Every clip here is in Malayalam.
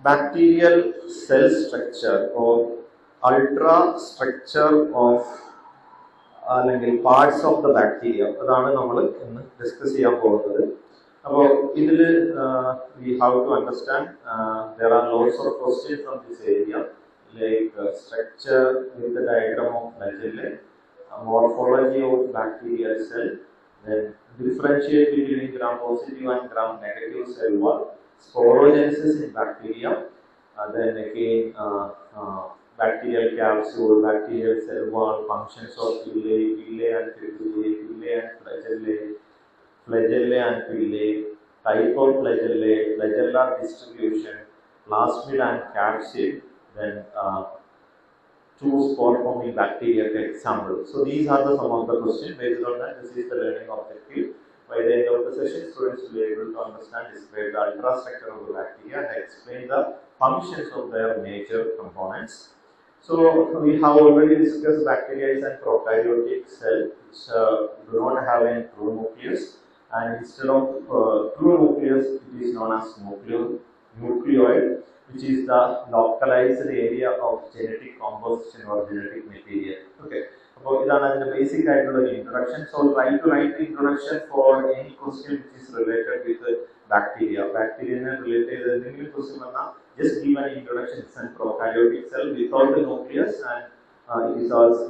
bacterial cell structure or ultra structure of അല്ലെങ്കിൽ പാർട്സ് ഓഫ് ദ ബാക്ടീരിയ അതാണ് നമ്മൾ ഇന്ന് ഡിസ്കസ് ചെയ്യാൻ പോകുന്നത്. അപ്പോൾ ഇതിൽ we have to understand there are lots of questions from this area like structure with the diagram of flagellae, morphology of bacterial cell, then differentiate between gram positive and gram negative cell wall, sporogenesis in bacteria, then again bacterial capsule, bacterial cell wall, functions of villi and fibrillae, villi and flagellae and villi, type of flagellae, flagellar distribution, plasmid and capsid, then two spore forming bacteria example. So these are some of the questions. Based on that, this is the learning objective. By the end of the session, students will be able to understand, describe the ultrastructure of the bacteria and explain the functions of their major components. So we have already discussed bacteria is a prokaryotic cell which do not have a true nucleus, and instead of true nucleus, it is known as nucleoid, which is the localized area of genetic composition or genetic material. Okay. So ഇതാണ് അതിന്റെ ബേസിക് ആയിട്ടുള്ള ഒരു introduction. So try to write introduction for any question which is related with bacteria. ബാക്ടീരിയനെ റിലേറ്റ് ചെയ്ത് എന്തെങ്കിലും ക്വസ്റ്റ്യൻ വന്നാൽ just give an introduction. It's a prokaryotic cell without the nucleus, and it is also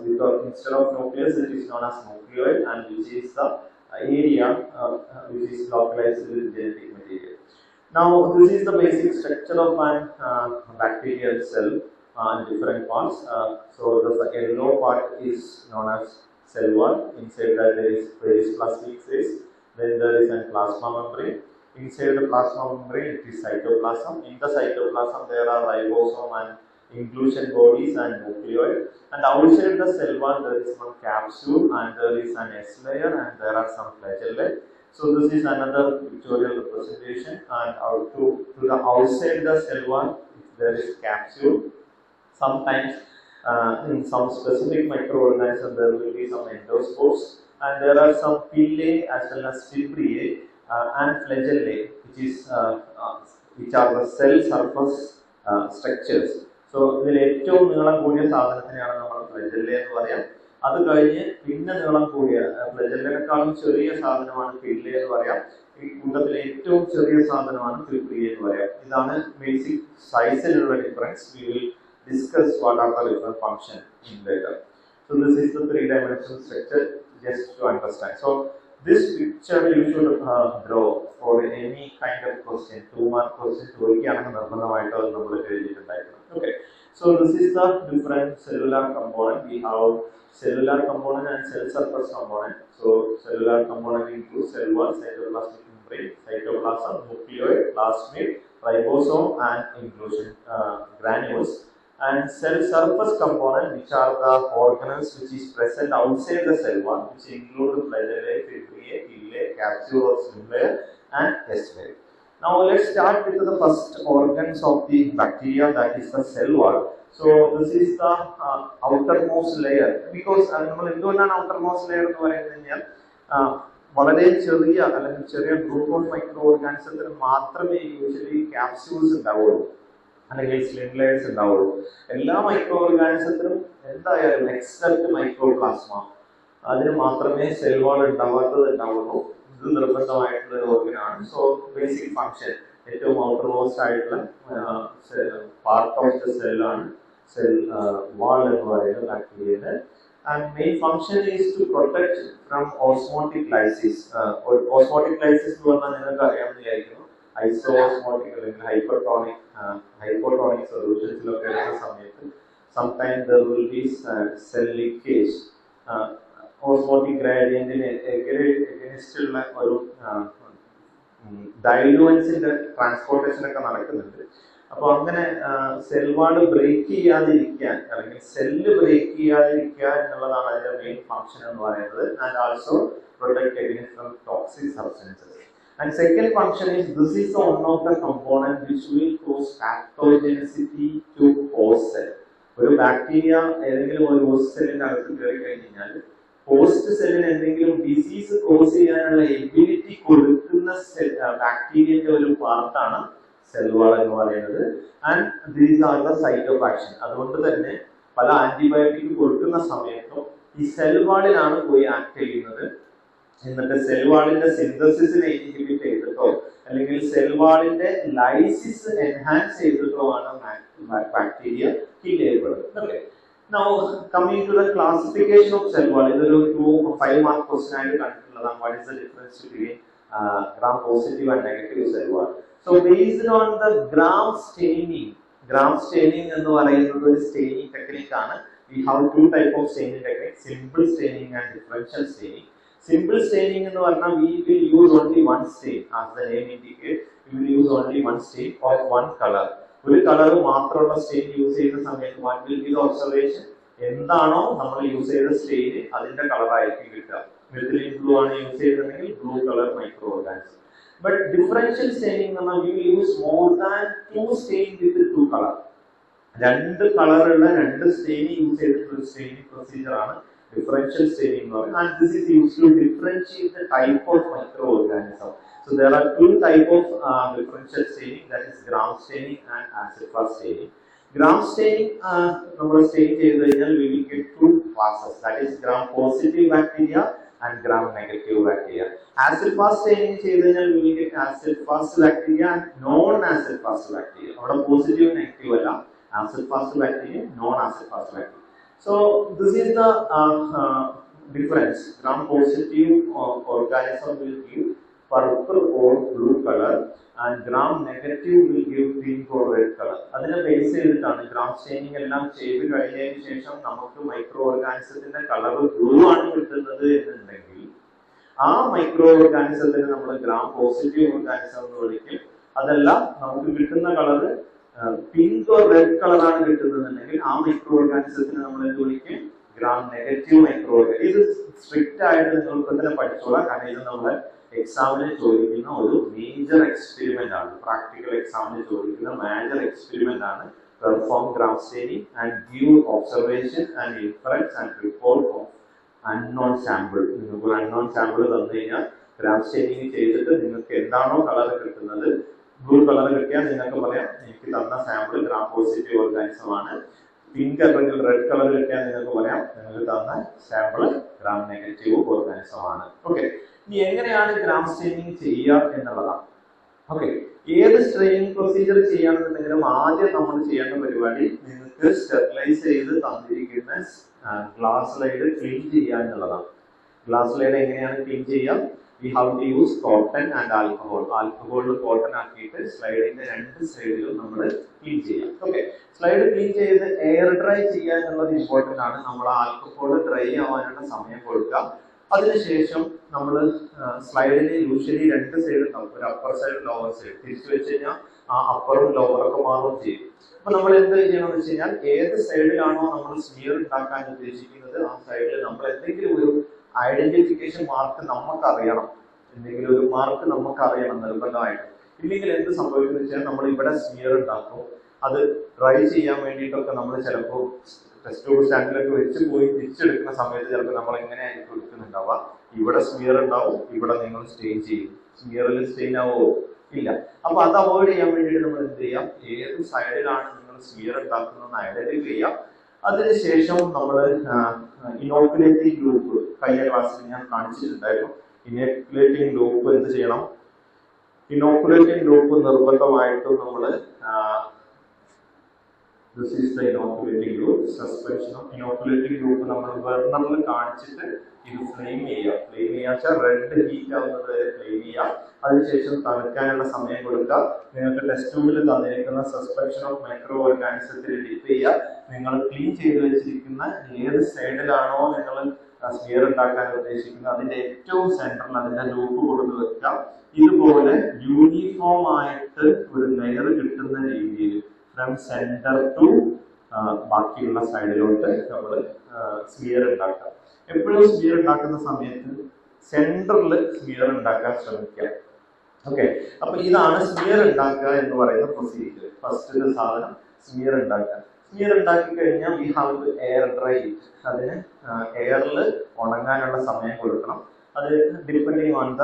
instead of nucleus it is known as nucleoid, and which is the area which is localized with genetic material. Now this is the basic structure of an bacterial cell and different parts. So the yellow part is known as cell wall. Inside that there is plasmic phase. Then there is a plasma membrane. Inside the plasma membrane it is cytoplasm. In the cytoplasm there are ribosome and inclusion bodies and nucleoid. And outside the cell wall there is one capsule and there is an S layer and there are some flagellae. So this is another pictorial representation. And out to the outside the cell wall there is capsule. Sometimes in some specific microorganisms there will be some endospores, and there are some pillae as well as fibrillae and flagellae, which are the cell surface structures. So ഇതിൽ ഏറ്റവും നീളം കൂടിയ സാധനത്തിനെയാണ് നമ്മൾ ഫ്ലജെല്ലെ എന്ന് പറയാം. അത് കഴിഞ്ഞ് പിന്നെ നീളം കൂടിയ ഫ്ലജെല്ലിനെക്കാളും ചെറിയ സാധനമാണ് പില്ലെ എന്ന് പറയാം. ഈ കൂട്ടത്തിലെ ഏറ്റവും ചെറിയ സാധനമാണ് ഫിബ്രിയെ എന്ന് പറയാം. ഇതാണ് ബേസിക് സൈസിലുള്ള difference. We will discuss what are the different functions in later. So this is the three-dimensional structure just to understand. So this picture you should draw for any kind of question. 2 mark question ചോദിക്കുകയാണെങ്കിൽ നിർബന്ധമായിട്ട് അത് നമ്മൾ എഴുതിയിട്ടുണ്ടായിരിക്കണം. Okay. So this is the different cellular component. We have cellular component and cell surface component. So cellular component includes cell wall, cytoplasmic membrane, cytoplasm, nucleoid, plasmid, ribosome, and inclusion granules. And cell surface component, which are the organelles which is present outside the cell wall, which include flagellae, fibrillae, pillae, capsule or slim layer, and S layer. Now let's start with the first organs of the bacteria, that is the cell wall. So this is the outermost layer. Because നമ്മൾ എന്തുകൊണ്ടാണ് outermost layer എന്ന് പറയുന്നത് കഴിഞ്ഞാൽ വളരെ ചെറിയ അല്ലെങ്കിൽ ചെറിയ ഗ്രൂപ്പ് ഓഫ് മൈക്രോ ഓർഗാനിസത്തിന് മാത്രമേ യൂഷ്വലി ക്യാപ്സ്യൂൾസ് ഉണ്ടാവുള്ളൂ, അല്ലെങ്കിൽ സ്ലിം ലെയേഴ്സ് ഉണ്ടാവുള്ളൂ. എല്ലാ മൈക്രോ ഓർഗാനിസത്തിനും എന്തായാലും എക്സെപ്റ്റ് മൈക്രോപ്ലാസ്മ അതിന് മാത്രമേ സെൽ വാൾ ഉണ്ടാവുള്ളൂ. ഇത് നിർബന്ധമായിട്ടുള്ള ഒരു ഓർഗനാണ്. സോ ബേസിക് ഫംഗ്ഷൻ ഏറ്റവും ഔട്ടർമോസ്റ്റ് ആയിട്ടുള്ള പാർട്ട് ഓഫ് ദ സെല്ലാണ് സെൽ വാൾ എന്ന് പറയുന്നത് ബാക്ടീരിയയുടെ. And main function is to protect from osmotic lysis. Osmotic lysis എന്ന് പറഞ്ഞാൽ നിങ്ങൾക്ക് അറിയാമെന്നില്ലായിരിക്കുന്നു. Isosmotic അല്ലെങ്കിൽ hypotonic സൊല്യൂഷൻസിലൊക്കെ എടുക്കുന്ന സമയത്ത് sometimes there will be cell leakage. Osmotic ഗ്രേഡിയന്റിന് എഗൈൻസ്റ്റ് ഉള്ള ഒരു ഡൈലൂവൻസിന്റെ ട്രാൻസ്പോർട്ടേഷൻ ഒക്കെ നടക്കുന്നുണ്ട്. അപ്പോൾ അങ്ങനെ സെൽ വാൾ ബ്രേക്ക് ചെയ്യാതിരിക്കാൻ അല്ലെങ്കിൽ സെല്ല് ബ്രേക്ക് ചെയ്യാതിരിക്കുക എന്നുള്ളതാണ് അതിന്റെ മെയിൻ ഫംഗ്ഷൻ എന്ന് പറയുന്നത്. And also protect against from toxic substances. And second function is this is one of the component which will cause pathogenicity to host cell. ഒരു ബാക്ടീരിയ ഏതെങ്കിലും ഒരു ഹോസ്റ്റ് സെല്ലിന്റെ അകത്ത് കയറി കഴിഞ്ഞാൽ ഹോസ്റ്റ് സെല്ലിന് എന്തെങ്കിലും ഡിസീസ് കോസ് ചെയ്യാനുള്ള എബിലിറ്റി കൊടുക്കുന്ന ബാക്ടീരിയന്റെ ഒരു പാർട്ടാണ് സെൽ വാൾ എന്ന് പറയുന്നത്. And these are the site of action. അതുകൊണ്ട് തന്നെ പല ആന്റിബയോട്ടിക് കൊടുക്കുന്ന സമയത്തും ഈ സെൽ വാളിലാണ് പോയി ആക്ട് ചെയ്യുന്നത്. എന്നിട്ട് സെൽ വാളിന്റെ സിന്തസിസിനെ ഇൻഹിബിറ്റ് ചെയ്തിട്ടോ അല്ലെങ്കിൽ സെൽ വാളിന്റെ ലൈസിസ് എൻഹാൻസ് ചെയ്തിട്ടോ ആണ് ബാക്ടീരിയ കിൽ ചെയ്യപ്പെടുന്നത്. Okay, now coming to the classification of cell wall. ഇതൊരു 5 മാർക്ക് ക്വസ്റ്റ്യൻ ആയിട്ട് കണ്ടിട്ടുള്ളതാണ്. What is the difference between gram positive and negative cell wall? So based on the gram staining എന്ന് പറയുന്നത് ഒരു സ്റ്റെയിനിങ് ടെക്നിക് ആണ്. We have two type of staining techniques, simple staining and differential staining. Simple staining എന്ന് പറഞ്ഞാൽ we will use only one stain, as the name indicates. We will use only one stain of one color. ഒരു കളർ മാത്രമുള്ള സ്റ്റെയിൻ യൂസ് ചെയ്യുന്ന സമയത്ത് what will be the observation? എന്താണോ നമ്മൾ യൂസ് ചെയ്ത സ്റ്റെയിൻ അതിന്റെ കളർ ആയിരിക്കും കിട്ടുക. മെത്തിലീൻ ബ്ലൂ ആണ് യൂസ് ചെയ്തിട്ടുണ്ടെങ്കിൽ blue colour micro organism. But differential staining എന്ന് പറഞ്ഞാൽ we will use more than 2 stain with 2 color. രണ്ട് കളറുള്ള രണ്ട് സ്റ്റെയിൻ യൂസ് ചെയ്തിട്ടുള്ള സ്റ്റെയിനിങ് പ്രൊസീജിയർ ആണ് differential staining എന്ന് പറയുന്നത്. And this is used to differentiate the type of microorganism. So there are two type of differential staining, that is gram staining and acid fast staining. Gram staining നമ്മൾ stain ചെയ്തു കഴിഞ്ഞാൽ we will get two classes, that is gram positive bacteria and gram negative bacteria. Acid fast staining ചെയ്തു കഴിഞ്ഞാൽ we will get acid fast bacteria and non acid fast bacteria. അവിടെ positive negative അല്ല, acid fast bacteria, non acid fast bacteria. So this is the difference. Gram positive organism will give purple or blue color and gram negative will give pink or red color. അതിനെ ബേസ് ചെയ്തിട്ടാണ് gram staining എല്ലാം ചെയ്ത് കഴിഞ്ഞതിന് ശേഷം നമുക്ക് മൈക്രോ ഓർഗാനിസത്തിന്റെ കളർ ബ്ലൂ ആണ് കിട്ടുന്നത് എന്നുണ്ടെങ്കിൽ ആ മൈക്രോ ഓർഗാനിസത്തിന് നമ്മൾ gram പോസിറ്റീവ് ഓർഗാനിസം എന്ന് വിളിക്കും. അതല്ല നമുക്ക് കിട്ടുന്ന കളർ പിങ്ക് ഓർ റെഡ് കളറാണ് കിട്ടുന്നതെന്നുണ്ടെങ്കിൽ ആ മൈക്രോ ഓർഗാനിസത്തിന് നമ്മൾ എന്ത് വിളിക്കും? Gram negative micro organism. ഇത് സ്ട്രിക്റ്റ് ആയിട്ട് നിങ്ങൾക്ക് തന്നെ പഠിച്ചോളാം, കാരണം ഇത് നമ്മുടെ എക്സാമിന് ചോദിക്കുന്ന ഒരു മേജർ എക്സ്പെരിമെന്റ് ആണ്. പ്രാക്ടിക്കൽ എക്സാമിന് ചോദിക്കുന്ന മേജർ എക്സ്പെരിമെന്റ് ആണ്. Perform gram staining and give observation and inference and report of unknown sample. നിങ്ങൾക്ക് ഒരു അൺനോൺ സാമ്പിൾ തന്നു കഴിഞ്ഞാൽ ഗ്രാം സ്റ്റെയിനിങ് ചെയ്തിട്ട് നിങ്ങൾക്ക് എന്താണോ കളർ കിട്ടുന്നത്, ബ്ലൂ കളർ കിട്ടിയാൽ നിങ്ങൾക്ക് പറയാം എനിക്ക് തന്ന സാമ്പിൾ ഗ്രാം പോസിറ്റീവ് ഓർഗാനിസം ആണ്. പിങ്ക് അല്ലെങ്കിൽ റെഡ് കളർ കിട്ടിയാൽ നിങ്ങൾക്ക് പറയാം നിങ്ങൾക്ക് തന്ന സാമ്പിൾ ഗ്രാം നെഗറ്റീവ് ഓർഗാനിസം ആണ്. ഓക്കെ, ഇനി എങ്ങനെയാണ് ഗ്രാം സ്റ്റെയിനിങ് ചെയ്യുക എന്നുള്ളതാണ്. ഓക്കെ, ഏത് സ്ട്രെയിനിങ് പ്രൊസീജിയർ ചെയ്യാണെന്നുണ്ടെങ്കിലും ആദ്യം നമ്മൾ ചെയ്യേണ്ട പരിപാടി നിങ്ങൾക്ക് സ്റ്റെറിലൈസ് ചെയ്ത് തന്നിരിക്കുന്ന ഗ്ലാസ് സ്ലൈഡ് ക്ലീൻ ചെയ്യുക എന്നുള്ളതാണ്. ഗ്ലാസ് സ്ലൈഡ് എങ്ങനെയാണ് ക്ലീൻ ചെയ്യുക? We have to use cotton and alcohol. Alcohol cotton ആക്കിയിട്ട് സ്ലൈഡിന്റെ രണ്ട് സൈഡിലും നമ്മൾ ക്ലീൻ ചെയ്യാം. ഓക്കെ, സ്ലൈഡ് ക്ലീൻ ചെയ്ത് എയർ ഡ്രൈ ചെയ്യുക എന്നുള്ളത് ഇമ്പോർട്ടന്റ് ആണ്. നമ്മൾ ആൽക്കഹോൾ ഡ്രൈ ആവാനുള്ള സമയം കൊടുക്കുക. അതിനുശേഷം നമ്മൾ സ്ലൈഡിന് യൂഷ്വലി രണ്ട് സൈഡ് ഉണ്ടാവും, ഒരു അപ്പർ സൈഡ് ലോവർ സൈഡ്. തിരിച്ചു വെച്ച് കഴിഞ്ഞാൽ ആ അപ്പറും ലോവറൊക്കെ മാറുകയും ചെയ്യും. അപ്പൊ നമ്മൾ എന്ത് ചെയ്യണമെന്ന് വെച്ച് കഴിഞ്ഞാൽ ഏത് സൈഡിലാണോ നമ്മൾ സ്മിയർ ഉണ്ടാക്കാൻ ഉദ്ദേശിക്കുന്നത് ആ സൈഡിൽ നമ്മൾ എന്തെങ്കിലും ഒരു ഐഡന്റിഫിക്കേഷൻ മാർക്ക് നമുക്ക് അറിയണം. എന്തെങ്കിലും ഒരു മാർക്ക് നമുക്ക് അറിയണം നിർബന്ധമായിട്ട്. ഇല്ലെങ്കിൽ എന്ത് സംഭവിക്കുന്നു വെച്ചാൽ നമ്മൾ ഇവിടെ സ്മിയർ ഉണ്ടാക്കും. അത് ഡ്രൈ ചെയ്യാൻ വേണ്ടിയിട്ടൊക്കെ നമ്മൾ ചിലപ്പോൾ ടെസ്റ്റ് ട്യൂബ് സ്റ്റാൻഡിലൊക്കെ വെച്ച് പോയി തിരിച്ചെടുക്കുന്ന സമയത്ത് ചിലപ്പോൾ നമ്മൾ എങ്ങനെയായിരിക്കും എടുക്കുന്നുണ്ടാവുക, ഇവിടെ സ്മിയർ ഉണ്ടാവും, ഇവിടെ നിങ്ങൾ സ്റ്റെയിൻ ചെയ്യും. സ്മിയറിൽ സ്റ്റെയിൻ ആവോ? ഇല്ല. അപ്പൊ അത് അവോയ്ഡ് ചെയ്യാൻ വേണ്ടിയിട്ട് നമ്മൾ എന്ത് ചെയ്യാം, ഏത് സൈഡിലാണ് നിങ്ങൾ സ്മിയർ ഉണ്ടാക്കുന്നതെന്ന് ഐഡന്റിഫൈ ചെയ്യാം. അതിനുശേഷം നമ്മൾ ഇനോക്കുലേറ്റിംഗ് ലൂപ്പ് കഴിഞ്ഞ ക്ലാസ്സിൽ ഞാൻ കാണിച്ചിട്ടുണ്ടായിരുന്നു. ഇനോക്കുലേറ്റിംഗ് ലൂപ്പ് എന്ത് ചെയ്യണം? ഇനോക്കുലേറ്റിംഗ് ലൂപ്പ് നിർബന്ധമായിട്ടും നമ്മൾ this is the inoculating loop, suspension of inoculating loop നമ്മൾ ബർണറിൽ കാണിച്ചിട്ട് ഇത് ഫ്ലെയിം ചെയ്യാം. റെഡ് ഹീറ്റ് ആവുന്നത് വരെ ഫ്ലെയിം ചെയ്യാം. അതിനുശേഷം തണുക്കാനുള്ള സമയം കൊടുക്കുക. നിങ്ങൾക്ക് ടെസ്റ്റ് ട്യൂബിൽ തന്നിരിക്കുന്ന സസ്പെൻഷൻ ഓഫ് മൈക്രോ ഓർഗാനിസത്തിൽ ഡിപ്പ് ചെയ്യുക. നിങ്ങൾ ക്ലീൻ ചെയ്ത് വെച്ചിരിക്കുന്ന ഏത് സൈഡിലാണോ നിങ്ങൾ സ്മിയർ ഉണ്ടാക്കാൻ ഉദ്ദേശിക്കുന്നത് അതിന്റെ ഏറ്റവും സെന്ററിൽ അതിന്റെ ലൂപ്പ് കൊടുത്ത് വെക്കുക. ഇതുപോലെ യൂണിഫോം ആയിട്ട് ഒരു ലെയർ കിട്ടുന്ന രീതിയിൽ ഫ്രം സെന്റർ ടു ബാക്കിയുള്ള സൈഡിലോട്ട് നമ്മൾ സ്മിയർ ഉണ്ടാക്കുക. എപ്പോഴും സ്മിയർ ഉണ്ടാക്കുന്ന സമയത്ത് സെന്ററിൽ സ്മിയർ ഉണ്ടാക്കാൻ ശ്രമിക്കുക. ഓക്കെ, അപ്പൊ ഇതാണ് സ്മിയർ ഉണ്ടാക്കുക എന്ന് പറയുന്ന പ്രൊസീജിയർ. ഫസ്റ്റ് സാധനം സ്മിയർ ഉണ്ടാക്കുക. സ്മിയർ ഉണ്ടാക്കി കഴിഞ്ഞാൽ we have to air dry. അതിന് എയറിൽ ഉണങ്ങാനുള്ള സമയം കൊടുക്കണം. അത് ഡിപ്പെൻഡിങ് ഓൺ ദ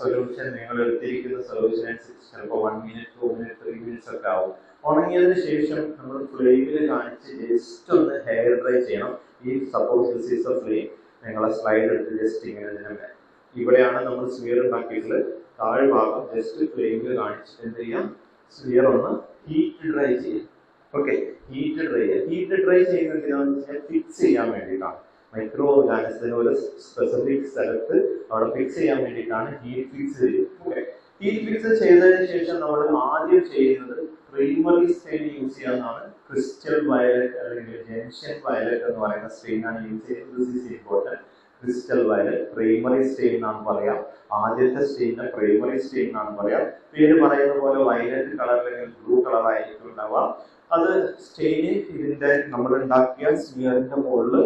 സൊല്യൂഷൻ, നിങ്ങൾ എടുത്തിരിക്കുന്ന സൊല്യൂഷൻ അനുസരിച്ച് ചിലപ്പോൾ 1 മിനിറ്റ് 2 മിനിറ്റ് 3 മിനിറ്റ്സ് ഒക്കെ ആവും. ഉണങ്ങിയതിന് ശേഷം നമ്മൾ ഫ്ലെയിമിൽ കാണിച്ച് ജസ്റ്റ് ഒന്ന് ഹെയർ ഡ്രൈ ചെയ്യണം. ഈ suppose this is A flame, നിങ്ങളെ സ്ലൈഡ് എടുത്ത് ജസ്റ്റ് ഇങ്ങനെ ഇവിടെയാണ് നമ്മൾ സ്ഫിയർ ഉണ്ടാക്കിയിട്ടുള്ളത്. താഴ്ഭാഗം ജസ്റ്റ് ഫ്ലെയിമിൽ കാണിച്ചിട്ട് എന്ത് ചെയ്യാം, സ്ഫിയർ ഒന്ന് ഹീറ്റ് ഡ്രൈ ചെയ്യാം. ഓക്കെ, ഹീറ്റ് ഡ്രൈ ചെയ്യുക. ഹീറ്റ് ഡ്രൈ ചെയ്യുന്നത് എന്താണെന്ന് വെച്ചാൽ ഫിക്സ് ചെയ്യാൻ വേണ്ടിയിട്ടാണ്. മൈക്രോ ഓർഗാനിസത്തിന് ഒരു സ്പെസിഫിക് സ്ഥലത്ത് അവിടെ ഫിക്സ് ചെയ്യാൻ വേണ്ടിയിട്ടാണ് ഹീറ്റ് ഫിക്സ് ചെയ്യുന്നത്. ഓക്കെ, ഹീറ്റ് ഫിക്സ് ചെയ്തതിന് ശേഷം നമ്മൾ ആദ്യം ചെയ്യുന്നത് പ്രൈമറി സ്റ്റെയിൻ യൂസ് ചെയ്യാവുന്നതാണ്. ക്രിസ്റ്റൽ വയലറ്റ് അല്ലെങ്കിൽ ജംഗ്ഷൻ വയലറ്റ് എന്ന് പറയുന്ന സ്റ്റെയിൻ ആണ് യൂസ് ചെയ്യുന്നത്. This is important. Crystal violet primary stain എന്നാണ് പറയാം. ആദ്യത്തെ സ്റ്റെയിനെ പ്രൈമറി സ്റ്റെയിൻ എന്നാണ് പറയാം. പേര് പറയുന്ന പോലെ വയലറ്റ് കളർ അല്ലെങ്കിൽ ബ്ലൂ കളർ ആയിരിക്കും ഉണ്ടാവുക. അത് സ്റ്റെയിന് ഇതിന്റെ നമ്മൾ ഉണ്ടാക്കിയ സ്മിയറിന്റെ മുകളിൽ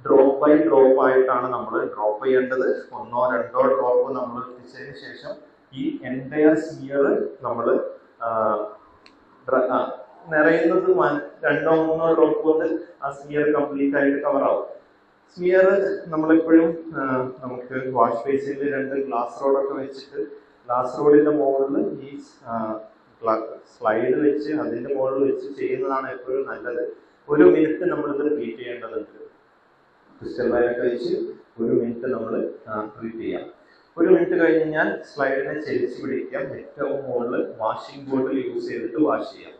ഡ്രോപ്പ് ബൈ ഡ്രോപ്പ് ആയിട്ടാണ് നമ്മൾ ഡ്രോപ്പ് ചെയ്യേണ്ടത്. 1 or 2 ഡ്രോപ്പ് നമ്മൾ എത്തിച്ചതിന് ശേഷം ഈ എൻറ്റയർ സ്മിയർ നമ്മൾ നിറയുന്നത് 2 or 3 ഡ്രോപ്പ് കൊണ്ട് ആ സ്മിയർ കംപ്ലീറ്റ് ആയിട്ട് കവർ ആവും. സ്മിയർ നമ്മളെപ്പോഴും നമുക്ക് വാഷ് ബേസിനിൽ 2 ഗ്ലാസ് റോഡൊക്കെ വെച്ചിട്ട് ഗ്ലാസ് റോഡിന്റെ മുകളിൽ ഈ സ്ലൈഡ് വെച്ച് അതിന്റെ മുകളിൽ വെച്ച് ചെയ്യുന്നതാണ് എപ്പോഴും നല്ലത്. 1 മിനിറ്റ് നമ്മളിത് ട്രീറ്റ് ചെയ്യേണ്ടതുണ്ട്. ക്രിസ്റ്റൽ വയലറ്റ് വെച്ച് 1 മിനിറ്റ് നമ്മൾ ട്രീറ്റ് ചെയ്യാം. 1 മിനിറ്റ് കഴിഞ്ഞ് കഴിഞ്ഞാൽ സ്ലൈഡിനെ ചെരിച്ച് പിടിക്കാം. ഏറ്റവും മുകളിൽ വാഷിംഗ് ബോട്ടിൽ യൂസ് ചെയ്തിട്ട് വാഷ് ചെയ്യാം.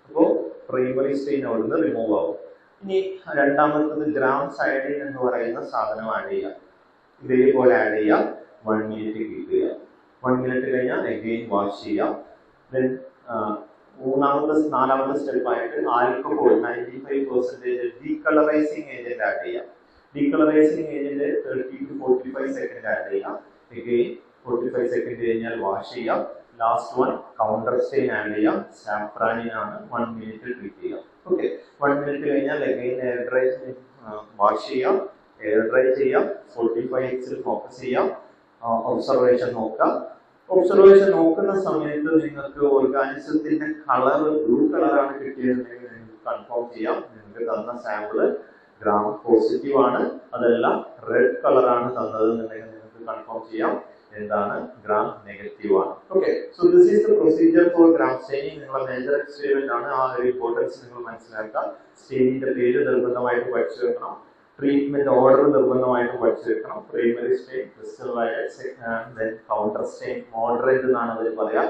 അപ്പോൾ പ്രൈമറി സ്റ്റെയിൻ അവിടുന്ന് റിമൂവ് ആവും. ഇനി രണ്ടാമത്തത് ഗ്രാം സൈഡിൻ എന്ന് പറയുന്ന സാധനം ആഡ് ചെയ്യാം. ഇതേപോലെ ആഡ് ചെയ്യാം. 1 മിനിറ്റ് കീപ്പ് ചെയ്യാം. 1 മിനിറ്റ് കഴിഞ്ഞാൽ അഗെയിൻ വാഷ് ചെയ്യാം. ദെൻ നാലാമത്തെ സ്റ്റെപ്പായിട്ട് ആൽക്കഹോൾ 95% ഡീകളറൈസിങ് ഏജന്റ് ആഡ് ചെയ്യാം. Decolourising agent 30 to 45 second add ചെയ്യാം. അഗെയിൻ 45 സെക്കൻഡ് കഴിഞ്ഞാൽ വാഷ് ചെയ്യാം. Last one counter stain add ചെയ്യാം. സാഫ്രാനിനാണ് 1 മിനിറ്റ് ട്രീറ്റ് ചെയ്യാം. ഓക്കെ, 1 മിനിറ്റ് കഴിഞ്ഞാൽ അഗെയിൻ എയർ ഡ്രൈ വാഷ് ചെയ്യാം. എയർ ഡ്രൈ ചെയ്യാം. 45x ഫോക്കസ് ചെയ്യാം. ഒബ്സർവേഷൻ നോക്കാം. ഒബ്സർവേഷൻ നോക്കുന്ന സമയത്ത് നിങ്ങൾക്ക് ഓർഗാനിസത്തിന്റെ കളർ ബ്ലൂ കളറാണ് കിട്ടിയതെങ്കിൽ നിങ്ങൾക്ക് കൺഫേം ചെയ്യാം. നിങ്ങൾക്ക് തന്ന സാമ്പിള് ഗ്രാം പോസിറ്റീവ് ആണ്, അതെല്ലാം റെഡ് കളറാണ് തന്നതെന്നുണ്ടെങ്കിൽ നിങ്ങൾക്ക് കൺഫേം ചെയ്യാം എന്താണ് ഗ്രാം നെഗറ്റീവ് ആണ്. Okay, so this is the procedure for gram staining. നിങ്ങളെ മേജർ എക്സ്പെരിമെന്റ് ആണ്. ആ ഒരു ഇമ്പോർട്ടൻസ് നിങ്ങൾ മനസ്സിലാക്കാം. സ്റ്റെയിനിന്റെ പേര് നിർബന്ധമായിട്ട് പഠിച്ചു വെക്കണം. ട്രീറ്റ്മെന്റ് ഓർഡർ നിർബന്ധമായിട്ട് പഠിച്ചു വെക്കണം. Primary stain, crystal violet, then counter stain, moderate എന്നാണ് അവർ പറയാ.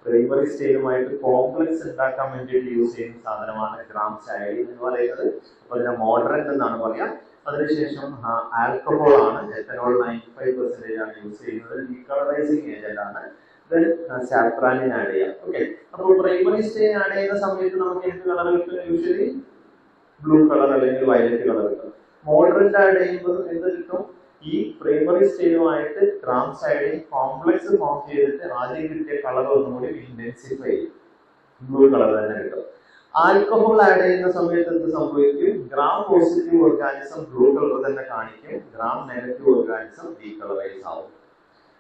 പ്രൈമറി സ്റ്റെയിനുമായിട്ട് കോംപ്ലക്സ് ഉണ്ടാക്കാൻ വേണ്ടിയിട്ട് യൂസ് ചെയ്യുന്ന സാധനമാണ് ഗ്രാം സൈഡിൻ എന്ന് പറയുന്നത്. അപ്പൊ ഇതിനെ മോഡറേറ്റ് എന്നാണ് പറയാ. അതിനുശേഷം ആൽക്കഹോൾ ആണ്. എത്തനോൾ 95% ആണ് യൂസ് ചെയ്യുന്നത്. ഡീകളറൈസിങ് ഏജന്റ് ആണ്. ദെൻ സാഫ്രാനിൻ ആഡ് ചെയ്യാം. ഓക്കെ, അപ്പോൾ പ്രൈമറി സ്റ്റെയിൻ ആഡ് ചെയ്യുന്ന സമയത്ത് നമുക്ക് എന്ത് കളർ കിട്ടും? യൂഷ്വലി ബ്ലൂ കളർ അല്ലെങ്കിൽ വയലറ്റ് കളർ കിട്ടും. മോഡറേറ്റ് ആഡ് ചെയ്യുമ്പോൾ എന്ത് കിട്ടും? ഈ പ്രൈമറി സ്റ്റെയിനുമായിട്ട് ഗ്രാം സൈഡിൻ കോംപ്ലക്സ് ഫോം ചെയ്തിട്ട് ആദ്യം കിട്ടിയ കളർ ഒന്നും കൂടി ഇന്റൻസിഫൈ ചെയ്യും. ബ്ലൂ കളർ തന്നെ കിട്ടും. ആൽക്കഹോൾ ആഡ് ചെയ്യുന്ന സമയത്ത് എന്ത് സംഭവിക്കും? Gram positive organism blue colour തന്നെ കാണിക്കും. ഗ്രാം നെഗറ്റീവ് ഓർഗാനിസം ഡീകളറൈസ് ആവും.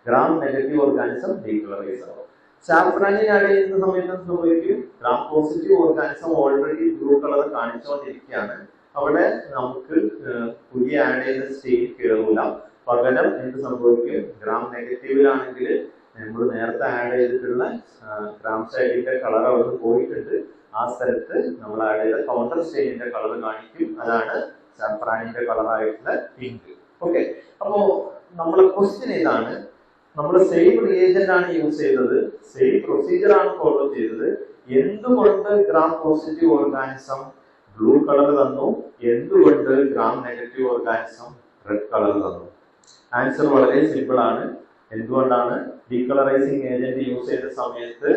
ഗ്രാം നെഗറ്റീവ് ഓർഗാനിസം ഡീകളറൈസ് ആവും. സാഫ്രാനിൻ ആഡ് ചെയ്യുന്ന സമയത്ത് എന്ത് സംഭവിക്കും? Gram positive organism already blue colour കാണിച്ചുകൊണ്ടിരിക്കുകയാണ്. അവിടെ നമുക്ക് പുതിയ ആഡ് ചെയ്ത സ്റ്റെയിൻ കയറൂല. പകരം എന്ത് സംഭവിക്കും? ഗ്രാം നെഗറ്റീവിലാണെങ്കിൽ നമ്മൾ നേരത്തെ ആഡ് ചെയ്തിട്ടുള്ള ഗ്രാം സൈഡിന്റെ കളർ അവിടെ പോയിട്ടുണ്ട്. ആ സ്ഥലത്ത് നമ്മൾ ആഡ് ചെയ്ത കൗണ്ടർ സ്റ്റെയിനിന്റെ കളർ കാണിക്കും. അതാണ് സാഫ്രാനിന്റെ കളറായിട്ടുള്ള പിങ്ക്. ഓക്കെ, അപ്പോ നമ്മളെ ക്വസ്റ്റ്യൻ ഇതാണ്. നമ്മൾ സെയിം റിയേജന്റ് ആണ് യൂസ് ചെയ്തത്, സെയിം പ്രൊസീജിയർ ആണ് ഫോളോ ചെയ്തത്. എന്തുകൊണ്ട് gram positive organism blue colour തന്നു? എന്തുകൊണ്ട് gram negative organism red colour തന്നു? ആൻസർ വളരെ സിമ്പിൾ ആണ്. എന്തുകൊണ്ടാണ്? ഡീകളറൈസിങ് ഏജന്റ് യൂസ് ചെയ്ത സമയത്ത്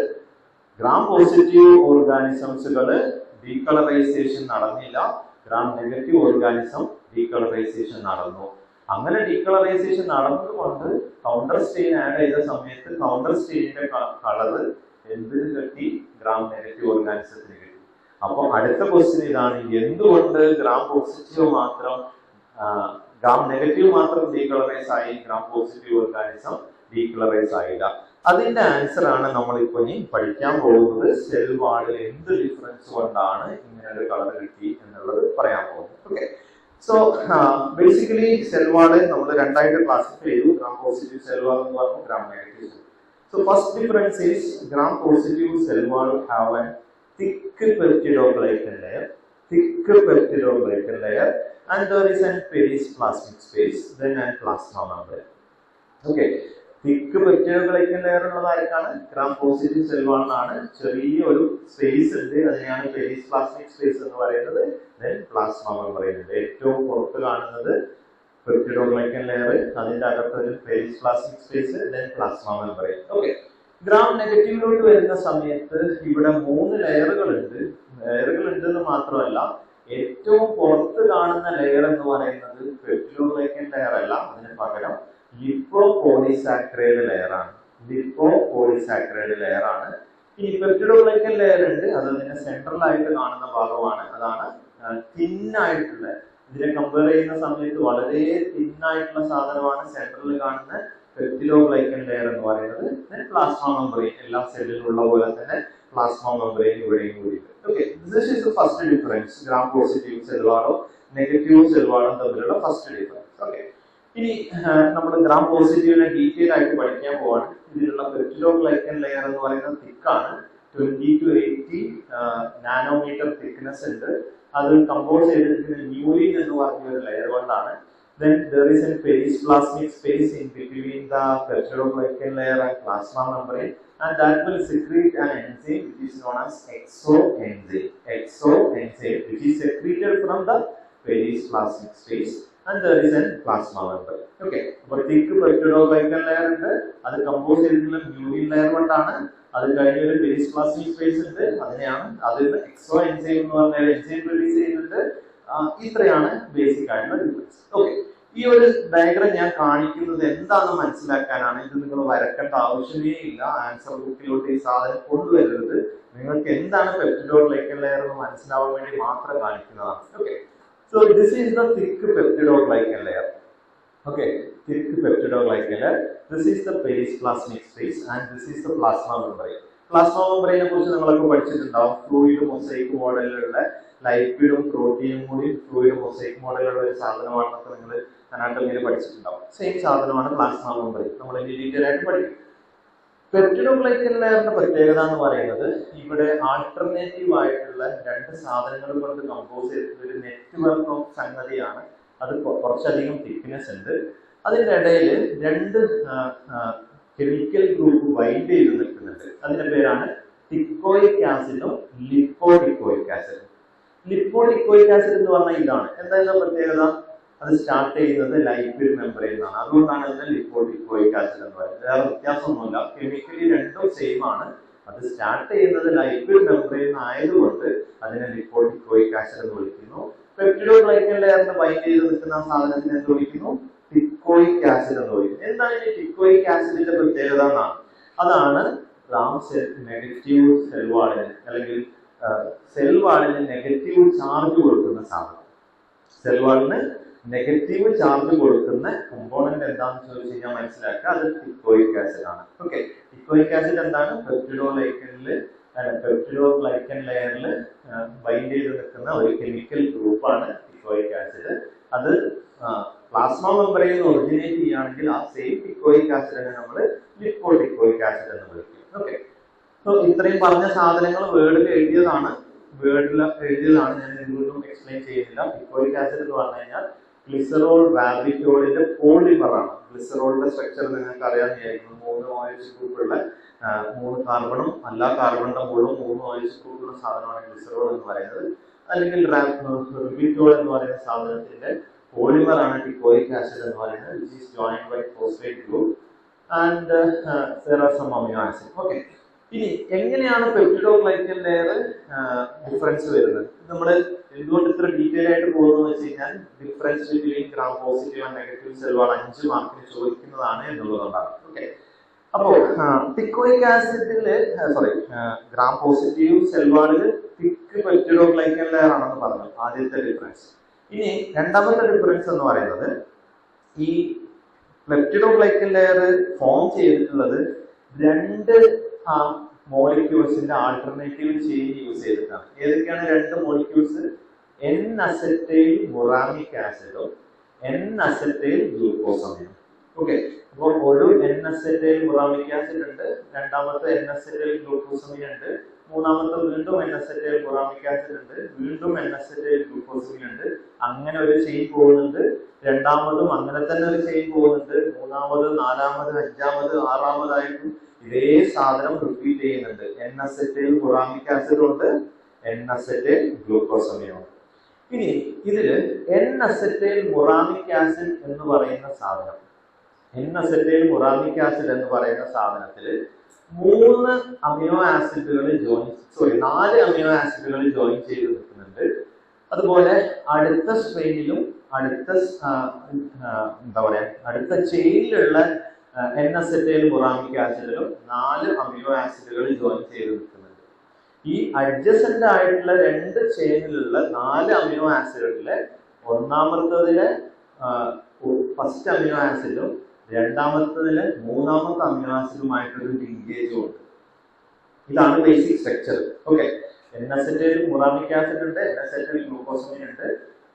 ഗ്രാം പോസിറ്റീവ് ഓർഗാനിസംസുകള് ഡീകളറൈസേഷൻ നടന്നില്ല. ഗ്രാം നെഗറ്റീവ് ഓർഗാനിസം ഡീകളറൈസേഷൻ നടന്നു. അങ്ങനെ ഡീകളറൈസേഷൻ നടന്നുകൊണ്ട് കൗണ്ടർ സ്റ്റെയിൻ ആഡ് ചെയ്ത സമയത്ത് കൗണ്ടർ സ്റ്റെയിനിന്റെ കളർ എന്തിന് കിട്ടി? ഗ്രാം നെഗറ്റീവ് ഓർഗാനിസത്തിന് കിട്ടി. അപ്പൊ അടുത്ത ക്വസ്റ്റ്യൻ ഇതാണ്, എന്തുകൊണ്ട് ഗ്രാം പോസിറ്റീവ് മാത്രം ഗ്രാം നെഗറ്റീവ് മാത്രം ഡീകളറൈസ് ആയി, ഗ്രാം പോസിറ്റീവ് ഓർഗാനിസം ഡീകളറൈസ് ആയില്ല? അതിന്റെ ആൻസർ ആണ് നമ്മൾ ഇപ്പൊ ഇനി പഠിക്കാൻ പോകുന്നത്. സെൽ വാളിൽ എന്ത് ഡിഫറൻസ് കൊണ്ടാണ് ഇങ്ങനെ ഒരു കളർ കിട്ടി എന്നുള്ളത് പറയാൻ പോകുന്നത്. Okay, so basically cell wall നമ്മൾ രണ്ടായിട്ട് ക്ലാസിഫൈ ചെയ്തു, ഗ്രാം പോസിറ്റീവ് സെൽ വാൾ എന്ന് പറഞ്ഞു, gram negative. So first difference is gram positive cell wall have A thick peptidoglycan layer, and there is an perisplasmic space, then a plasma membrane. Okay, thick peptidoglycan layer ഉള്ളത് ആർക്കാണ്? ഗ്രാം പോസിറ്റീവ് സെൽ വാളിനാണ്. ചെറിയ ഒരു സ്പേസ് ഉണ്ട്, അതിനെയാണ് പെരിസ്പ്ലാസ്മിക് സ്പേസ് എന്ന് പറയുന്നത്. then പ്ലാസ്മ മെംബ്രെയിൻ ഉണ്ട്. ഏറ്റവും പുറത്ത് കാണുന്നത് പെപ്റ്റിഡോഗ്ലൈക്കൻ ലെയർ, അതിന്റെ അകത്ത് ഒരു periplasmic space, then plasma membrane. Okay, gram നെഗറ്റീവിലോട്ട് വരുന്ന സമയത്ത് ഇവിടെ 3 ലെയറുകൾ ഉണ്ടെന്ന് മാത്രമല്ല, ഏറ്റവും പുറത്ത് കാണുന്ന ലെയർ എന്ന് പറയുന്നത് പെപ്റ്റിഡോഗ്ലൈക്കൻ ലെയർ അല്ല, അതിന് പകരം ലിപ്പോപോളിസാക്കറൈഡ് ലെയർ ആണ്. ഈ പെപ്റ്റിഡോഗ്ലൈക്കൻ ലെയർ ഉണ്ട്, അത് അതിന്റെ സെൻട്രൽ ആയിട്ട് കാണുന്ന ഭാഗമാണ്. അതാണ് തിന്നായിട്ടുള്ള, ഇതിനെ കമ്പയർ ചെയ്യുന്ന സമയത്ത് വളരെ തിന്നായിട്ടുള്ള സാധനമാണ് സെൻട്രലിൽ കാണുന്ന പെപ്റ്റിഡോഗ്ലൈക്കൻ ലെയർ എന്ന് പറയുന്നത്. പ്ലാസ്മ മെംബ്രെയിൻ, എല്ലാ സെല്ലിലും ഉള്ള പോലെ തന്നെ പ്ലാസ്മ മെംബ്രെയിൻ ഇവിടെയും കൂടി. Okay, this is the first difference, gram positive cell വാളും നെഗറ്റീവ് സെൽ വാളും തമ്മിലുള്ള ഫസ്റ്റ് ഡിഫറൻസ്. ഓക്കെ, ഇനി നമ്മൾ ഗ്രാം പോസിറ്റീവിനെ ഡീറ്റെയിൽ ആയിട്ട് പഠിക്കാൻ പോവാണ്. ഇതിലുള്ള പെപ്റ്റിഡോഗ്ലൈക്കൻ ലെയർ എന്ന് പറയുന്നത് തിക്കാണ്, 20 to 80 നാനോമീറ്റർ തിക്നെസ് ഉണ്ട്. അത് കമ്പോസ് ചെയ്തിരിക്കുന്ന മ്യൂലിൻ എന്ന് പറഞ്ഞ ഒരു ലെയർ കൊണ്ടാണ്. Then there is a perisplasmic space in between the peptidoglycan layer and plasma membrane, and that will secrete an enzyme which is known as exoenzyme, which is secreted from the perisplasmic space, and there is a plasma membrane. Okay, അപ്പോൾ thick peptidoglycan layer ഉണ്ട്, അത് കമ്പോസ് ചെയ്തിട്ടുള്ള മ്യൂലിൻ ലെയർ കൊണ്ടാണ്. അത് കഴിഞ്ഞ ഒരു പെരിസ്പ്ലാസ്മിക് സ്പേസ് ഉണ്ട്, അതിനെയാണ് അതിൽ എക്സോഎൻസൈം എന്ന് പറഞ്ഞ എൻസൈം റിലീസ് ചെയ്യുന്നുണ്ട്. ഇത്രയാണ് ബേസിക് ആയിട്ടുള്ള ഡിഫറൻസ്. ഓക്കെ, ഈ ഒരു ഡയഗ്രം ഞാൻ കാണിക്കുന്നത് എന്താണെന്ന് മനസ്സിലാക്കാനാണ്. ഇത് നിങ്ങൾ വരക്കേണ്ട ആവശ്യമേ ഇല്ല, ആൻസർ ബുക്കിലോട്ട് ഈ സാധനം കൊണ്ടുവരരുത്. നിങ്ങൾക്ക് എന്താണ് പെപ്റ്റിഡോഗ്ലൈക്കൻ ലെയർ എന്ന് മനസ്സിലാവാൻ വേണ്ടി മാത്രം കാണിക്കുന്നതാണ്. Okay, so this is the thick peptidoglycan layer. Okay, thick peptidoglycan layer. This is the perisplasmic space and this is the plasma membrane. Plasma membrane കുറിച്ച് നിങ്ങളൊക്കെ പഠിച്ചിട്ടുണ്ടാവും. ഫ്ലൂയിഡ് മൊസൈക്ക് മോഡലിലുള്ള ലൈപ്പിഡും പ്രോട്ടീനും കൂടി ഫ്ലൂയിഡ് മൊസൈക്ക് മോഡലുള്ള ഒരു സാധനമാണെന്നൊക്കെ നിങ്ങൾ അനാട്ടമിയിൽ പഠിച്ചിട്ടുണ്ടാവും. സെയിം സാധനമാണ് പ്ലാസ്മ മെംബ്രെയിൻ. നമ്മൾ ഇനി ഡീറ്റെയിൽ ആയിട്ട് പഠിക്കും. പെപ്റ്റിഡോഗ്ലൈക്കൻ ലെയറിന്റെ പ്രത്യേകത എന്ന് പറയുന്നത് ഇവിടെ ആൾട്ടർനേറ്റീവ് ആയിട്ടുള്ള 2 സാധനങ്ങൾ കൊണ്ട് കമ്പോസ് ചെയ്തിട്ടുള്ള ഒരു നെറ്റ്വർക്ക് ഓഫ് സംഗതിയാണ്. അത് കുറച്ചധികം തിക്നെസ് ഉണ്ട്. അതിന്റെ ഇടയിൽ 2 കെമിക്കൽ ഗ്രൂപ്പ് ബൈൻഡ് ചെയ്ത് നിൽക്കുന്നുണ്ട്. അതിന്റെ പേരാണ് ടിക്കോയിക് ആസിഡും ലിപ്പോഡിക്കോയിക് ആസിഡും. ലിപ്പോഡിക്കോയിക് ആസിഡ് എന്ന് പറഞ്ഞാൽ ഇതാണ്. എന്താ പ്രത്യേകത? അത് സ്റ്റാർട്ട് ചെയ്യുന്നത് ലൈപ്പിഡ് മെംബ്രെയിൻ ആണ്. അതുകൊണ്ടാണ് അതിനെ ലിപ്പോഡിക്കോയിക് ആസിഡ് എന്ന് പറയുന്നത്. വേറെ വ്യത്യാസമൊന്നുമില്ല, കെമിക്കലി രണ്ടും സെയിം ആണ്. അത് സ്റ്റാർട്ട് ചെയ്യുന്നത് ലൈപ്പിഡ് മെംബ്രെയിൻ ആയതുകൊണ്ട് അതിനെ ലിപ്പോഡിക്കോയിക് ആസിഡ് എന്ന് വിളിക്കുന്നു. പെപ്റ്റിഡോഗ്ലൈക്കൻ ലെയറിന് ബൈൻഡ് ചെയ്ത് നിൽക്കുന്ന സാധനത്തിന് എന്ത് വിളിക്കുന്നു? ടിക്കോയിക് ആസിഡ് എന്ന് വിളിക്കുന്നു. എന്താണ് ഈ ടിക്കോയിക് ആസിഡിന്റെ പ്രത്യേകത എന്നാണ്? അതാണ് ഗ്രാം നെഗറ്റീവ് സെൽ വാളിന് അല്ലെങ്കിൽ സെൽ വാളിന് നെഗറ്റീവ് ചാർജ് കൊടുക്കുന്ന സാധനം. സെൽ വാളിന് നെഗറ്റീവ് ചാർജ് കൊടുക്കുന്ന കമ്പോണന്റ് എന്താണെന്ന് ചോദിച്ചു കഴിഞ്ഞാൽ മനസ്സിലാക്കുക, അത് ടിക്കോയിക് ആസിഡ് ആണ്. ഓക്കെ, ടിക്കോയിക് ആസിഡ് എന്താണ്? പെപ്റ്റിഡോഗ്ലൈക്കൻ ലെയറിൽ ബൈൻഡ് ചെയ്ത് നിൽക്കുന്ന ഒരു കെമിക്കൽ ഗ്രൂപ്പാണ് ടിക്കോയിക് ആസിഡ്. അത് പ്ലാസ്മ മെംബ്രെയിൻ ഒറിജിനേറ്റ് ചെയ്യുകയാണെങ്കിൽ ആ സെയിം ടിക്കോയിക് ആസിഡിനെ നമ്മൾ ലിപ്പോഡിക്കോയിക് ആസിഡ് എന്ന് വിളിക്കും. ഓക്കെ, സോ ഇത്രയും പറഞ്ഞ സാധനങ്ങൾ വേർഡിൽ എഴുതിയതാണ്. ഞാൻ എന്തുകൊണ്ടും എക്സ്പ്ലെയിൻ ചെയ്യുന്നില്ല. ടിക്കോയിക് ആസിഡ് എന്ന് പറഞ്ഞു കഴിഞ്ഞാൽ ഗ്ലിസറോൾ റാബിറ്റോളിന്റെ പോളിമറാണ്. ഗ്ലിസറോളിന്റെ സ്ട്രക്ചർ നിങ്ങൾക്ക് അറിയാമെന്നായിരിക്കും. 3 OH ഗ്രൂപ്പുള്ള 3 കാർബണും എല്ലാ കാർബണിന്റെ മുകളിലും 3 OH ഗ്രൂപ്പുള്ള സാധനമാണ് ഗ്ലിസറോൾ എന്ന് പറയുന്നത്. അല്ലെങ്കിൽ റാബിറ്റോൾ എന്ന് പറയുന്ന സാധനത്തിന്റെ പോളിമറാണ് ടിക്കോയിക് ആസിഡ് എന്ന് പറയുന്നത്, which is joined by phosphate group and there are some amino acid. Okay, ഇനി എങ്ങനെയാണ് പെപ്റ്റിഡോഗ്ലൈക്കൻ ലെയർ ഡിഫറൻസ് വരുന്നത്? നമ്മൾ എന്തുകൊണ്ട് ഇത്ര ഡീറ്റെയിൽ ആയിട്ട് പോകുന്നത് വെച്ച് കഴിഞ്ഞാൽ difference between gram positive and negative cell wall 5 മാർക്കിന് ചോദിക്കുന്നതാണ് എന്നുള്ളതുകൊണ്ടാണ്. ഓക്കെ, അപ്പോൾ ടിക്കോയിക് ആസിഡില് ഗ്രാം പോസിറ്റീവ് സെൽ വാളിൽ തിക്ക് പെപ്റ്റിഡോഗ്ലൈക്കൻ ലെയർ ആണെന്ന് പറഞ്ഞു, ആദ്യത്തെ ഡിഫറൻസ്. ഇനി രണ്ടാമത്തെ ഡിഫറൻസ് എന്ന് പറയുന്നത് ഈ പെപ്റ്റിഡോഗ്ലൈക്കൻ ലെയർ ഫോം ചെയ്തിട്ടുള്ളത് 2 മോളിക്യൂൾസിന്റെ ആൾട്ടർനേറ്റീവ് ചെയിൻ യൂസ് ചെയ്തിട്ടാണ്. ഏതൊക്കെയാണ് 2 molecules? N-acetyl muramic acid N-acetyl glucosamine. Okay, അപ്പോൾ ഒരു N-acetyl muramic acid ഉണ്ട്, രണ്ടാമത്തെ N-acetyl glucosamine ഉണ്ട്, മൂന്നാമത്തെ വീണ്ടും N-acetyl muramic acid ഉണ്ട്, വീണ്ടും N-acetyl glucosamine ഉണ്ട്. അങ്ങനെ ഒരു ചെയിൻ പോകുന്നുണ്ട്. രണ്ടാമതും അങ്ങനെ തന്നെ ഒരു ചെയിൻ പോകുന്നുണ്ട്. മൂന്നാമത്, നാലാമത്, അഞ്ചാമത്, ആറാമതായിട്ടും ഇതേ സാധനം റിപ്പീറ്റ് ചെയ്യുന്നുണ്ട്. N-acetyl muramic acid ഉണ്ട്, N-acetyl glucosamine ഉണ്ട്. ഇനി ഇതില് N-acetyl muramic acid എന്ന് പറയുന്ന സാധനം, N-acetyl muramic acid എന്ന് പറയുന്ന സാധനത്തിൽ 4 അമിനോ ആസിഡുകൾ ജോയിൻ ചെയ്ത് നിൽക്കുന്നുണ്ട്. അതുപോലെ അടുത്ത സ്ട്രെയിനിലും അടുത്ത ചെയിനിലുള്ള N-acetyl muramic ആസിഡിലും 4 അമിനോ ആസിഡുകൾ ജോയിൻ ചെയ്ത് നിൽക്കുന്നുണ്ട്. ഈ അഡ്ജസന്റ് ആയിട്ടുള്ള 2 ചെയിനിലുള്ള 4 അമിനോ ആസിഡുകളിലെ ഒന്നാമത്തതിലെ ഫസ്റ്റ് അമിനോ ആസിഡും രണ്ടാമത്തതിലെ മൂന്നാമത്തെ അമിനോ ആസിഡുമായിട്ടൊരു ലിങ്കേജും ഉണ്ട്. ഇതാണ് basic structure. Okay, N-acetyl muramic acid ഉണ്ട്, N-acetyl glucosamine ഉണ്ട്.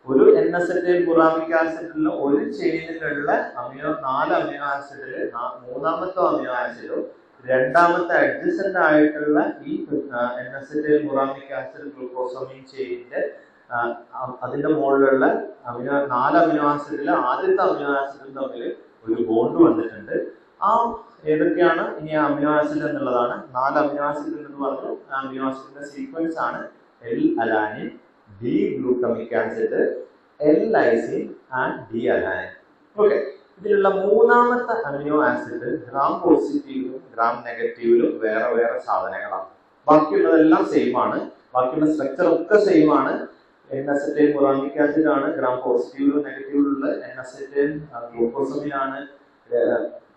ഒരു N-acetyl muramic ആസിഡിലുള്ള ഒരു ചെയിനിലുള്ള 4 അമിനോ ആസിഡില് മൂന്നാമത്തെ അമിനോ ആസിഡും രണ്ടാമത്തെ അഡ്ജസന്റ് ആയിട്ടുള്ള ഈ N-acetyl muramic acid glucosamine ചെയിനിന്റെ അതിന്റെ മുകളിലുള്ള 4 അമിനോ ആസിഡിലെ ആദ്യത്തെ അമിനോ ആസിഡും തമ്മിൽ ഒരു ബോണ്ട് വന്നിട്ടുണ്ട്. ഏതൊക്കെയാണ് ഇനി അമിനോ ആസിഡ് എന്നുള്ളതാണ്. 4 അമിനോ ആസിഡ് എന്ന് പറഞ്ഞു. അമിനോ ആസിഡിന്റെ സീക്വൻസ് ആണ് L-alanine, D-glutamic acid, L-lysine and D-alanine. Okay, ഇതിലുള്ള മൂന്നാമത്തെ അമിനോ ആസിഡ് ഗ്രാം പോസിറ്റീവിലും ഗ്രാം നെഗറ്റീവിലും വേറെ സാധനങ്ങളാണ്. ബാക്കിയുള്ളതെല്ലാം സെയിം ആണ്, ബാക്കിയുള്ള സ്ട്രക്ചർ ഒക്കെ സെയിം ആണ്. N-acetyl muramic acid ആണ് ഗ്രാം പോസിറ്റീവിലും നെഗറ്റീവിലുള്ള, N-acetyl glucosamine ആണ്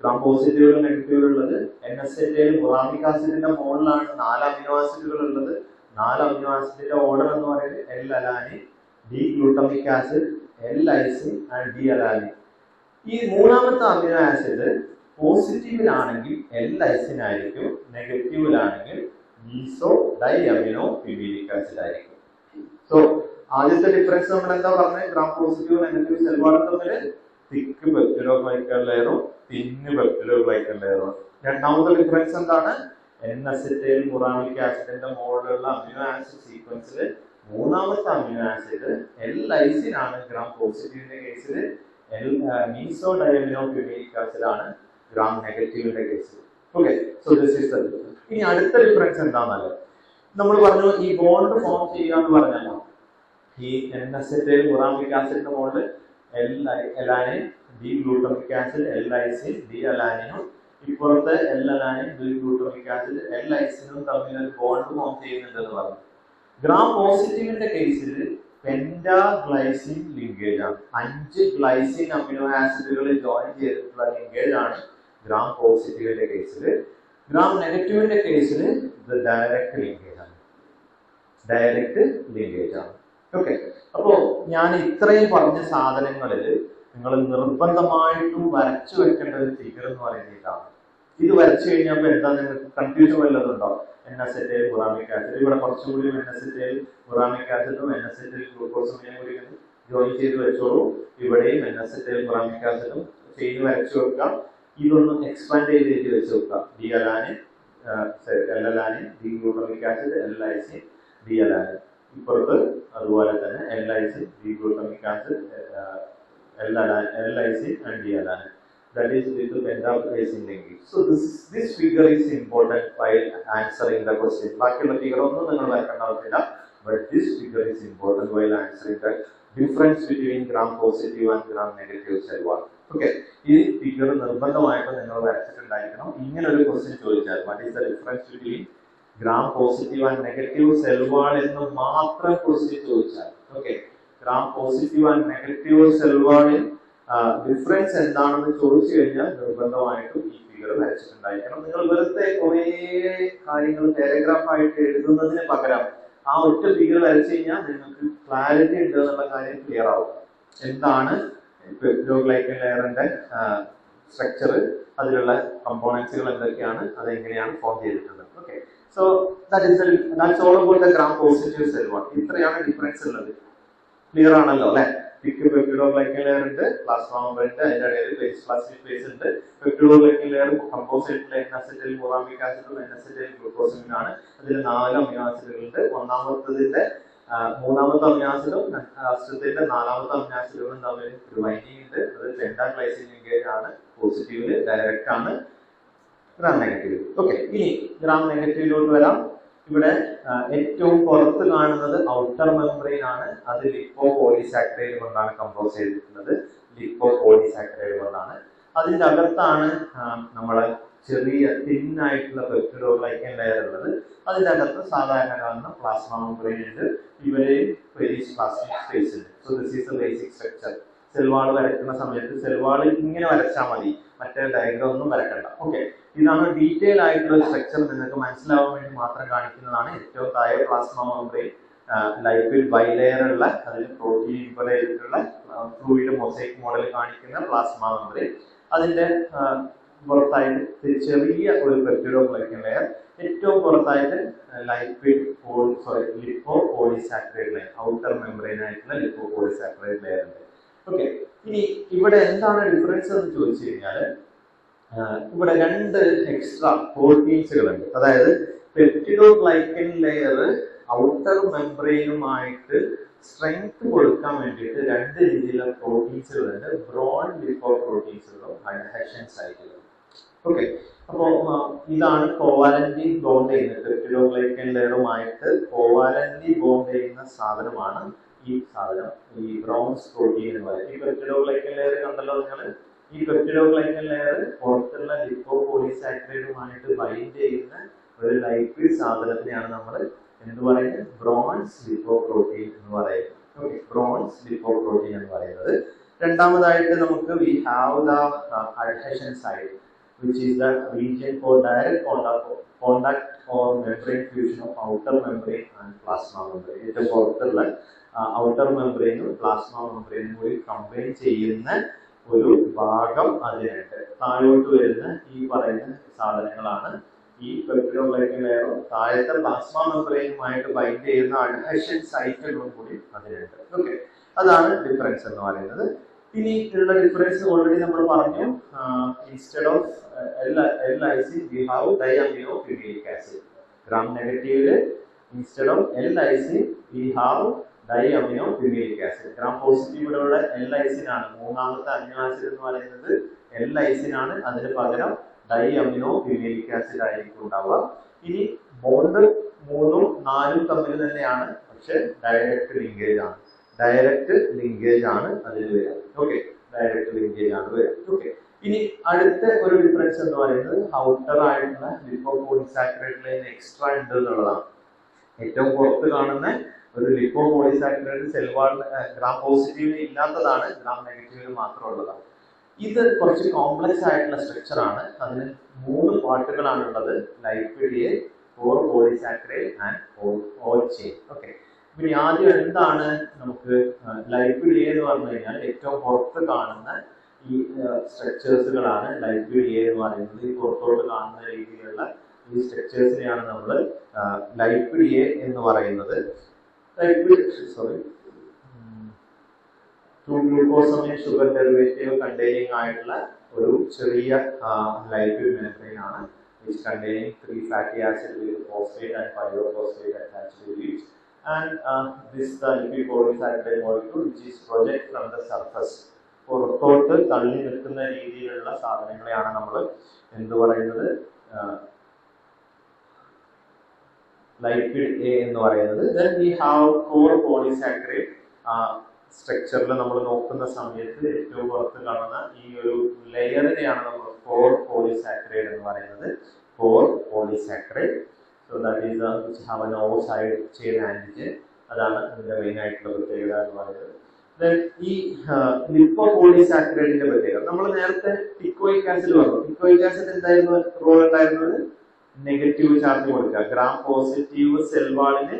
ഗ്രാം പോസിറ്റീവിലും നെഗറ്റീവിലുള്ളത്. N-acetyl muramic ആസിഡിന്റെ മുകളിലാണ് 4 അമിനോ ആസിഡുകൾ ഉള്ളത്. 4 അമിനോ ആസിഡിന്റെ ഓർഡർ എന്ന് പറയുന്നത് L-alanine, D-glutamic acid, L-lysine and D-alanine. ഈ മൂന്നാമത്തെ അമിനോ ആസിഡ് പോസിറ്റീവിലാണെങ്കിൽ L-lysine ആയിരിക്കും, നെഗറ്റീവിലാണെങ്കിൽ meso-diamino-pimelic acid ആയിരിക്കും. സോ ആദ്യത്തെ ഡിഫറൻസ് നമ്മൾ എന്താ പറഞ്ഞത്? ഗ്രാം പോസിറ്റീവ് നെഗറ്റീവ് സെൽ വാൾ തമ്മിൽ തിക്ക് പെപ്റ്റിഡോഗ്ലൈക്കൻ ലെയറും തിന്ന് പെപ്റ്റിഡോഗ്ലൈക്കൻ ലെയറും. രണ്ടാമത്തെ ഡിഫറൻസ് എന്താണ്? N-acetyl muramic ആസിഡിന്റെ മുകളിലുള്ള അമിനോ ആസിഡ് സീക്വൻസിൽ മൂന്നാമത്തെ അമിനോ ആസിഡ് L-lysine ആണ് ഗ്രാം പോസിറ്റീവിന്റെ കേസിൽ, meso-diamino-pimelic acid ആണ് ഗ്രാം നെഗറ്റീവിന്റെ കേസിൽ. Okay, so this is the difference. ഇനി അടുത്ത ഡിഫറൻസ് എന്താണെന്നല്ലേ, നമ്മൾ പറഞ്ഞു ഈ ബോണ്ട് ഫോം ചെയ്യുക എന്ന് പറഞ്ഞല്ലോ. ഈ N-acetyl muramic ആസിഡിന്റെ മുകളിൽ L-alanine, D-glutamic acid, L-lysine, D-alanine, ഇപ്പുറത്തെ L-alanine, D-glutamic acid, L-lysine തമ്മിൽ ഒരു ബോണ്ട് ഫോം ചെയ്യുന്നുണ്ടെന്ന് പറഞ്ഞു. ഗ്രാം പോസിറ്റീവിന്റെ കേസിൽ പെന്റാഗ്ലൈസിൻ ലിങ്കേജ് ആണ്. 5 ഗ്ലൈസിൻ അമിനോ ആസിഡുകൾ ജോയിൻ ചെയ്തിട്ടുള്ള ലിങ്കേജ് ആണ് ഗ്രാം പോസിറ്റീവിന്റെ കേസിൽ. ഗ്രാം നെഗറ്റീവിന്റെ കേസിൽ ഇത് ഡയറക്റ്റ് ലിങ്കേജ് ആണ്. ഓക്കെ, അപ്പോ ഞാൻ ഇത്രയും പറഞ്ഞ സാധനങ്ങളിൽ നിങ്ങൾ നിർബന്ധമായിട്ടും വരച്ചു വെക്കേണ്ട ഒരു ഫിഗർ എന്ന് പറയുന്നതാണ്. ഇത് വരച്ചു കഴിഞ്ഞാൽ എന്താ നിങ്ങൾക്ക് കൺഫ്യൂഷൻ വല്ലതുണ്ടോ? N-acetyl muramic acid, ഇവിടെ കുറച്ചുകൂടി N-acetyl muramic ആസിഡും N-acetyl glucosamine കൂടി ജോയിൻ ചെയ്ത് വെച്ചോളൂ. ഇവിടെയും N-acetyl muramic ആസിഡും ചെയിൻ വരച്ചു വെക്കാം. ഇതൊന്നും എക്സ്പാൻഡ് ചെയ്ത് എഴുതി വെച്ച് വെക്കാം. L-alanine, D-glutamic acid, L-lysine, D-alanine. ഇപ്പുറത്ത് അതുപോലെ തന്നെ L-lysine, D-glutamic acid, L-lysine and D-alanine. That is with the pentaglycine linkage. So this figure is important while answering the question. ബാക്കിയുള്ള ഫിഗർ ഒന്നും നിങ്ങൾ വരക്കേണ്ട ആവശ്യമില്ല, but this figure is important while answering the difference between gram positive and gram negative cell wall. Okay, ഈ ഫിഗർ നിർബന്ധമായിട്ട് നിങ്ങൾ വരച്ചിട്ടുണ്ടായിരിക്കണം. ഇങ്ങനെ ഒരു ക്വസ്റ്റ്യൻ ചോദിച്ചാൽ what is the difference between gram positive and negative cell wall എന്ന് മാത്രം ക്വസ്റ്റ്യൻ ചോദിച്ചാൽ, okay, gram positive and negative cell wall difference എന്താണെന്ന് ചോദിച്ചു കഴിഞ്ഞാൽ നിർബന്ധമായിട്ടും ഈ ഫിഗർ വരച്ചിട്ടുണ്ടായിരിക്കണം. നിങ്ങൾ വെറുതെ കുറേ കാര്യങ്ങൾ പാരഗ്രാഫ് ആയിട്ട് എഴുതുന്നതിന് പകരം ആ ഒറ്റ ഫിഗർ വരച്ചു കഴിഞ്ഞാൽ നിങ്ങൾക്ക് ക്ലാരിറ്റി ഉണ്ട് എന്നുള്ള കാര്യം ക്ലിയർ ആവും. എന്താണ് പെപ്റ്റിഡോഗ്ലൈക്കൻ ലെയറിന്റെ സ്ട്രക്ചർ, അതിലുള്ള കമ്പോണൻസുകൾ എന്തൊക്കെയാണ്, അതെങ്ങനെയാണ് ഫോം ചെയ്തിട്ടുള്ളത്. Okay, so that's all about the gram positive cell wall. ഇത്രയാണ് ഡിഫറൻസ് ഉള്ളത്. ക്ലിയർ ആണല്ലോ അല്ലെ? തിക്ക് പെപ്റ്റിഡോഗ്ലൈക്കൻ ലെയർ ഉണ്ട്, പ്ലാസ്മ മെംബ്രെയിൻ ഉണ്ട്, അതിന്റെ ഇടയിൽ ബേസ് പ്ലാസ്റ്റിക് ഫേസ് ഉണ്ട്. പെപ്റ്റിഡോഗ്ലൈക്കൻ ലെയർ കമ്പോസിറ്റിലെ എൻ-അസറ്റൈൽ മുറാമിക് ആസിഡും എൻ-അസറ്റൈൽ ഗ്ലൂക്കോസിനും ആണ്. അതിൽ 4 അമിനോ ആസിഡുകൾ ഉണ്ട്. ഒന്നാമത്തതിന്റെ 3ാമത്തെ അമിനോ ആസിഡും ലാസ്റ്റത്തിന്റെ 4ാമത്തെ അമിനോ ആസിഡുകളും തമ്മിൽ ഒരു ബൈൻഡിങ് ഉണ്ട്. അത് പെന്റാഗ്ലൈസിൻ ലിങ്കേജ് ആണ്. പോസിറ്റീവില് ഡയറക്റ്റ് ആണ്, ഗ്രാം നെഗറ്റീവ്. ഓക്കെ, ഇനി ഗ്രാം നെഗറ്റീവിലോട്ട് വരാം. ഇവിടെ ഏറ്റവും പുറത്ത് കാണുന്നത് ഔട്ടർ മെംബ്രെയിൻ ആണ്. അത് ലിപ്പോ പോളിസാക്കറൈഡ് കൊണ്ടാണ് കമ്പോസ് ചെയ്തിരിക്കുന്നത്. ലിപ്പോ പോളിസാക്കറൈഡ് കൊണ്ടാണ്. അതിന്റെ അകത്താണ് നമ്മളെ ചെറിയ തിന്നായിട്ടുള്ള പെപ്റ്റിഡോഗ്ലൈക്കൻ ലെയർ ഉള്ളത്. അതിന്റെ അകത്ത് സാധാരണ കാണുന്ന പ്ലാസ്മ മെംബ്രെയിൻ ഉണ്ട്. ഇവരെ ബേസ് പ്ലാസ്റ്റിക് സ്പേസ് ഉണ്ട്. So this is A basic structure. Cell wall വരയ്ക്കുന്ന സമയത്ത് സെൽവാൾ ഇങ്ങനെ വരച്ചാൽ മതി, മറ്റേ ഡയഗ്രം ഒന്നും വരക്കണ്ട. ഓക്കെ, ഇതാണ് ഡീറ്റെയിൽ ആയിട്ടുള്ള സ്ട്രക്ചർ. നിങ്ങൾക്ക് മനസ്സിലാവാൻ വേണ്ടി മാത്രം കാണിക്കുന്നതാണ്. ഏറ്റവും താഴെ പ്ലാസ്മ മെംബ്രെയിൻ, ലൈപ്പിഡ് ബൈലെയർ ഉള്ള, അതിൽ പ്രോട്ടീൻ ഇംപെയർ ചെയ്തിട്ടുള്ള ഫ്ലൂയിഡ് മൊസൈക്ക് മോഡൽ കാണിക്കുന്ന പ്ലാസ്മ മെംബ്രെയിൻ. അതിന്റെ പുറത്തായിട്ട് ചെറിയ ഒരു പെപ്റ്റിഡോഗ്ലൈക്കൻ ലെയർ, ഏറ്റവും പുറത്തായിട്ട് lipopolysaccharide layer, outer membrane ആയിട്ടുള്ള ലിപ്പോ പോളിസാക്കറൈഡ് ലെയർ ഉണ്ട്. ഓക്കെ, ഇനി ഇവിടെ എന്താണ് ഡിഫറൻസ് എന്ന് ചോദിച്ചു കഴിഞ്ഞാല് ഇവിടെ 2 എക്സ്ട്രാ പ്രോട്ടീൻസുകൾ ഉണ്ട്. അതായത് പെപ്റ്റിഡോഗ്ലൈക്കൻ ലെയർ ഔട്ടർ മെംബ്രെയിനുമായിട്ട് സ്ട്രെങ്ത് കൊടുക്കാൻ വേണ്ടിയിട്ട് 2 രീതിയിലുള്ള പ്രോട്ടീൻസുകളുണ്ട്. ബ്രോൺ ലിപ്പോ പ്രോട്ടീൻസുകളും അഡ്ഹഷൻ സൈറ്റുകളും. ഓക്കെ, അപ്പോ ഇതാണ് കോവാലന്റി ബോണ്ട് ചെയ്യുന്നത്. പെപ്റ്റിഡോഗ്ലൈക്കൻ ലെയറുമായിട്ട് കോവാലന്റി ബോണ്ട് ചെയ്യുന്ന സാധനമാണ് ഈ സാധനം, ഈ ബ്രോൺസ് പ്രോട്ടീൻ എന്ന് പറയുന്നത്. ഈ പെപ്റ്റിഡോഗ്ലൈക്കൻ ലെയർ കണ്ടല്ലോ നിങ്ങൾ. ഈ പെപ്റ്റിഡോഗ്ലൈക്കൻ ലെയർ പുറത്തുള്ള ലിപ്പോ പോളിസാക്കറൈഡുമായിട്ട് ബൈൻഡ് ചെയ്യുന്ന ഒരു ലൈപ്പിഡ് സാധനത്തിനെയാണ് നമ്മൾ എന്ത് പറയുന്നത്? ബ്രോൺസ് ലിപ്പോ പ്രോട്ടീൻ എന്ന് പറയുന്നത്. ഓക്കെ, ബ്രോൺസ് ലിപ്പോ പ്രോട്ടീൻ എന്ന് പറയുന്നത്. രണ്ടാമതായിട്ട് നമുക്ക് we have the adhesion site, which is the region for direct contact or membrane fusion of outer membrane and plasma membrane. ഇത് പുറത്തുള്ള ഔട്ടർ മെംബ്രെയിനും പ്ലാസ്മ മെംബ്രെയിനും കൂടി കമ്പൈൻ ചെയ്യുന്ന ഒരു ഭാഗം അതിനുണ്ട്. താഴോട്ട് വരുന്ന ഈ പറയുന്ന സാധനങ്ങളാണ് ഈ പെപ്റ്റിഡോഗ്ലൈക്കൻ ലെയറും താഴത്തെ പ്ലാസ്മ മെംബ്രെയിനുമായിട്ട് ബൈൻഡ് ചെയ്യുന്ന അഡ്ഹഷൻ സൈറ്റുകളും കൂടി അതിനുണ്ട്. ഓക്കെ, അതാണ് ഡിഫറൻസ് എന്ന് പറയുന്നത്. ഇനി ഇതിലുള്ള ഡിഫറൻസ് ഓൾറെഡി നമ്മൾ പറഞ്ഞു. Instead of LIC we have diaminophenolic acid. gram നെഗറ്റീവില് instead of LIC we have diaminophenolic acid. gram പോസിറ്റീവിലുള്ള LIC ആണ്. 3ാമത്തെ അമിനോ ആസിഡ് എന്ന് പറയുന്നത് LIC ആണ്. അതിന് പകരം diaminophenolic acid ആയിരിക്കും ഉണ്ടാവുക. ഇനി ബോണ്ട് 3ഉം 4ഉം തമ്മിൽ തന്നെയാണ്, പക്ഷെ ഡയറക്റ്റ് ലിങ്കേജ് ആണ്. ഡയറക്റ്റ് ലിങ്കേജ് ആണ് അതിൽ വരിക. ഓക്കെ, ഡയറക്റ്റ് ലിങ്കേജ് ആണ് വരിക. ഓക്കെ, ഇനി അടുത്ത ഒരു ഡിഫറൻസ് എന്ന് പറയുന്നത് ഔട്ടർ ആയിട്ടുള്ള ലിപ്പോ പോളിസാക്കറൈഡ് ലൈൻ എക്സ്ട്രാ ഉണ്ട് എന്നുള്ളതാണ്. ഏറ്റവും പുറത്ത് കാണുന്ന ഒരു ലിപ്പോ പോളിസാക്കറൈഡ് സെൽവാൾ ഗ്രാം പോസിറ്റീവിന് ഇല്ലാത്തതാണ്, ഗ്രാം നെഗറ്റീവിന് മാത്രമുള്ളതാണ്. ഇത് കുറച്ച് കോംപ്ലക്സ് ആയിട്ടുള്ള സ്ട്രക്ചർ ആണ്. അതിന് 3 പാർട്ടുകളാണ് ഉള്ളത്: lipid A, 4 polysaccharide and all chain. Okay, ഇനി ആദ്യം എന്താണ് നമുക്ക് ലൈപ്പിഡ് എ എന്ന് പറഞ്ഞു കഴിഞ്ഞാൽ ഏറ്റവും പുറത്ത് കാണുന്ന ഈ സ്ട്രക്ചേഴ്സുകളാണ് ലൈപ്പിഡ് എ എന്ന് പറയുന്നത്. ഈ പുറത്തോട്ട് കാണുന്ന രീതിയിലുള്ള ഈ സ്ട്രക്ചേഴ്സിനെയാണ് നമ്മൾ ലൈപ്പിഡ് എ എന്ന് പറയുന്നത്. Lipid 2 glucosamine sugar derivative containing ആയിട്ടുള്ള ഒരു ചെറിയ ലൈപ്പിഡ് മെംബ്രെയിൻ ആണ്. which containing 3 fatty acids with phosphate and pyrophosphate attached to it. And this the lipid polysaccharide molecule which is project from the surface. പുറത്തോട്ട് തള്ളി നിൽക്കുന്ന രീതിയിലുള്ള സാധനങ്ങളെയാണ് നമ്മൾ എന്ത് പറയുന്നത്? ലൈപ്പിഡ് എ എന്ന് പറയുന്നത്. Then we have 4 polysaccharide. സ്ട്രക്ചറിൽ നമ്മൾ നോക്കുന്ന സമയത്ത് ഏറ്റവും പുറത്ത് കാണുന്ന ഈ ഒരു ലെയറിനെയാണ് നമ്മൾ 4 പോളിസാക്കറൈഡ് എന്ന് പറയുന്നത്. 4 polysaccharide. So that is which have an outside chain antigen. അതാണ് ഇതിന്റെ മെയിൻ ആയിട്ടുള്ള പ്രത്യേകത എന്ന് പറയുന്നത്. Then ഈ ലിപ്പോ പോളിസാക്കറൈഡിന്റെ പ്രത്യേകത, നമ്മൾ നേരത്തെ ടിക്കോയിക് ആസിഡ് പറഞ്ഞു. ടിക്കോയിക് ആസിഡ് എന്തായിരുന്നു റോൾ ഉണ്ടായിരുന്നത്? നെഗറ്റീവ് ചാർജ് കൊടുക്കുക. ഗ്രാം പോസിറ്റീവ് സെൽവാളിന്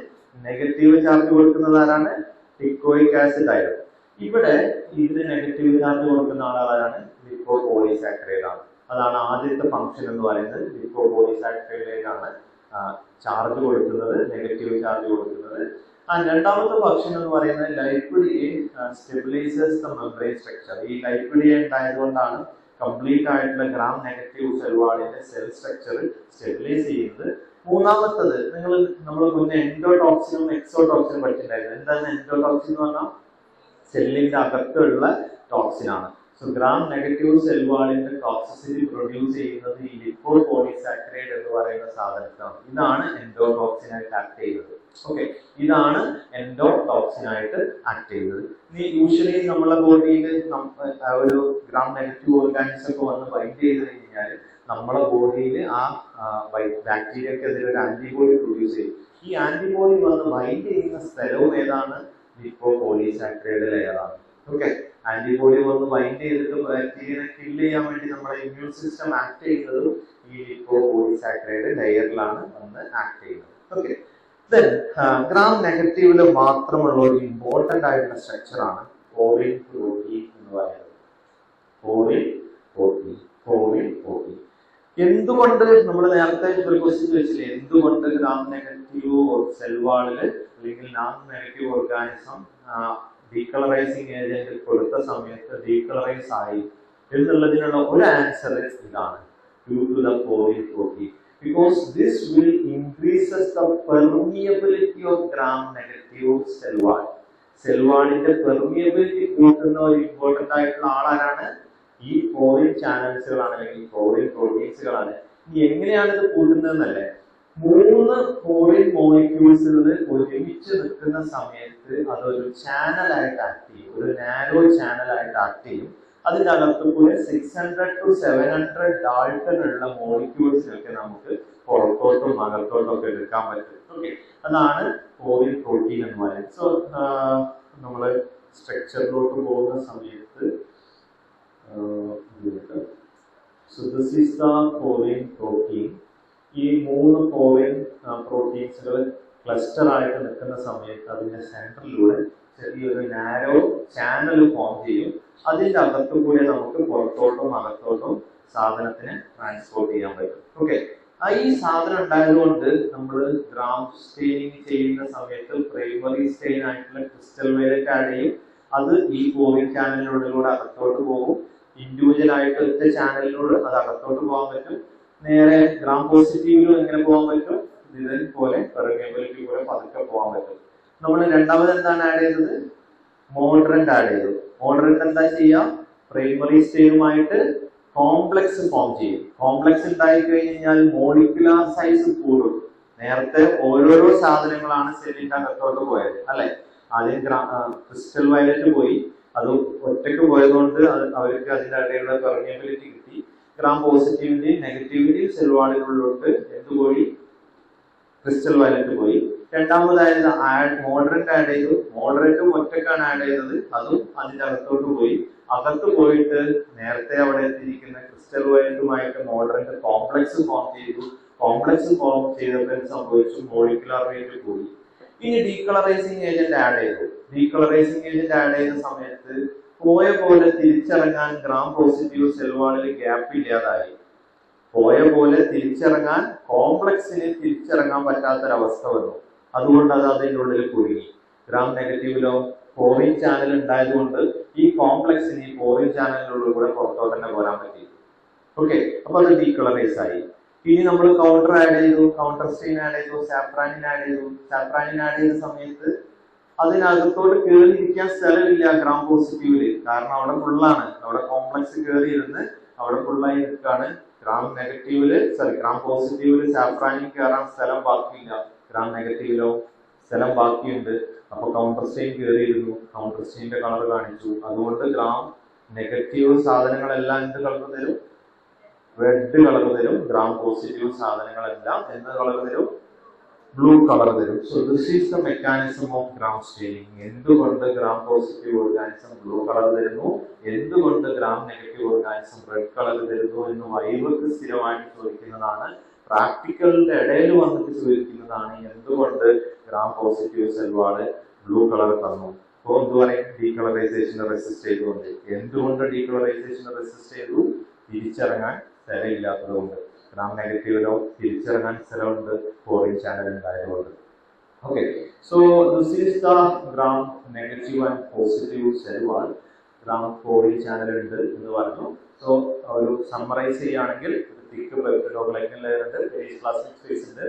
നെഗറ്റീവ് ചാർജ് കൊടുക്കുന്നത് ആരാണ്? ടിക്കോയിക് ആസിഡ് ആയിരുന്നു. ഇവിടെ ഇതിന് നെഗറ്റീവ് ചാർജ് കൊടുക്കുന്ന ആളാണ്? ലിപ്പോ പോളിസാക്കറൈഡ് ആണ്. അതാണ് ആദ്യത്തെ ഫംഗ്ഷൻ എന്ന് പറയുന്നത്. ലിപ്പോ പോളിസാക്കറൈഡിലേക്കാണ് ചാർജ് കൊടുക്കുന്നത്, നെഗറ്റീവ് ചാർജ് കൊടുക്കുന്നത്. രണ്ടാമത്തെ ഫംഗ്ഷൻ എന്ന് പറയുന്നത് lipid A stabilizes the membrane structure. ഈ ലൈപ്പിഡിയെ ഉണ്ടായതുകൊണ്ടാണ് കംപ്ലീറ്റ് ആയിട്ടുള്ള ഗ്രാം നെഗറ്റീവ് സെൽ വാളിന്റെ സെൽ സ്ട്രക്ചർ സ്റ്റെബിലൈസ് ചെയ്യുന്നത്. മൂന്നാമത്തത് നമ്മൾ മുന്നേ എൻഡോടോക്സിനും എക്സോടോക്സിനും പഠിച്ചിട്ടുണ്ടായിരുന്നു. എന്താണ് എൻഡോടോക്സിൻ എന്ന് പറഞ്ഞാൽ സെല്ലിന്റെ അകത്തുള്ള ടോക്സിൻ ആണ്. സോ ഗ്രാം നെഗറ്റീവ് സെൽ വാളിന്റെ ടോക്സിസിറ്റി പ്രൊഡ്യൂസ് ചെയ്യുന്നത് ഈ ലിപ്പോപോളിസാക്കറൈഡ് എന്ന് പറയുന്ന സാധനത്താണ്. ഇതാണ് എൻഡോടോക്സിൻ ആയിട്ട് ആക്ട് ചെയ്യുന്നത്. ഓക്കെ, ഇതാണ് എൻഡോടോക്സിൻ ആയിട്ട് ആക്ട് ചെയ്യുന്നത്. ഇനി യൂഷ്വലി നമ്മളെ ബോഡിയിൽ ഒരു ഗ്രാം നെഗറ്റീവ് ഓർഗാനിസം ഒക്കെ വന്ന് ബൈൻഡ് ചെയ്ത് കഴിഞ്ഞാൽ നമ്മളെ ബോഡിയിൽ ആ ബാക്ടീരിയക്കെതിരെ ഒരു ആന്റിബോഡി പ്രൊഡ്യൂസ് ചെയ്യും. ഈ ആന്റിബോഡി വന്ന് ബൈൻഡ് ചെയ്യുന്ന സ്ഥലവും ഏതാണ്? ലിപ്പോപോളിസാക്കറൈഡ് ലെയറാണ്. ഓക്കെ, ആന്റിബോഡി വന്ന് ബൈൻഡ് ചെയ്തിട്ട് ബാക്ടീരിയനെ കില്ല് ചെയ്യാൻ വേണ്ടി നമ്മുടെ ഇമ്മ്യൂൺ സിസ്റ്റം ആക്ട് ചെയ്യുന്നതും ഈ ലിപ്പോപോളിസാക്കറൈഡ് ലെയറിലാണ് വന്ന് ആക്ട് ചെയ്യുന്നത്. ഓക്കെ, ഗ്രാം നെഗറ്റീവില് മാത്രമുള്ള ഒരു ഇമ്പോർട്ടന്റ് ആയിട്ടുള്ള സ്ട്രക്ചർ ആണ് ഫോറിൻ പ്രോട്ടീൻ എന്ന് പറയുന്നത്. ഫോറിൻ പ്രോട്ടീൻ എന്തുകൊണ്ട് നമ്മൾ നേരത്തെ ഒരു ക്വസ്റ്റ്യൻ ചോദിച്ചില്ലേ, എന്തുകൊണ്ട് ഗ്രാം നെഗറ്റീവ് സെൽ വാളില് അല്ലെങ്കിൽ നോൺ നെഗറ്റീവ് ഓർഗാനിസം ഡീകളറൈസിങ് ഏജന്റ് കൊടുത്ത സമയത്ത് ഡീകളറൈസ് ആയി എന്നുള്ളതിനുള്ള ഒരു ആൻസർ ഇതാണ്, due to the foreign protein, because this will increases the permeability of gram negative cell wall. Cell വാളിന്റെ പെർമിയബിലിറ്റി കൂട്ടുന്ന ഒരു ഇമ്പോർട്ടന്റ് ആയിട്ടുള്ള ആളാണ് ഈ ഫോറിൻ ചാനൽസുകളാണ് അല്ലെങ്കിൽ ഫോറിൻ പ്രോട്ടീൻസുകളാണ്. ഇനി എങ്ങനെയാണ് ഇത് കൂട്ടുന്നതെന്നല്ലേ, 3 ഫോറിൻ മോളിക്യൂൾസുകൾ ഒരുമിച്ച് നിൽക്കുന്ന സമയത്ത് അതൊരു ചാനലായിട്ട് ആക്ട് ചെയ്യും, ഒരു നാരോ ചാനലായിട്ട് ആക്ട് ചെയ്യും. അതിന്റെ അകത്ത് കൂടെ 600 to 700 ഡാൾട്ടൺ ഉള്ള മോളിക്യൂൾസിനൊക്കെ നമുക്ക് പുറത്തോട്ടും അകത്തോട്ടും ഒക്കെ എടുക്കാൻ പറ്റും. ഓക്കെ, അതാണ് ഫോറിൻ പ്രോട്ടീൻ എന്ന് പറയുന്നത്. സോ നമ്മള് സ്ട്രക്ചറിലോട്ട് പോകുന്ന സമയത്ത് so this is the foreign protein. ഈ 3 ഫോറിൻ പ്രോട്ടീൻസുകൾ ക്ലസ്റ്റർ ആയിട്ട് നിൽക്കുന്ന സമയത്ത് അതിന്റെ സെന്ററിലൂടെ ചെറിയൊരു നാരോ ചാനൽ ഫോം ചെയ്യും. അതിന്റെ അകത്തു കൂടെ നമുക്ക് പുറത്തോട്ടും അകത്തോട്ടും സാധനത്തിനെ ട്രാൻസ്പോർട്ട് ചെയ്യാൻ പറ്റും. ഓക്കെ, ഈ സാധനം ഉണ്ടായതുകൊണ്ട് നമ്മൾ ഗ്രാം സ്റ്റെയിനിങ് ചെയ്യുന്ന സമയത്ത് പ്രൈമറി സ്റ്റെയിൻ ആയിട്ടുള്ള ക്രിസ്റ്റൽ വയലറ്റ് ആഡ് ചെയ്യും. അത് ഈ ഫോറിൻ ചാനലിലൂടെ അകത്തോട്ട് പോകും. ഇൻഡിവിജ്വൽ ആയിട്ട് ഒറ്റ ചാനലിലൂടെ അത് അകത്തോട്ട് പോകാൻ പറ്റും. നേരെ ഗ്രാം പോസിറ്റീവിലും എങ്ങനെ പോകാൻ പറ്റും, ഇതേപോലെ പെർമിയബിലിറ്റി പോലെ പതുക്കെ പോകാൻ പറ്റും. നമ്മൾ രണ്ടാമത് എന്താണ് ആഡ് ചെയ്തത്, മോഡറന്റ് ആഡ് ചെയ്തു. മോഡറന്റ് എന്താ ചെയ്യാം, പ്രൈമറി സ്റ്റേജുമായിട്ട് കോംപ്ലക്സ് ഫോം ചെയ്യും. കോംപ്ലക്സ് ഉണ്ടായി കഴിഞ്ഞാൽ മോളിക്കുലാർ സൈസ് കൂടും. നേരത്തെ ഓരോരോ സാധനങ്ങളാണ് സെല്ലിന്റെ അകത്തോട്ട് പോയത് അല്ലെ. ആദ്യം ക്രിസ്റ്റൽ വയലറ്റ് പോയി, അത് ഒറ്റയ്ക്ക് പോയതുകൊണ്ട് അവർക്ക് അതിന്റെ ഇടയിലുള്ള പെർമിയബിലിറ്റി കിട്ടി. ഗ്രാം പോസിറ്റീവിന്റെയും നെഗറ്റീവിന്റെയും സെൽ വാളിനുള്ളിലോട്ട് എന്ത് പോയി, ക്രിസ്റ്റൽ വയലറ്റ് പോയി. രണ്ടാമതായത് മോഡറന്റ് ആഡ് ചെയ്തു. മോഡറന്റും ഒറ്റക്കാണ് ആഡ് ചെയ്തത്, അതും അതിന്റെ അകത്തോട്ട് പോയി. അകത്ത് പോയിട്ട് നേരത്തെ അവിടെ എത്തിയിരിക്കുന്ന ക്രിസ്റ്റൽ വയലറ്റുമായിട്ട് മോഡറന്റ് കോംപ്ലക്സ് ഫോം ചെയ്തു. കോംപ്ലക്സ് ഫോം ചെയ്തപ്പോൾ സംഭവിച്ചു, മോളിക്കുലാർ വെയിറ്റ് കൂടി. ഇനി ഡീകളറൈസിങ് ഏജന്റ് ആഡ് ചെയ്തു. ഡീകളറൈസിങ് ഏജന്റ് ആഡ് ചെയ്ത സമയത്ത് പോയ പോലെ തിരിച്ചിറങ്ങാൻ ഗ്രാം പോസിറ്റീവ് സെൽ വാളിൽ ഗ്യാപ്പ് ഇല്ലാതായി. പോയ പോലെ തിരിച്ചിറങ്ങാൻ കോംപ്ലക്സിന് തിരിച്ചിറങ്ങാൻ പറ്റാത്തൊരവസ്ഥ വന്നു. അതുകൊണ്ട് അത് അതിൻ്റെ ഉള്ളിൽ കുടുങ്ങി. ഗ്രാം നെഗറ്റീവിലോ ഫോറിൻ ചാനൽ ഉണ്ടായതുകൊണ്ട് ഈ കോംപ്ലക്സിന് ഈ ഫോറിൻ ചാനലിനുള്ളിൽ കൂടെ പുറത്തോട്ട് തന്നെ പോരാൻ പറ്റി. ഓക്കെ, അപ്പൊ അത് ഡീകളറൈസ് ആയി. ഇനി നമ്മൾ കൗണ്ടർ ആഡ് ചെയ്തു, കൗണ്ടർ സ്റ്റെയിൻ ആഡ് ചെയ്തു, സാപ്രാനിൻ ആഡ് ചെയ്തു. സാപ്രാനിൻ ആഡ് ചെയ്ത സമയത്ത് അതിനകത്തോട്ട് കയറിയിരിക്കാൻ സ്ഥലമില്ല ഗ്രാം പോസിറ്റീവില്, കാരണം അവിടെ ഫുള്ളാണ്. അവിടെ കോംപ്ലക്സ് കയറിയിരുന്ന് അവിടെ ഫുള്ളായി നിൽക്കാണ്. ഗ്രാം പോസിറ്റീവില് സാപ്രാനിൻ കയറാൻ സ്ഥലം ബാക്കിയില്ല, ഗ്രാം നെഗറ്റീവിലോ സ്ഥലം ബാക്കിയുണ്ട്. അപ്പൊ കൗണ്ടർ സ്റ്റെയിൻ കയറിയിരുന്നു, കൗണ്ടർ സ്റ്റെയിന്റെ കളർ കാണിച്ചു. അതുകൊണ്ട് ഗ്രാം നെഗറ്റീവ് സാധനങ്ങളെല്ലാം എന്ത് കളർ തരും, റെഡ് കളർ തരും. ഗ്രാം പോസിറ്റീവ് സാധനങ്ങളെല്ലാം എന്ത് കളർ തരും, ബ്ലൂ കളർ തരും. So this is the mechanism of gram staining. എന്തുകൊണ്ട് gram positive organism blue colour തരുന്നു, എന്തുകൊണ്ട് gram negative organism red colour തരുന്നു എന്ന് വൈവർക്ക് സ്ഥിരമായിട്ട് ചോദിക്കുന്നതാണ്. പ്രാക്ടിക്കലിന്റെ ഇടയിൽ വന്നിട്ട് ചോദിക്കുന്നതാണ്, എന്തുകൊണ്ട് ഗ്രാം പോസിറ്റീവ് സെൽ വാള് ബ്ലൂ കളർ തന്നു. അപ്പോൾ എന്ത് പറയും, ഡീകളറൈസേഷനെ റെസിസ്റ്റ് ചെയ്തുകൊണ്ട്. എന്തുകൊണ്ട് ഡീകളറൈസേഷനെ റെസിസ്റ്റ് ചെയ്തു, തിരിച്ചിറങ്ങാൻ സ്ഥലമില്ലാത്തതുകൊണ്ട്. ഗ്രാം നെഗറ്റീവിലോ തിരിച്ചിറങ്ങാൻ സ്ഥലമുണ്ട്, ഫോറിൻ ചാനൽ ഉണ്ടായതുകൊണ്ട്. Okay, so this is the gram negative and positive cell wall. gram Cori channel ഉണ്ട് എന്ന് പറഞ്ഞു. സോ ഒരു സമ്മറൈസ് ചെയ്യുകയാണെങ്കിൽ തിക്ക് പെപ്റ്റിഡോഗ്ലൈക്കൻ ലെയർ ഉണ്ട്, പ്ലാസ്റ്റിക് സ്പേസ് ഉണ്ട്,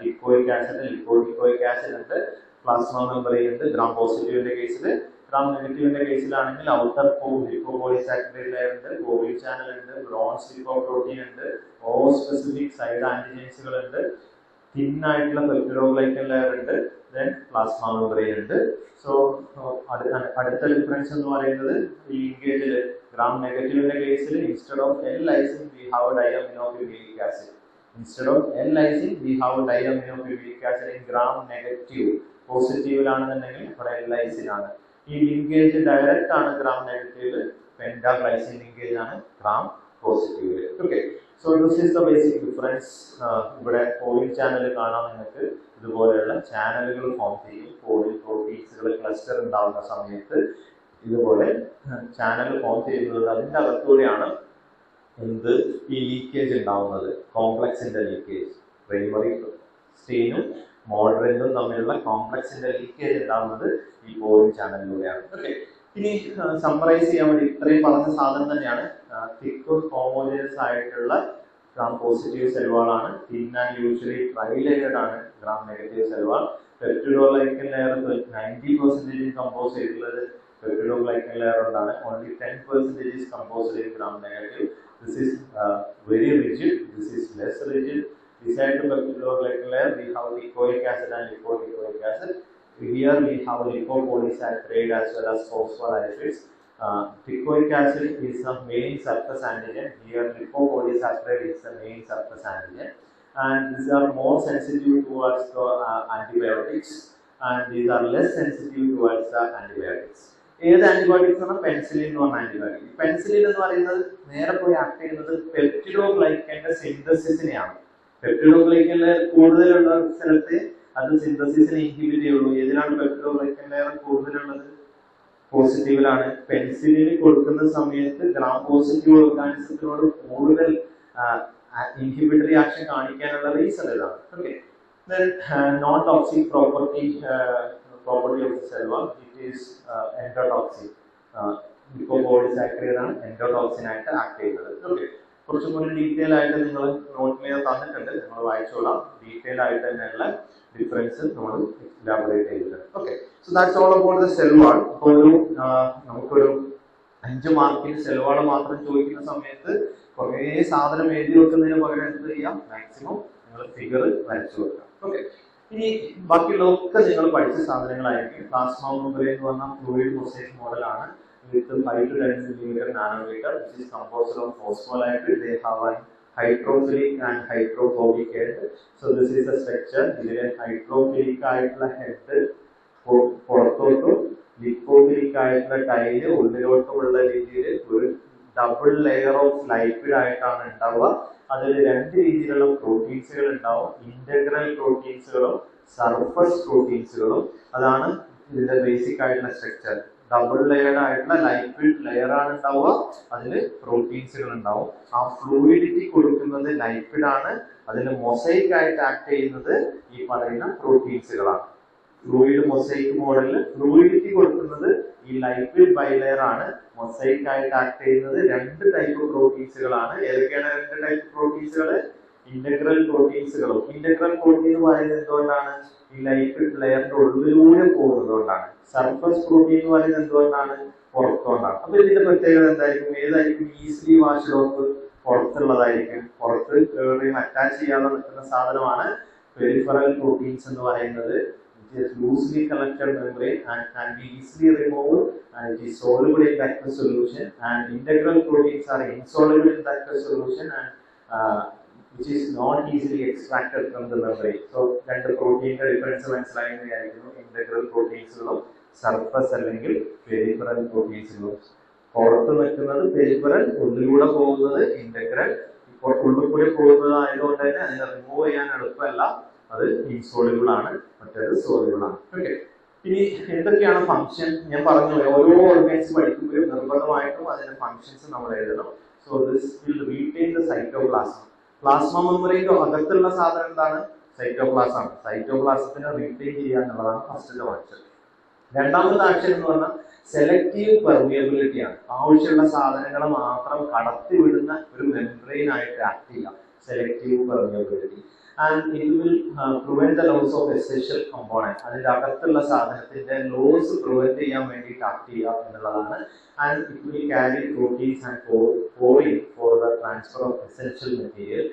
ടിക്കോയിക് ആസിഡ്, ലിപ്പോയിക് ആസിഡ് ഉണ്ട്, പ്ലാസ്മ മെമ്പറൈൻ ഉണ്ട്. ഗ്രാം പോസിറ്റീവിന്റെ കേസിൽ. ഗ്രാം നെഗറ്റീവിന്റെ കേസിലാണെങ്കിൽ ഔട്ടർ ലിപ്പോപോളിസാക്കറൈഡ് ലെയർ ഉണ്ട്, കോറി ചാനൽ ഉണ്ട്, ബ്രോൺസ് ലിപ്പോപ്രോട്ടീൻ ഉണ്ട്, ഓ സ്പെസിഫിക് സൈഡ് ആന്റിജൻസുകൾ ഉണ്ട്, തിൻ ആയിട്ടുള്ള പെപ്റ്റിഡോഗ്ലൈക്കൻ ലെയർ ഉണ്ട്, ദെൻ പ്ലാസ്മ മെമ്പറൈൻ ഉണ്ട്. സോ അടുത്ത ഡിഫറൻസ് എന്ന് പറയുന്നത് ഈ ലിങ്കേജിൽ ഗ്രാം നെഗറ്റീവിന്റെ കേസിൽ instead of L lysine we have diaminopimelic acid. Instead of L lysine we have diaminopimelic acid in gram negative. പോസിറ്റീവിലാണെന്നുണ്ടെങ്കിൽ ഇവിടെ എൽ ലൈസിൻ ആണ്. ഈ ലിങ്കേജ് ഡയറക്റ്റ് ആണ് ഗ്രാം നെഗറ്റീവ്, പെന്റാഗ്ലൈസിൻ ലിങ്കേജ് ആണ് gram positive. Okay, so this is the basic difference. ഇവിടെ കോയിൽ ചാനൽ കാണാൻ നിങ്ങൾക്ക് ഇതുപോലെയുള്ള ചാനലുകൾ ഫോം ചെയ്യും. കോയിൽ പ്രോട്ടീൻസുകൾ ക്ലസ്റ്റർ ഉണ്ടാവുന്ന സമയത്ത് ഇതുപോലെ ചാനൽ ഫോം ചെയ്യുന്നത്. അതിൻ്റെ അകത്തൂടെയാണ് എന്ത് ഈ ലീക്കേജ് ഉണ്ടാവുന്നത്, കോംപ്ലക്സിന്റെ ലീക്കേജ്. പ്രൈമറി സ്റ്റെയിനും മോഡറേറ്റും തമ്മിലുള്ള കോംപ്ലക്സിന്റെ ലീക്കേജ് ഉണ്ടാവുന്നത് ഈ കോയിൽ ചാനലിലൂടെയാണ്. ഓക്കെ, ഇനി സമ്മറൈസ് ചെയ്യാൻ വേണ്ടി ഇത്രയും പറഞ്ഞ സാധനം തന്നെയാണ്. തിക്കും ഹോമോജനസ് ആയിട്ടുള്ള ഗ്രാം പോസിറ്റീവ് സെൽ വാൾ ആണ്. തിൻ ആൻഡ് യൂഷ്വലി ട്രൈലെയർഡ് ആണ് ഗ്രാം നെഗറ്റീവ് സെൽ വാൾ. പെപ്റ്റിഡോഗ്ലൈക്കൻ ലെയർ 90% കമ്പോസ് ചെയ്തിട്ടുള്ളത് പെപ്റ്റിഡോഗ്ലൈക്കൻ ലെയർ കൊണ്ടാണ്. Only 10% is composed in gram negative. This is very rigid. This is less rigid. Beside the peptidoglycan layer, we have lipoic acid and lipoic acid. Here we have lipopolysaccharide as well as phospholipids. Lipoic acid is the main surface antigen. Here lipopolysaccharide is the main surface antigen. And these are more sensitive towards the antibiotics, and these are less sensitive towards the antibiotics. ഏത് ആന്റിബയോട്ടിക്സ് ആണ്? പെൻസിലിൻ എന്ന് പറഞ്ഞ ആന്റിബയോട്ടിക്. പെൻസിലിൻ എന്ന് പറയുന്നത് നേരെ പോയി ആക്ട് ചെയ്യുന്നത് പെപ്റ്റിഡോഗ്ലൈക്കന്റെ സിന്തസിസിനെയാണ്. പെപ്റ്റിഡോഗ്ലൈക്കൻ ലെയർ കൂടുതലുള്ള സ്ഥലത്ത് അത് സിന്തസിസിനെ ഇൻഹിബിറ്റ് ചെയ്യുള്ളൂ. ഏതിലാണ് പെപ്റ്റിഡോഗ്ലൈക്കൻ ലെയർ കൂടുതലുള്ളത്? പോസിറ്റീവിലാണ്. പെൻസിലിൻ കൊടുക്കുന്ന സമയത്ത് ഗ്രാം പോസിറ്റീവ് ഓർഗാനിസത്തിനോട് കൂടുതൽ ഇൻഹിബിറ്ററി ആക്ഷൻ കാണിക്കാനുള്ള റീസൺ ഇതാണ്. Okay, then non-toxic property of the cell wall, it is endotoxic. Lipopolysaccharide ആണ് endotoxin ആയിട്ട് ആക്ട് ചെയ്യുന്നത്. ഓക്കെ, കുറച്ചും കൂടി ഡീറ്റെയിൽ ആയിട്ട് നിങ്ങൾ നോട്ടിൽ തന്നിട്ടുണ്ട്, നിങ്ങൾ വായിച്ചോളാം. ഡീറ്റെയിൽ ആയിട്ട് തന്നെയുള്ള ഡിഫറൻസ് നമ്മൾ എലാബറേറ്റ് ചെയ്തിട്ടുണ്ട്. Okay, so that's all about the cell wall. അപ്പോൾ നമുക്കൊരു 5 മാർക്കിന് സെൽ വാൾ മാത്രം ചോദിക്കുന്ന സമയത്ത് കുറേ സാധനം എഴുതി വെക്കുന്നതിന് പകരം എന്ത് ചെയ്യാം, മാക്സിമം നിങ്ങൾ ഫിഗർ വരച്ചു വെക്കാം. ഓക്കെ, ഇനി ബാക്കിയുള്ളതൊക്കെ നിങ്ങൾ പഠിച്ച സാധനങ്ങളായിരിക്കും. പ്ലാസ്മ മെമ്പറൈൻ എന്ന് പറഞ്ഞാൽ ഫ്ലൂയിഡ് മൊസൈക്ക് മോഡലാണ്. with 5 to 10 centimeter nanometer, which is composed of phospholipid. They have a hydrophilic and hydrophobic head. So this is a structure. ഇതിലെ hydrophilic ആയിട്ടുള്ള ഹെഡ് പുറത്തോട്ടും ലിപ്പോഫിലിക് ആയിട്ടുള്ള ടൈല് ഉള്ളിലോട്ടുമുള്ള രീതിയിൽ ഒരു ഡബിൾ ലെയർ ഓഫ് ലൈപ്പിഡ് ആയിട്ടാണ് ഉണ്ടാവുക. അതിൽ 2 രീതിയിലുള്ള പ്രോട്ടീൻസുകൾ ഉണ്ടാവും. ഇന്റഗ്രൽ പ്രോട്ടീൻസുകളും സർഫസ് പ്രോട്ടീൻസുകളും. അതാണ് ഇതിന്റെ ബേസിക് ആയിട്ടുള്ള സ്ട്രക്ചർ. ഡബിൾ ലെയർഡ് ആയിട്ടുള്ള ലൈപ്പിഡ് ലെയർ ആണ് ഉണ്ടാവുക, അതിൽ പ്രോട്ടീൻസുകൾ ഉണ്ടാവും. ആ ഫ്ലൂയിഡിറ്റി കൊടുക്കുന്നത് ലൈപ്പിഡ് ആണ്, അതിൽ മൊസൈക്ക് ആയിട്ട് ആക്ട് ചെയ്യുന്നത് ഈ പറയുന്ന പ്രോട്ടീൻസുകളാണ്. ഫ്ലൂയിഡ് മൊസൈക്ക് മോഡലിൽ ഫ്ലൂയിഡിറ്റി കൊടുക്കുന്നത് ഈ ലൈപ്പിഡ് ബൈലെയർ ആണ്. മൊസൈക്ക് ആയിട്ട് ആക്ട് ചെയ്യുന്നത് 2 ടൈപ്പ് പ്രോട്ടീൻസുകളാണ്. ഏതൊക്കെയാണ് 2 ടൈപ്പ് പ്രോട്ടീൻസുകൾ? ഇന്റഗ്രൽ പ്രോട്ടീൻസുകളും. ഇന്റഗ്രൽ പ്രോട്ടീൻ എന്ന് പറയുന്നത് എന്തുകൊണ്ടാണ്? ഈ ലൈപ്പിഡ് ലെയറിന്റെ ഉള്ളിലൂടെ പോകുന്നത് കൊണ്ടാണ്. സർഫസ് പ്രോട്ടീൻ എന്ന് പറയുന്നത് എന്തുകൊണ്ടാണ്? പുറത്തുകൊണ്ടാണ്. അപ്പൊ ഇതിന്റെ പ്രത്യേകത എന്തായിരിക്കും? ഏതായിരിക്കും ഈസിലി വാഷ്ഡ് ഓഫ്? പുറത്തുള്ളതായിരിക്കും. പുറത്ത് അറ്റാച്ച് ചെയ്യാതെ നിൽക്കുന്ന സാധനമാണ് പെരിഫറൽ പ്രോട്ടീൻസ് എന്ന് പറയുന്നത്. It is loosely collected membrane and can be easily removed, and it is soluble in aqueous solution, and integral proteins are insoluble in aqueous solution, and which is not easily extracted from the membrane. So രണ്ട് പ്രോട്ടീന്റെ ഡിഫറൻസ് മനസ്സിലായെന്നായിരിക്കുന്നു. ഇന്റഗ്രൽ പ്രോട്ടീൻസുകളും സർഫസ് അല്ലെങ്കിൽ പെരിഫറൽ പ്രോട്ടീൻസുകളും. പുറത്ത് നിൽക്കുന്നത് പെരിഫറൽ, ഉള്ളിലൂടെ പോകുന്നത് ഇന്റഗ്രൽ. ഇപ്പോൾ ഉള്ളിൽ കൂടി പോകുന്നതായതുകൊണ്ട് തന്നെ അതിനെ റിമൂവ് ചെയ്യാൻ എളുപ്പമല്ല, അത് ഇൻസോളിബിൾ ആണ്, മറ്റേത് സോളിബിൾ ആണ്. ഓക്കെ, ഇനി എന്തൊക്കെയാണ് ഫംഗ്ഷൻ? ഞാൻ പറഞ്ഞു, ഓരോ ഓർഗൻസ് പഠിക്കുമ്പോഴും നിർബന്ധമായിട്ടും അതിന്റെ ഫംഗ്ഷൻസ് നമ്മൾ എഴുതണം. So this will retain the cytoplasm. Plasma മെമ്പറിന്റെ അകത്തുള്ള സാധനം എന്താണ്? സൈറ്റോപ്ലാസം ആണ്. സൈറ്റോപ്ലാസത്തിനെ റീറ്റെയിൻ ചെയ്യുക എന്നുള്ളതാണ് ഫസ്റ്റത്തെ ഫങ്ഷൻ. രണ്ടാമത്തെ ആക്ഷൻ എന്ന് പറഞ്ഞാൽ സെലക്റ്റീവ് പെർമിയബിലിറ്റി ആണ്. ആവശ്യമുള്ള സാധനങ്ങൾ മാത്രം കടത്തിവിടുന്ന ഒരു മെംബ്രെയിൻ ആയിട്ട് ആക്ട് ചെയ്യുക, selective permeability. And it will prevent the loss of essential component. അതിന്റെ അകത്തുള്ള സാധനത്തിന്റെ ലോസ് പ്രിവെന്റ് ചെയ്യാൻ വേണ്ടിയിട്ട് ആക്ട് ചെയ്യുക എന്നുള്ളതാണ്. And it will carry proteins and coring for the transfer of essential material.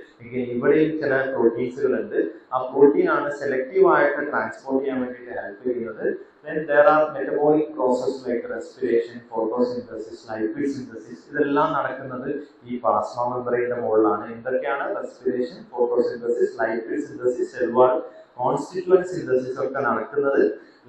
ഇവിടെയും ചില പ്രോട്ടീൻസുകൾ ഉണ്ട്. ആ പ്രോട്ടീൻ ആണ് സെലക്റ്റീവ് ആയിട്ട് ട്രാൻസ്പോർട്ട് ചെയ്യാൻ വേണ്ടിയിട്ട് ഹെൽപ്പ് ചെയ്യുന്നത്. Then there are metabolic processes like respiration, photosynthesis, lipid synthesis. ഇതെല്ലാം നടക്കുന്നത് ഈ പ്ലാസ്മ മെംബ്രെയിന്റെ മുകളിലാണ്. എന്തൊക്കെയാണ്? Respiration, photosynthesis, lipid synthesis, cell wall constituent synthesis ഒക്കെ നടക്കുന്നത്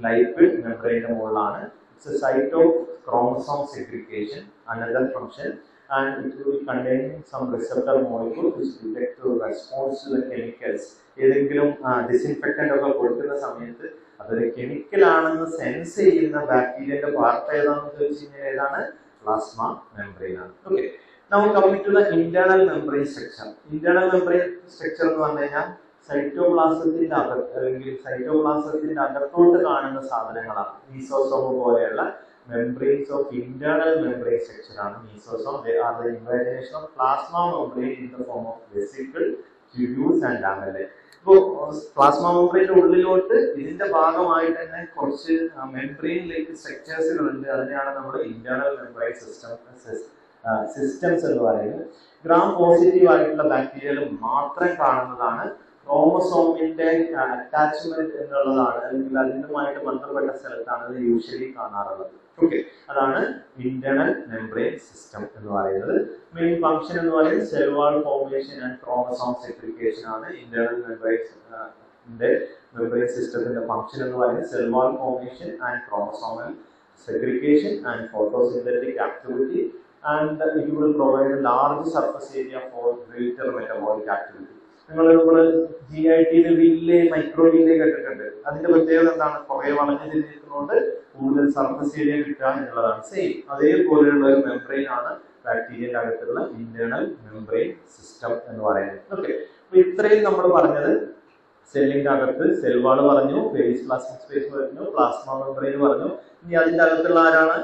ലൈപ്പിഡ് മെംബ്രെയിന്റെ മുകളിലാണ്. It's a site of chromosome segregation, another function, and it will contain some receptor molecule which detect the response to the chemicals. ഏതെങ്കിലും ഡിസിൻഫെക്റ്റന്റ് ഒക്കെ കൊടുക്കുന്ന സമയത്ത് അതൊരു കെമിക്കൽ ആണെന്ന് സെൻസ് ചെയ്യുന്ന ബാക്ടീരിയന്റെ പാർട്ട് ഏതാണെന്ന് ചോദിച്ചു കഴിഞ്ഞാൽ ഏതാണ്? പ്ലാസ്മ മെംബ്രെയിൻ ആണ്. ഓക്കെ, നമുക്ക് coming to the internal membrane structure. Internal membrane structure എന്ന് പറഞ്ഞു കഴിഞ്ഞാൽ സൈറ്റോപ്ലാസത്തിന്റെ അകത്ത് അല്ലെങ്കിൽ സൈറ്റോപ്ലാസത്തിന്റെ അകത്തോട്ട് കാണുന്ന സാധനങ്ങളാണ്. മീസോസോം പോലെയുള്ള membranes of internal membrane structure ആണ് mesosomes. They are the invagination of plasma membrane in the form of vesicle, tubules and lamellae. So plasma membrane ഉള്ളിലോട്ട് ഇതിന്റെ ഭാഗമായിട്ട് തന്നെ കുറച്ച് മെംബ്രെയിനിലേക്ക് സ്ട്രക്ചേഴ്സുകൾ ഉണ്ട്. അതിനെയാണ് നമ്മൾ ഇന്റേണൽ മെംബ്രെയിൻ സിസ്റ്റംസ് എന്ന് പറയുന്നത്. ഗ്രാം പോസിറ്റീവ് ആയിട്ടുള്ള ബാക്ടീരിയകൾ മാത്രം കാണുന്നതാണ് ക്രോമസോമിന്റെ അറ്റാച്ച്മെന്റ് എന്നുള്ളതാണ്, അല്ലെങ്കിൽ അതിനുമായിട്ട് ബന്ധപ്പെട്ട സ്ഥലത്താണ് ഇത് യൂഷ്വലി കാണാറുള്ളത്. ഓക്കെ, അതാണ് ഇന്റേണൽ മെംബ്രെയിൻ സിസ്റ്റം എന്ന് പറയുന്നത്. മെയിൻ ഫംഗ്ഷൻ എന്ന് പറയുന്നത് cell wall formation and chromosome segregation ആണ്. ഇന്റേണൽ മെംബ്രെയിൻ സിസ്റ്റത്തിന്റെ ഫംഗ്ഷൻ എന്ന് പറയുന്നത് cell wall formation and chromosomal segregation and photosynthetic activity, and it will provide a large surface area for greater metabolic activity. നിങ്ങൾ GIT വില്ലേ മൈക്രോ വില്ലേ കേട്ടിട്ടുണ്ട്. അതിന്റെ പ്രത്യേകത എന്താണ്? കുറെ വളഞ്ഞു തിരിഞ്ഞിരിക്കുന്നതുകൊണ്ട് കൂടുതൽ സർഫസ് ഏരിയ കിട്ടുക എന്നുള്ളതാണ്. സെയിം അതേപോലെയുള്ള ഒരു മെംബ്രെയിൻ ആണ് ബാക്ടീരിയയുടെ അകത്തുള്ള ഇന്റേണൽ മെംബ്രെയിൻ സിസ്റ്റം എന്ന് പറയുന്നത്. ഓക്കെ, അപ്പൊ ഇത്രയും നമ്മൾ പറഞ്ഞത് സെല്ലിന്റെ അകത്ത് സെൽ വാൾ പറഞ്ഞു, പെരിപ്ലാസ്മിക് സ്പേസ് പറഞ്ഞു, പ്ലാസ്മ മെംബ്രെയിൻ പറഞ്ഞു. ഇനി അതിന്റെ അകത്തുള്ള ആരാണ്?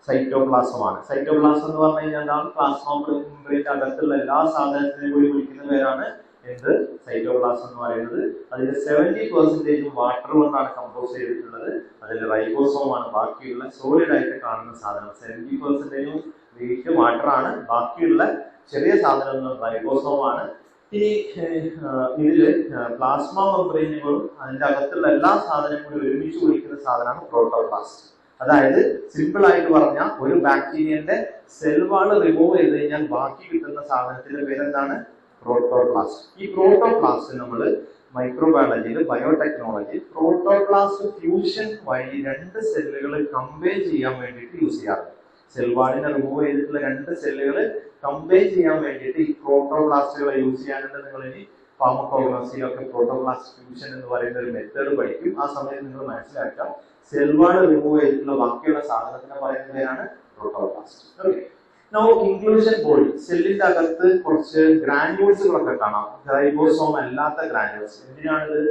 സൈറ്റോപ്ലാസം ആണ്. സൈറ്റോപ്ലാസം എന്ന് പറഞ്ഞു കഴിഞ്ഞാൽ എന്താണ്? പ്ലാസ്മ മെംബ്രെയിന്റെ അകത്തുള്ള എല്ലാ സാധനത്തിനെയും കൂടി വിളിക്കുന്ന പേരാണ് എന്ത്? സൈറ്റോപ്ലാസം എന്ന് പറയുന്നത്. അതിൽ 70% വാട്ടർ കൊണ്ടാണ് കമ്പോസ് ചെയ്തിട്ടുള്ളത്. അതിൽ റൈബോസോം ആണ് ബാക്കിയുള്ള സോളിഡ് ആയിട്ട് കാണുന്ന സാധനം. 70% വെയിറ്റ് വാട്ടർ ആണ്, ബാക്കിയുള്ള ചെറിയ സാധനം റൈബോസോം ആണ്. ഇനി ഇതില് പ്ലാസ്മ മെംബ്രെയിനുകളും അതിന്റെ അകത്തുള്ള എല്ലാ സാധനങ്ങളും ഒരുമിച്ച് കുടിക്കുന്ന സാധനമാണ് പ്രോട്ടോപ്ലാസ്റ്റ്. അതായത് സിമ്പിൾ ആയിട്ട് പറഞ്ഞാൽ ഒരു ബാക്ടീരിയന്റെ സെൽ വാൾ റിമൂവ് ചെയ്ത് കഴിഞ്ഞാൽ ബാക്കി കിട്ടുന്ന സാധനത്തിന്റെ പേരെന്താണ്? പ്രോട്ടോപ്ലാസ്റ്റ്. ഈ പ്രോട്ടോപ്ലാസ്റ്റ് നമ്മൾ മൈക്രോബയോളജിയിൽ ബയോടെക്നോളജി പ്രോട്ടോപ്ലാസ്റ്റ് ഫ്യൂഷൻ വഴി രണ്ട് സെല്ലുകൾ കമ്പൈൻ ചെയ്യാൻ വേണ്ടിയിട്ട് യൂസ് ചെയ്യാറുണ്ട്. സെൽ വാളിനെ റിമൂവ് ചെയ്തിട്ടുള്ള രണ്ട് സെല്ലുകൾ കമ്പൈൻ ചെയ്യാൻ വേണ്ടിയിട്ട് ഈ പ്രോട്ടോപ്ലാസ്റ്റുകളെ യൂസ് ചെയ്യാനുണ്ട്. നിങ്ങൾ ഇനി ഫാർമക്കോഗ്നോസിയിലൊക്കെ പ്രോട്ടോപ്ലാസ്റ്റ് ഫ്യൂഷൻ എന്ന് പറയുന്ന ഒരു മെത്തേഡ് പഠിക്കും. ആ സമയത്ത് നിങ്ങൾ മനസ്സിലാക്കാം സെൽ വാൾ റിമൂവ് ചെയ്തിട്ടുള്ള ബാക്കിയുള്ള സാധനത്തിനെ പറയുന്ന പേരാണ് protoplast. Okay, now inclusion body. സെല്ലിന്റെ അകത്ത് കുറച്ച് ഗ്രാനുവൽസുകളൊക്കെ കാണാം, റൈബോസോം അല്ലാത്ത ഗ്രാനുവൽസ്. എന്തിനാണിത്?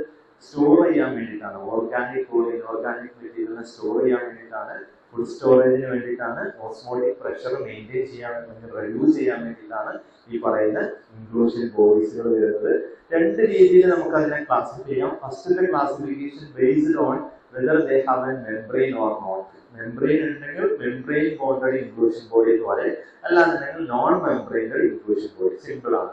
സ്റ്റോർ ചെയ്യാൻ വേണ്ടിയിട്ടാണ്. ഓർഗാനിക് ഇൻഓർഗാനിക് മെറ്റീരിയലിനെ സ്റ്റോർ ചെയ്യാൻ വേണ്ടിയിട്ടാണ്, ഫുഡ് സ്റ്റോറേജിന് വേണ്ടിയിട്ടാണ്, ഓസ്മോട്ടിക് പ്രഷർ മെയിൻറ്റെയിൻ ചെയ്യാൻ വേണ്ടി, റെഡ്യൂസ് ചെയ്യാൻ വേണ്ടിയിട്ടാണ് ഈ പറയുന്ന ഇൻക്ലൂഷൻ ബോഡീസുകൾ വരുന്നത്. രണ്ട് രീതിയിൽ നമുക്ക് അതിനെ ക്ലാസിഫൈ ചെയ്യാം. ഫസ്റ്റത്തെ classification based on whether they have a membrane or not. Membrane ഉണ്ടെങ്കിൽ മെംബ്രെയിൻ ബോണ്ടഡ് ഇൻക്ലൂഷൻ ബോഡി എന്ന് പറയും, അല്ലാന്നുണ്ടെങ്കിൽ non membraned inclusion body. Simple ആണ്.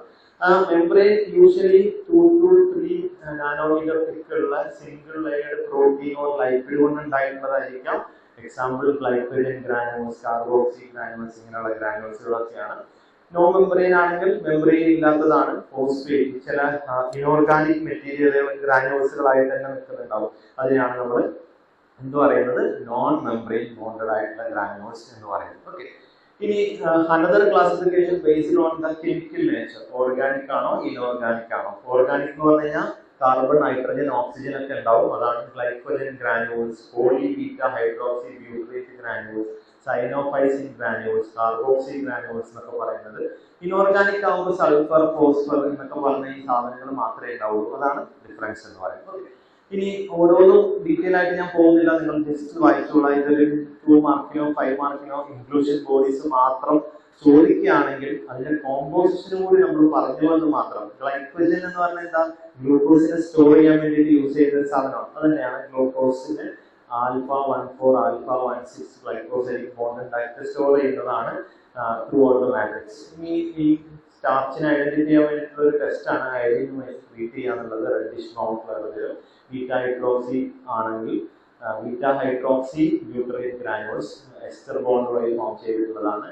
മെംബ്രെയിൻ യൂഷ്വലി 2 to 3 നാനോമീറ്റർ തിക്കുള്ള single layered protein or lipid കൊണ്ട് ഉണ്ടായിട്ടുള്ളതായിരിക്കാം. Example glycogen granules, carboxy granules, ഇങ്ങനെയുള്ള ഗ്രാനുവൽസുകളൊക്കെയാണ്. നോൺ മെംബ്രെയിൻ ആണെങ്കിൽ മെംബ്രെയിൻ ഇല്ലാത്തതാണ്. ഫോസ്ഫേറ്റ്, ചില ഇനോർഗാനിക് മെറ്റീരിയലുകൾ ഗ്രാനുവൽസുകളായിട്ട് തന്നെ നിൽക്കുന്നുണ്ടാവും. അതിനാണ് നമ്മൾ എന്ത് പറയുന്നത്? നോൺ മെംബ്രെയിൻ ബോണ്ടഡ് ആയിട്ടുള്ള ഗ്രാനുവൽസ് എന്ന് പറയുന്നത്. ഓക്കെ, ഇനി another classification based on the chemical nature. Organic ആണോ ഇനോർഗാനിക് ആണോ? ഓർഗാനിക് എന്ന് പറഞ്ഞു കഴിഞ്ഞാൽ കാർബൺ, നൈട്രജൻ, ഓക്സിജൻ ഒക്കെ ഉണ്ടാവും. അതാണ് glycogen granules, poly beta hydroxy butyrate granules, cyanophycin granules, carboxy granules എന്നൊക്കെ പറയുന്നത്. ഇൻഓർഗാനിക് ആകുമ്പോൾ സൾഫർ, ഫോസ്ഫർ എന്നൊക്കെ പറഞ്ഞ ഈ സാധനങ്ങൾ മാത്രമേ ഉണ്ടാവുള്ളൂ. അതാണ് ഡിഫറൻസ് എന്ന് പറയുന്നത്. ഇനി ഓരോന്നും ഡീറ്റെയിൽ ആയിട്ട് ഞാൻ പോകുന്നില്ല, നിങ്ങൾ ജസ്റ്റ് വായിച്ചോളാം. ഇതൊരു 2 മാർക്കിനോ 5 മാർക്കിനോ ഇൻക്ലൂഷൻ ബോഡീസ് മാത്രം ചോദിക്കുകയാണെങ്കിൽ അതിന്റെ കോമ്പോസിഷനും കൂടി നമ്മൾ പറഞ്ഞു എന്ന് മാത്രം. ഗ്ലൈക്കോജൻ എന്ന് പറഞ്ഞാൽ എന്താ? ഗ്ലൂക്കോസിനെ സ്റ്റോർ ചെയ്യാൻ വേണ്ടിയിട്ട് യൂസ് ചെയ്യുന്ന ഒരു സാധനമാണ്. അത് തന്നെയാണ് ഗ്ലൂക്കോസിന് α14 α16 ഗ്ലൈക്കോസൈഡിക് ബോണ്ട് ഉണ്ടാക്കി സ്റ്റോർ ചെയ്യുന്നതാണ് ത്രൂ ഔട്ട് ദ മാട്രിക്സ്. ഈ സ്റ്റാർച്ചിനെ ഐഡന്റിഫൈ ചെയ്യാൻ വേണ്ടിയിട്ടുള്ള ഒരു ടെസ്റ്റ് ആണ് ഐഡിനുമായി ട്രീറ്റ് ചെയ്യാന്നുള്ളത്. റെഡിഷ് ബ്രൗൺ കളറിൽ ബീറ്റ ഹൈഡ്രോക്സി ആണെങ്കിൽ beta hydroxy butyrate granules ester bond വഴി ഫോം ചെയ്തിട്ടുള്ളതാണ്.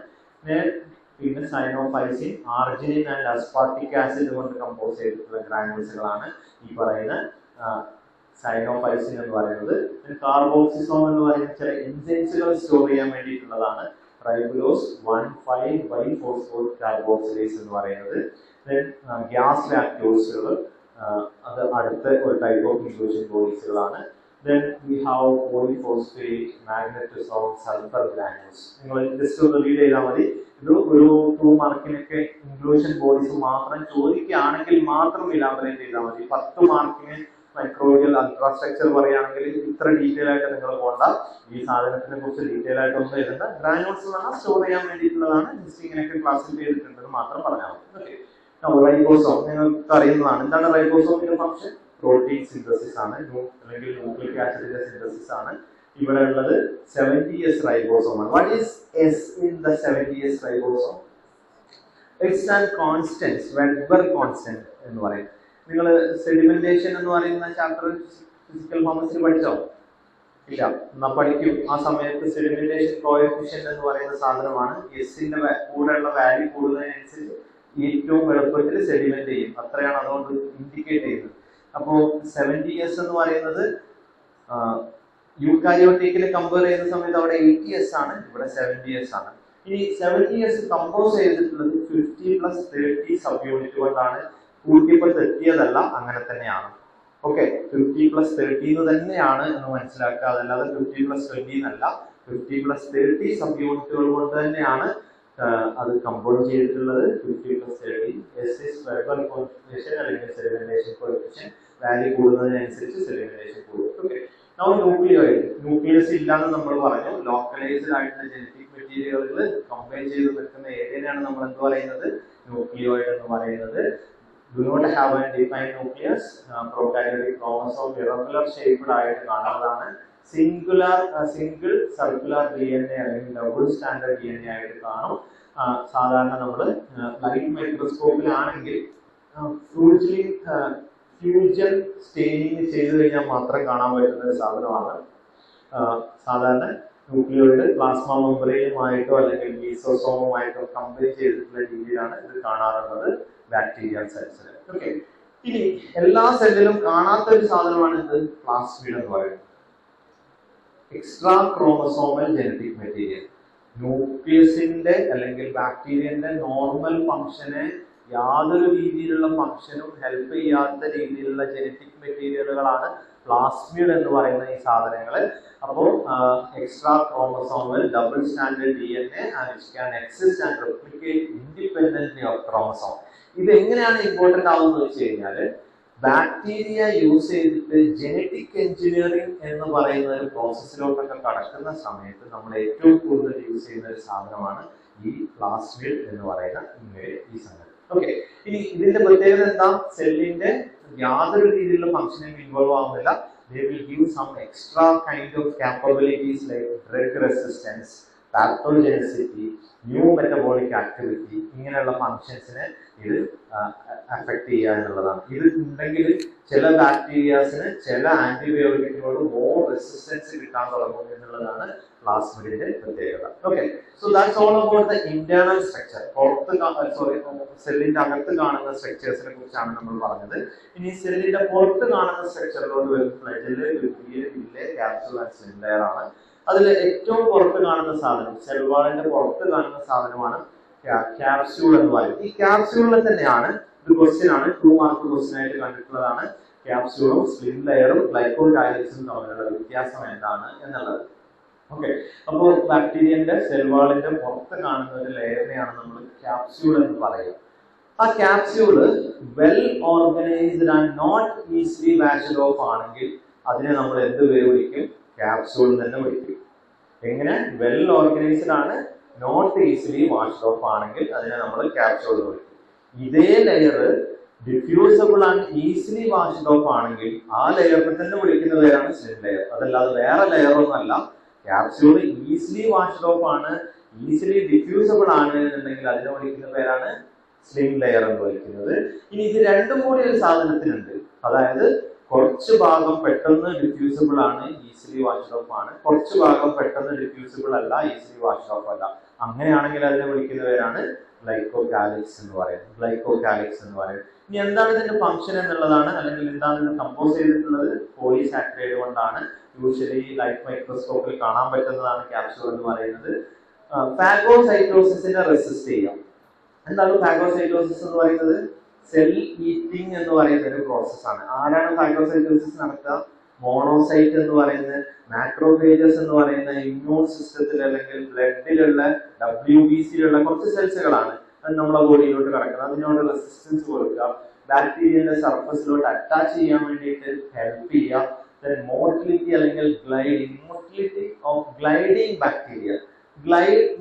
പിന്നെ cyanophycin, arginine and aspartic acid കൊണ്ട് കമ്പോസ് ചെയ്തിട്ടുള്ള ഗ്രാനുൾസുകളാണ് ഈ പറയുന്ന സൈനോഫൈസിൻ എന്ന് പറയുന്നത്. കാർബോക്സിസോം എന്ന് പറയുന്ന ചില എൻസൈംസുകൾ സ്റ്റോർ ചെയ്യാൻ വേണ്ടിയിട്ടുള്ളതാണ് റൈബുലോസ് 1,5-ബൈഫോസ്ഫോർ കാർബോക്സിലേസ് എന്ന് പറയുന്നത്. ഗ്യാസ് ലാക്ടോസുകൾ, അത് അടുത്ത ഒരു ടൈപ്പ് ഓഫ് ഇൻക്ലൂഷൻ ബോഡീസുകളാണ്. Then we have polyphosphate, magnetosome, sulfur granules. നിങ്ങൾ ജസ്റ്റ് ഒന്ന് റീഡ് ചെയ്താൽ മതി. ഇത് ഒരു 2 മാർക്കിനൊക്കെ ഇൻക്ലൂഷൻ ബോഡീസ് മാത്രം ചോദിക്കുകയാണെങ്കിൽ മാത്രം ഇലാബറേറ്റ് ചെയ്താൽ മതി. 10 മാർക്കിന് മൈക്രോബിയൽ അൾട്രാസ്ട്രക്ചർ പറയുകയാണെങ്കിൽ ഇത്ര ഡീറ്റെയിൽ ആയിട്ട് നിങ്ങൾ പോകണ്ട. ഈ സാധനത്തിനെ കുറിച്ച് ഡീറ്റെയിൽ ആയിട്ട് ഒന്നും എഴുതണ്ട. ഗ്രാനുൾസ് എന്ന് സ്റ്റോർ ചെയ്യാൻ വേണ്ടിയിട്ടുള്ളതാണ്. ജസ്റ്റ് ഇങ്ങനെയൊക്കെ ക്ലാസിഫൈ ചെയ്തിട്ടുണ്ടെന്ന് മാത്രം പറഞ്ഞാൽ മതി. ഓക്കെ, റൈബോസോം നിങ്ങൾക്ക് അറിയുന്നതാണ്. എന്താണ് റൈബോസോമിന്റെ ഫംഗ്ഷൻ? പ്രോട്ടീൻ സിന്തസിസ് ആണ്, അല്ലെങ്കിൽ ന്യൂക്ലിക് ആസിഡിന്റെ സിന്തസിസ് ആണ്. ഇവിടെ ഉള്ളത് 70S റൈബോസോം ആണ്. What is S in the 70S ribosome? It's an constant, weber constant എന്ന് പറയും. നിങ്ങൾ സെഡിമെന്റേഷൻ എന്ന് പറയുന്ന ചാപ്റ്റർ ഫിസിക്കൽ ഫാർമസിൽ പഠിച്ചോ? ഇല്ല, എന്നാ പഠിക്കും. ആ സമയത്ത് സെഡിമെന്റേഷൻ കോഎഫിഷ്യന്റ് എന്ന് പറയുന്ന സാധനമാണ്. എസിന്റെ കൂടെയുള്ള വാല്യൂ കൂടുന്നതിനനുസരിച്ച് ഏറ്റവും എളുപ്പത്തിൽ സെഡിമെന്റ് ചെയ്യും. അത്രയാണ് അതുകൊണ്ട് ഇൻഡിക്കേറ്റ് ചെയ്യുന്നത്. അപ്പോ 70S എന്ന് പറയുന്നത് യൂക്കാരിയോട്ടിക്കിൽ കമ്പയർ ചെയ്യുന്ന സമയത്ത് അവിടെ 80S ആണ്, ഇവിടെ 70S ആണ്. ഈ 70S കമ്പോസ് ചെയ്തിട്ടുള്ളത് 50+30 സബ് യൂണിറ്റ് കൊണ്ടാണ്. കൂട്ടിയപ്പോൾ തെറ്റിയതല്ല, അങ്ങനെ തന്നെയാണ്. ഓക്കെ, 50+30 എന്ന് തന്നെയാണ് എന്ന് മനസ്സിലാക്കുക. അതല്ലാതെ 50+20 എന്നല്ല. 50+30 സബ് യൂണിറ്റുകൾ കൊണ്ട് തന്നെയാണ് അത് കമ്പൗണ്ട് ചെയ്തിട്ടുള്ളത്. 50+30 വെബർ കോൺസെൻട്രേഷൻ അല്ലെങ്കിൽ സെഡിമെന്റേഷൻ കോഎഫിഷ്യന്റ് വാല്യൂ കൂടുന്നതിനനുസരിച്ച് സെഡിമെന്റേഷൻ കൂടും. ഓക്കെ, നമ്മൾ ന്യൂക്ലിയോയിഡ്, ന്യൂക്ലിയസ് ഇല്ലാന്ന് നമ്മൾ പറഞ്ഞു. ലോക്കലൈസ്ഡ് ആയിട്ടുള്ള ജനറ്റിക് മെറ്റീരിയലുകൾ കമ്പൈൻ ചെയ്ത് നിൽക്കുന്ന ഏരിയയാണ് നമ്മൾ എന്ത് പറയുന്നത്? ന്യൂക്ലിയോയിഡ് എന്ന് പറയുന്നത്. Do not have a defined nucleus. Prokaryotic chromosome irregular shaped ആയിട്ട് കാണുന്നതാണ്. സിംഗിൾ സർക്കുലർ DNA അല്ലെങ്കിൽ ഡബിൾ സ്റ്റാൻഡേർഡ് DNA ആയിട്ട് കാണും. സാധാരണ നമ്മൾ ലൈറ്റ് മൈക്രോസ്കോപ്പിലാണെങ്കിൽ ഫ്യൂജൻ സ്റ്റെയിനിങ് ചെയ്തു കഴിഞ്ഞാൽ മാത്രം കാണാൻ പറ്റുന്ന ഒരു സാധനമാണ്. സാധാരണ ന്യൂക്ലിയോയിഡ് പ്ലാസ്മ മെംബ്രെയിനുമായിട്ടോ അല്ലെങ്കിൽ ലീസോസോമുമായിട്ടോ കമ്പയർ ചെയ്തിട്ടുള്ള രീതിയിലാണ് ഇത് കാണാറുള്ളത് ബാക്ടീരിയ സെൽസിൽ. ഓക്കെ, ഇനി എല്ലാ സെല്ലിലും കാണാത്ത ഒരു സാധനമാണ് ഇത് പ്ലാസ്മിഡ് എന്ന് പറയുന്നത്. Extra chromosomal genetic material. ന്യൂക്ലിയസിന്റെ അല്ലെങ്കിൽ ബാക്ടീരിയന്റെ നോർമൽ ഫംഗ്ഷനെ യാതൊരു രീതിയിലുള്ള ഫംഗ്ഷനും ഹെൽപ്പ് ചെയ്യാത്ത രീതിയിലുള്ള ജനറ്റിക് മെറ്റീരിയലുകളാണ് പ്ലാസ്മിഡ് എന്ന് പറയുന്ന ഈ സാധനങ്ങൾ. അപ്പോൾ extra chromosomal double standard DNA which can exist and replicate independently of chromosome. ഇത് എങ്ങനെയാണ് ഇമ്പോർട്ടന്റ് ആവുന്നത് വെച്ച് കഴിഞ്ഞാൽ, ബാക്ടീരിയ യൂസ് ചെയ്തിട്ട് ജനറ്റിക് എഞ്ചിനീയറിംഗ് എന്ന് പറയുന്ന ഒരു പ്രോസസ്സിലോട്ടൊക്കെ കടക്കുന്ന സമയത്ത് നമ്മൾ ഏറ്റവും കൂടുതൽ യൂസ് ചെയ്യുന്ന ഒരു സാധനമാണ് ഈ പ്ലാസ്മിഡ് എന്ന് പറയുന്ന ഈ സംഗതി. ഓക്കെ, ഇനി ഇതിന്റെ പ്രത്യേകത എന്താ? സെല്ലിന്റെ യാതൊരു രീതിയിലുള്ള ഫംഗ്ഷനിങ് ഇൻവോൾവ് ആവുന്നില്ല. They will give some extra kind of capabilities like drug resistance, pathogenicity, new metabolic activity. ഇങ്ങനെയുള്ള ഫംഗ്ഷൻസിനെ ഇത് അഫക്ട് ചെയ്യുക എന്നുള്ളതാണ്. ഇത് ഉണ്ടെങ്കിൽ ചില ബാക്ടീരിയാസിന് ചില ആന്റിബയോട്ടിക്കിനോട് മോർ റെസിസ്റ്റൻസ് കിട്ടാൻ തുടങ്ങും എന്നുള്ളതാണ് പ്ലാസ്മിഡിന്റെ പ്രത്യേകത. Okay, so that's all about the internal structure. സെല്ലിന്റെ അകത്ത് കാണുന്ന സ്ട്രക്ചേഴ്സിനെ കുറിച്ചാണ് നമ്മൾ പറഞ്ഞത്. ഇനി സെല്ലിന്റെ പുറത്ത് കാണുന്ന സ്ട്രക്ചറിലോട്ട് വരുന്ന ക്യാപ്സൂൾ ആൻഡ് സെൽ ലെയർ ആണ്. അതിൽ ഏറ്റവും പുറത്ത് കാണുന്ന സാധനം, സെൽ വാളിന്റെ പുറത്ത് കാണുന്ന സാധനമാണ് ക്യാപ്സ്യൂൾ എന്ന് പറയും. ഈ ക്യാപ്സ്യൂളിൽ തന്നെയാണ് ഒരു ക്വസ്റ്റ്യൻ ആണ്, 2 മാർക്ക് ക്വസ്റ്റ്യൻ ആയിട്ട് കണ്ടിട്ടുള്ളതാണ്. ക്യാപ്സ്യൂളും സ്ലിം ലെയറും ഗ്ലൈക്കോകാലിക്സും തമ്മിലുള്ള വ്യത്യാസം എന്താണ് എന്നുള്ളത്. ഓക്കെ, അപ്പോൾ ബാക്ടീരിയന്റെ സെൽ വാളിന്റെ പുറത്ത് കാണുന്ന ഒരു ലെയറിനെയാണ് നമ്മൾ ക്യാപ്സ്യൂൾ എന്ന് പറയുക. ആ capsule well organised and not easily washed off ആണെങ്കിൽ അതിനെ നമ്മൾ എന്ത് പേര് വിളിക്കും? ക്യാപ്സ്യൂൾ തന്നെ വിളിക്കും. എങ്ങനെ? വെൽ ഓർഗനൈസ്ഡ് ആണ്, നോട്ട് ഈസിലി വാഷ്ഡ് ഓഫ് ആണെങ്കിൽ അതിനെ നമ്മൾ ക്യാപ്സ്യൂൾ എന്ന് വിളിക്കും. ഇതേ layer diffusible and easily washed off ആണെങ്കിൽ ആ ലെയറിനെ തന്നെ വിളിക്കുന്ന പേരാണ് സ്ലിം ലെയർ. അതല്ലാതെ വേറെ ലെയർ ഒന്നല്ല. ക്യാപ്സ്യൂൾ ഈസിലി വാഷ്ഡ് ഓഫ് ആണ്, ഈസിലി ഡിഫ്യൂസബിൾ ആണ് എന്നുണ്ടെങ്കിൽ അതിനെ വിളിക്കുന്ന പേരാണ് സ്ലിം ലെയർ എന്ന് വിളിക്കുന്നത്. ഇനി ഇത് രണ്ടും കൂടി ഒരു സാധനത്തിനുണ്ട്. അതായത് കുറച്ച് ഭാഗം പെട്ടെന്ന് ഡിഫ്യൂസിബിൾ ആണ്, ഈസിലി വാഷ്ഡ് ഓഫ് ആണ്. കുറച്ച് ഭാഗം പെട്ടെന്ന് ഡിഫ്യൂസിബിൾ അല്ല, ഈസിലി വാഷ്ഡ് ഓഫ് അല്ല. അങ്ങനെയാണെങ്കിൽ അതിനെ വിളിക്കുന്ന പേരാണ് ഗ്ലൈക്കോകാലിക്സ് എന്ന് പറയുന്നത്. ഗ്ലൈക്കോകാലിക്സ് എന്ന് പറയുന്നത്. ഇനി എന്താണ് ഇതിന്റെ ഫംഗ്ഷൻ എന്നുള്ളതാണ്, അല്ലെങ്കിൽ എന്താണ് ഇത് കമ്പോസ് ചെയ്തിട്ടുള്ളത്? പോളിസാക്കറൈഡ് കൊണ്ടാണ്. യൂഷ്വലി ലൈറ്റ് മൈക്രോസ്കോപ്പിൽ കാണാൻ പറ്റുന്നതാണ് ക്യാപ്സ്യൂൾ എന്ന് പറയുന്നത്. ഫാഗോസൈറ്റോസിസിനെ റെസിസ്റ്റ് ചെയ്യാം. എന്താണ് ഫാഗോസൈറ്റോസിസ് എന്ന് പറയുന്നത്? സെൽ ഈറ്റിംഗ് എന്ന് പറയുന്ന ഒരു പ്രോസസ്സാണ്. ആരാണ് ഫാഗോസൈറ്റോസിസ് നടത്തുക? മോണോസൈറ്റ് എന്ന് പറയുന്ന, മാക്രോഫേജസ് എന്ന് പറയുന്ന ഇമ്മ്യൂൺ സിസ്റ്റത്തിൽ അല്ലെങ്കിൽ ബ്ലഡിലുള്ള WBCയിലുള്ള കുറച്ച് സെൽസുകളാണ്. അത് നമ്മുടെ ബോഡിയിലോട്ട് കിടക്കുന്നത്. അതിനോട് റെസിസ്റ്റൻസ് കൊടുക്കുക, ബാക്ടീരിയന്റെ സർഫസിലോട്ട് അറ്റാച്ച് ചെയ്യാൻ വേണ്ടിയിട്ട് ഹെൽപ്പ് ചെയ്യുക. മോട്ടിലിറ്റി അല്ലെങ്കിൽ motility of gliding bacteria.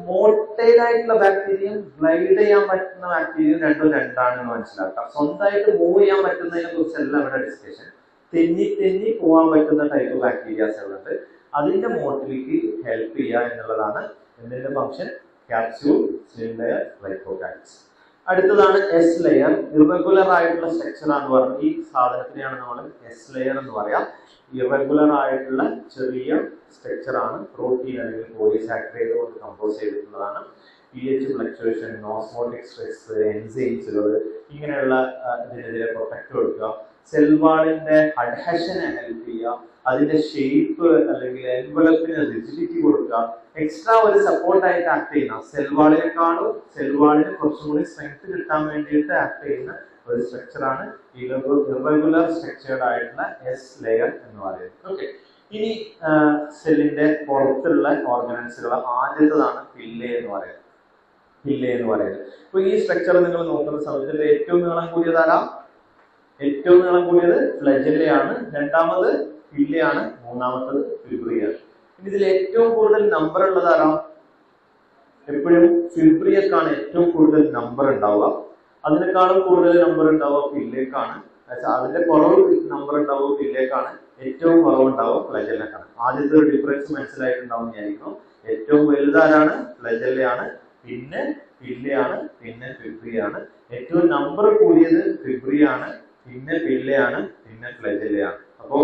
Motile ആയിട്ടുള്ള ബാക്ടീരിയയും ഗ്ലൈഡ് ചെയ്യാൻ പറ്റുന്ന ബാക്ടീരിയയും രണ്ടും രണ്ടാണെന്ന് മനസ്സിലാക്കാം. സ്വന്തമായിട്ട് മൂവ് ചെയ്യാൻ പറ്റുന്നതിനെ കുറിച്ചല്ല ഇവിടെ ഡിസ്കഷൻ. തെന്നി പോകാൻ പറ്റുന്ന ടൈപ്പ് ബാക്ടീരിയാസുകളുണ്ട്. അതിന്റെ മോട്ടിലിറ്റി ഹെൽപ്പ് ചെയ്യുക എന്നുള്ളതാണ് എന്തിന്റെ ഫംഗ്ഷൻ? Capsule, slim layer, ഗ്ലൈക്കോകാലിക്സ്. അടുത്തതാണ് എസ് ലെയർ. ഇറഗുലർ ആയിട്ടുള്ള സ്ട്രക്ചർ ആണെന്ന് പറഞ്ഞത്. ഈ സാധനത്തിനെയാണ് നമ്മൾ എസ് ലെയർ എന്ന് പറയാം. ഇറഗുലർ ആയിട്ടുള്ള ചെറിയ സ്ട്രക്ചർ ആണ്. പ്രോട്ടീൻ അല്ലെങ്കിൽ പോളിസാക്കറൈഡ് കൊണ്ട് കമ്പോസ് ചെയ്തിട്ടുള്ളതാണ്. pH ഫ്ലക്ച്വേഷൻ, ഓസ്മോട്ടിക് സ്ട്രെസ്, എൻസൈംസുകൾ, ഇങ്ങനെയുള്ള ഇതിനെതിരെ പ്രൊട്ടക്ട് കൊടുക്കുക. സെൽ വാളിന്റെ അഡ്ഹഷനെ ഹെൽപ്പ് ചെയ്യുക. അതിന്റെ ഷേപ്പ് അല്ലെങ്കിൽ എൻവലപ്പിന് റിജിഡിറ്റി കൊടുക്കുക. എക്സ്ട്രാ ഒരു സപ്പോർട്ടായിട്ട് ആക്ട് ചെയ്യുന്ന, സെൽ വാളിന് കുറച്ചും കൂടി സ്ട്രെങ്ത് കിട്ടാൻ വേണ്ടിയിട്ട് ആക്ട് ചെയ്യുന്ന ഒരു സ്ട്രക്ചറാണ് ഇറഗുലർ സ്ട്രക്ചേർഡ് ആയിട്ടുള്ള എസ് ലെയർ എന്ന് പറയുന്നത്. ഓക്കെ, ഇനി സെല്ലിന്റെ പുറത്തുള്ള ഓർഗനൽസുകൾ ആദ്യത്തേതാണ് പില്ലെ എന്ന് പറയുന്നത്. ഇപ്പൊ ഈ സ്ട്രക്ചർ നിങ്ങൾ നോക്കുന്ന സമയത്ത് ഏറ്റവും നീളം കൂടിയതാരാ? ഏറ്റവും നീളം കൂടിയത് ഫ്ലജെല്ലയാണ്. രണ്ടാമത് പില്ലെയാണ്. മൂന്നാമത്തത് ഫിബ്രിയാണ്. ഇനി ഇതിൽ ഏറ്റവും കൂടുതൽ നമ്പർ ഉള്ളതാരാ? എപ്പോഴും ഫിബ്രിയക്കാണ് ഏറ്റവും കൂടുതൽ നമ്പർ ഉണ്ടാവുക. അതിനേക്കാളും കൂടുതൽ നമ്പർ ഉണ്ടാവുക പില്ലേക്കാണ്. അതിന്റെ കുറവ് നമ്പർ ഉണ്ടാവുക പില്ലേക്കാണ്. ഏറ്റവും കുറവുണ്ടാവുക ഫ്ലജെല്ലക്കാണ്. ആദ്യത്തെ ഒരു ഡിഫറൻസ് മനസ്സിലായിട്ടുണ്ടാവും വിചാരിക്കുന്നു. ഏറ്റവും വലുതാരാണ്? ഫ്ലജെല്ലയാണ്, പിന്നെ പില്ലെയാണ്, പിന്നെ ഫിബ്രിയാണ്. ഏറ്റവും നമ്പർ കൂടിയത് ഫിബ്രിയാണ്, പിന്നെ പില്ലെയാണ്, പിന്നെ ഫ്ലജെല്ലയാണ്. അപ്പോ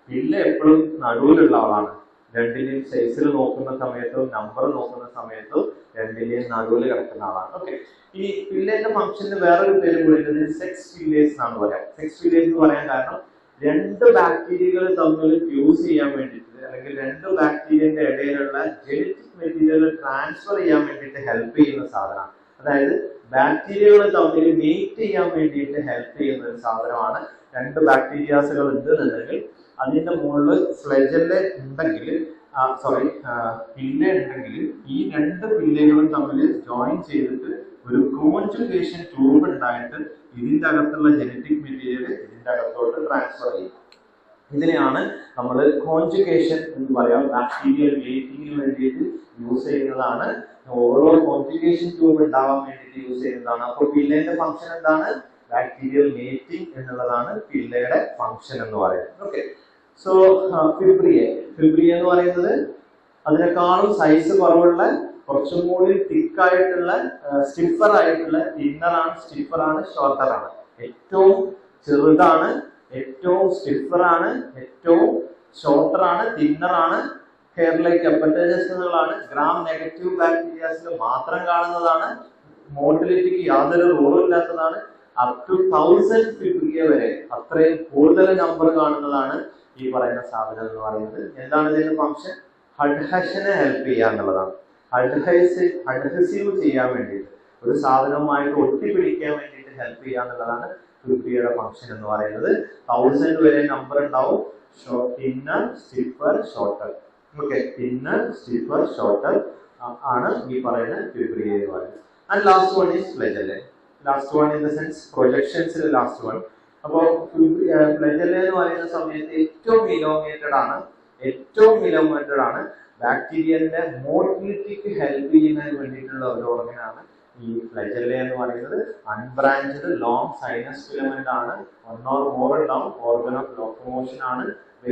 പില്ലെ എപ്പോഴും നടുവിലുള്ള ആളാണ്. രണ്ടിന്റെയും സൈസിൽ നോക്കുന്ന സമയത്തും നമ്പർ നോക്കുന്ന സമയത്തും രണ്ടിന്റെയും നടുവിൽ കിടക്കുന്ന ആളാണ്. ഓക്കെ, ഈ പില്ലേന്റെ ഫംഗ്ഷന് വേറൊരു പേര് കൂടിയിട്ട് സെക്സ് ഫില്ലേസ് എന്നാണ് പറയാം. സെക്സ് ഫില്ലേസ് എന്ന് പറയാൻ കാരണം രണ്ട് ബാക്ടീരിയകൾ തമ്മിൽ ഫ്യൂസ് ചെയ്യാൻ വേണ്ടിയിട്ട്, അല്ലെങ്കിൽ രണ്ട് ബാക്ടീരിയന്റെ ഇടയിലുള്ള ജനറ്റിക് മെറ്റീരിയൽ ട്രാൻസ്ഫർ ചെയ്യാൻ വേണ്ടിയിട്ട് ഹെൽപ്പ് ചെയ്യുന്ന സാധനമാണ്. അതായത് ബാക്ടീരിയകൾ തമ്മിൽ മീറ്റ് ചെയ്യാൻ വേണ്ടിയിട്ട് ഹെൽപ്പ് ചെയ്യുന്ന ഒരു സാധനമാണ്. രണ്ട് ബാക്ടീരിയാസുകൾ ഉണ്ടെന്നുണ്ടെങ്കിൽ അതിന്റെ മുകളിൽ ഫ്ലജെല്ല ഉണ്ടെങ്കിൽ, പില്ലെ ഉണ്ടെങ്കിൽ, ഈ രണ്ട് പില്ലെകളും തമ്മിൽ ജോയിൻ ചെയ്തിട്ട് ഒരു കോൺജുഗേഷൻ ട്യൂബ് ഉണ്ടായിട്ട് ഇതിന്റെ അകത്തുള്ള ജനറ്റിക് മെറ്റീരിയൽ ഇതിന്റെ അകത്തോട്ട് ട്രാൻസ്ഫർ ചെയ്യും. ഇതിനെയാണ് നമ്മൾ കോൺജുഗേഷൻ എന്ന് പറയാം. ബാക്ടീരിയൽ മേറ്റിങ്ങിന് വേണ്ടിയിട്ട് യൂസ് ചെയ്യുന്നതാണ്. ഓരോ കോൺജുഗേഷൻ ട്യൂബ് ഉണ്ടാവാൻ വേണ്ടിയിട്ട് യൂസ് ചെയ്യുന്നതാണ്. അപ്പോൾ പില്ലേന്റെ ഫംഗ്ഷൻ എന്താണ്? ബാക്ടീരിയൽ മേറ്റിംഗ് എന്നുള്ളതാണ് പില്ലയുടെ ഫംഗ്ഷൻ എന്ന് പറയുന്നത്. ഓക്കെ, സോ ഫിബ്രിയ എന്ന് പറയുന്നത് അതിനേക്കാളും സൈസ് കുറവുള്ള, കുറച്ചും കൂടി തിക്ക് ആയിട്ടുള്ള, സ്റ്റിഫർ ആയിട്ടുള്ള, സ്റ്റിഫറാണ്, ഷോർട്ടറാണ്. ഏറ്റവും ചെറുതാണ്, ഏറ്റവും സ്റ്റിഫറാണ്, ഏറ്റവും ഷോർട്ടറാണ്, തിന്നറാണ്. ഹെയർ ലൈക്ക് അപ്പറ്റൈസസുകളാണ്. ഗ്രാം നെഗറ്റീവ് ബാക്ടീരിയാസിൽ മാത്രം കാണുന്നതാണ്. മോട്ടിലിറ്റിക്ക് യാതൊരു റോളും ഇല്ലാത്തതാണ്. അപ് ടു 1000 ഫിബ്രിയ വരെ, അത്രയും കൂടുതൽ നമ്പർ കാണുന്നതാണ് ഈ പറയുന്ന സാധനം എന്ന് പറയുന്നത്. എന്താണ് ഇതിന്റെ ഫംഗ്ഷൻ? അഡ്ഹഷനെ ഹെൽപ്പ് ചെയ്യുക എന്നുള്ളതാണ്. അഡ്ഹസീവ് ചെയ്യാൻ വേണ്ടിയിട്ട്, ഒരു സാധനവുമായിട്ട് ഒട്ടിപ്പിടിക്കാൻ വേണ്ടിയിട്ട് ഹെൽപ്പ് ചെയ്യുക എന്നുള്ളതാണ് ഫിബ്രിയയുടെ ഫംഗ്ഷൻ എന്ന് പറയുന്നത്. 1000 വരെ നമ്പർ ഉണ്ടാവും. Thinner, stiffer, shorter. Okay, thinner, stiffer, shorter ആണ് ഈ പറയുന്ന ഫിബ്രിയ എന്ന് പറയുന്നത്. And last one is flagella. Last one in the sense പ്രൊജക്ഷൻസിൽ ലാസ്റ്റ് വൺ. അപ്പോൾ ഫ്ലജെല്ല എന്ന് പറയുന്ന സമയത്ത് ഏറ്റവും ഇലോങ്ങേറ്റഡ് ആണ് ബാക്ടീരിയന്റെ മോട്ടിലിറ്റിക്ക് ഹെൽപ്പ് ചെയ്യുന്നതിന് വേണ്ടിയിട്ടുള്ള ഒരു ഓർഗനാണ് ഈ ഫ്ലജെല്ല എന്ന് പറയുന്നത്. അൺബ്രാഞ്ചഡ് ലോങ് സൈനസ് ഫിലമെന്റ് ആണ്. 1 or more ഉണ്ടാവും. ഓർഗൻ ഓഫ് ലോക്കോമോഷൻ ആണ്.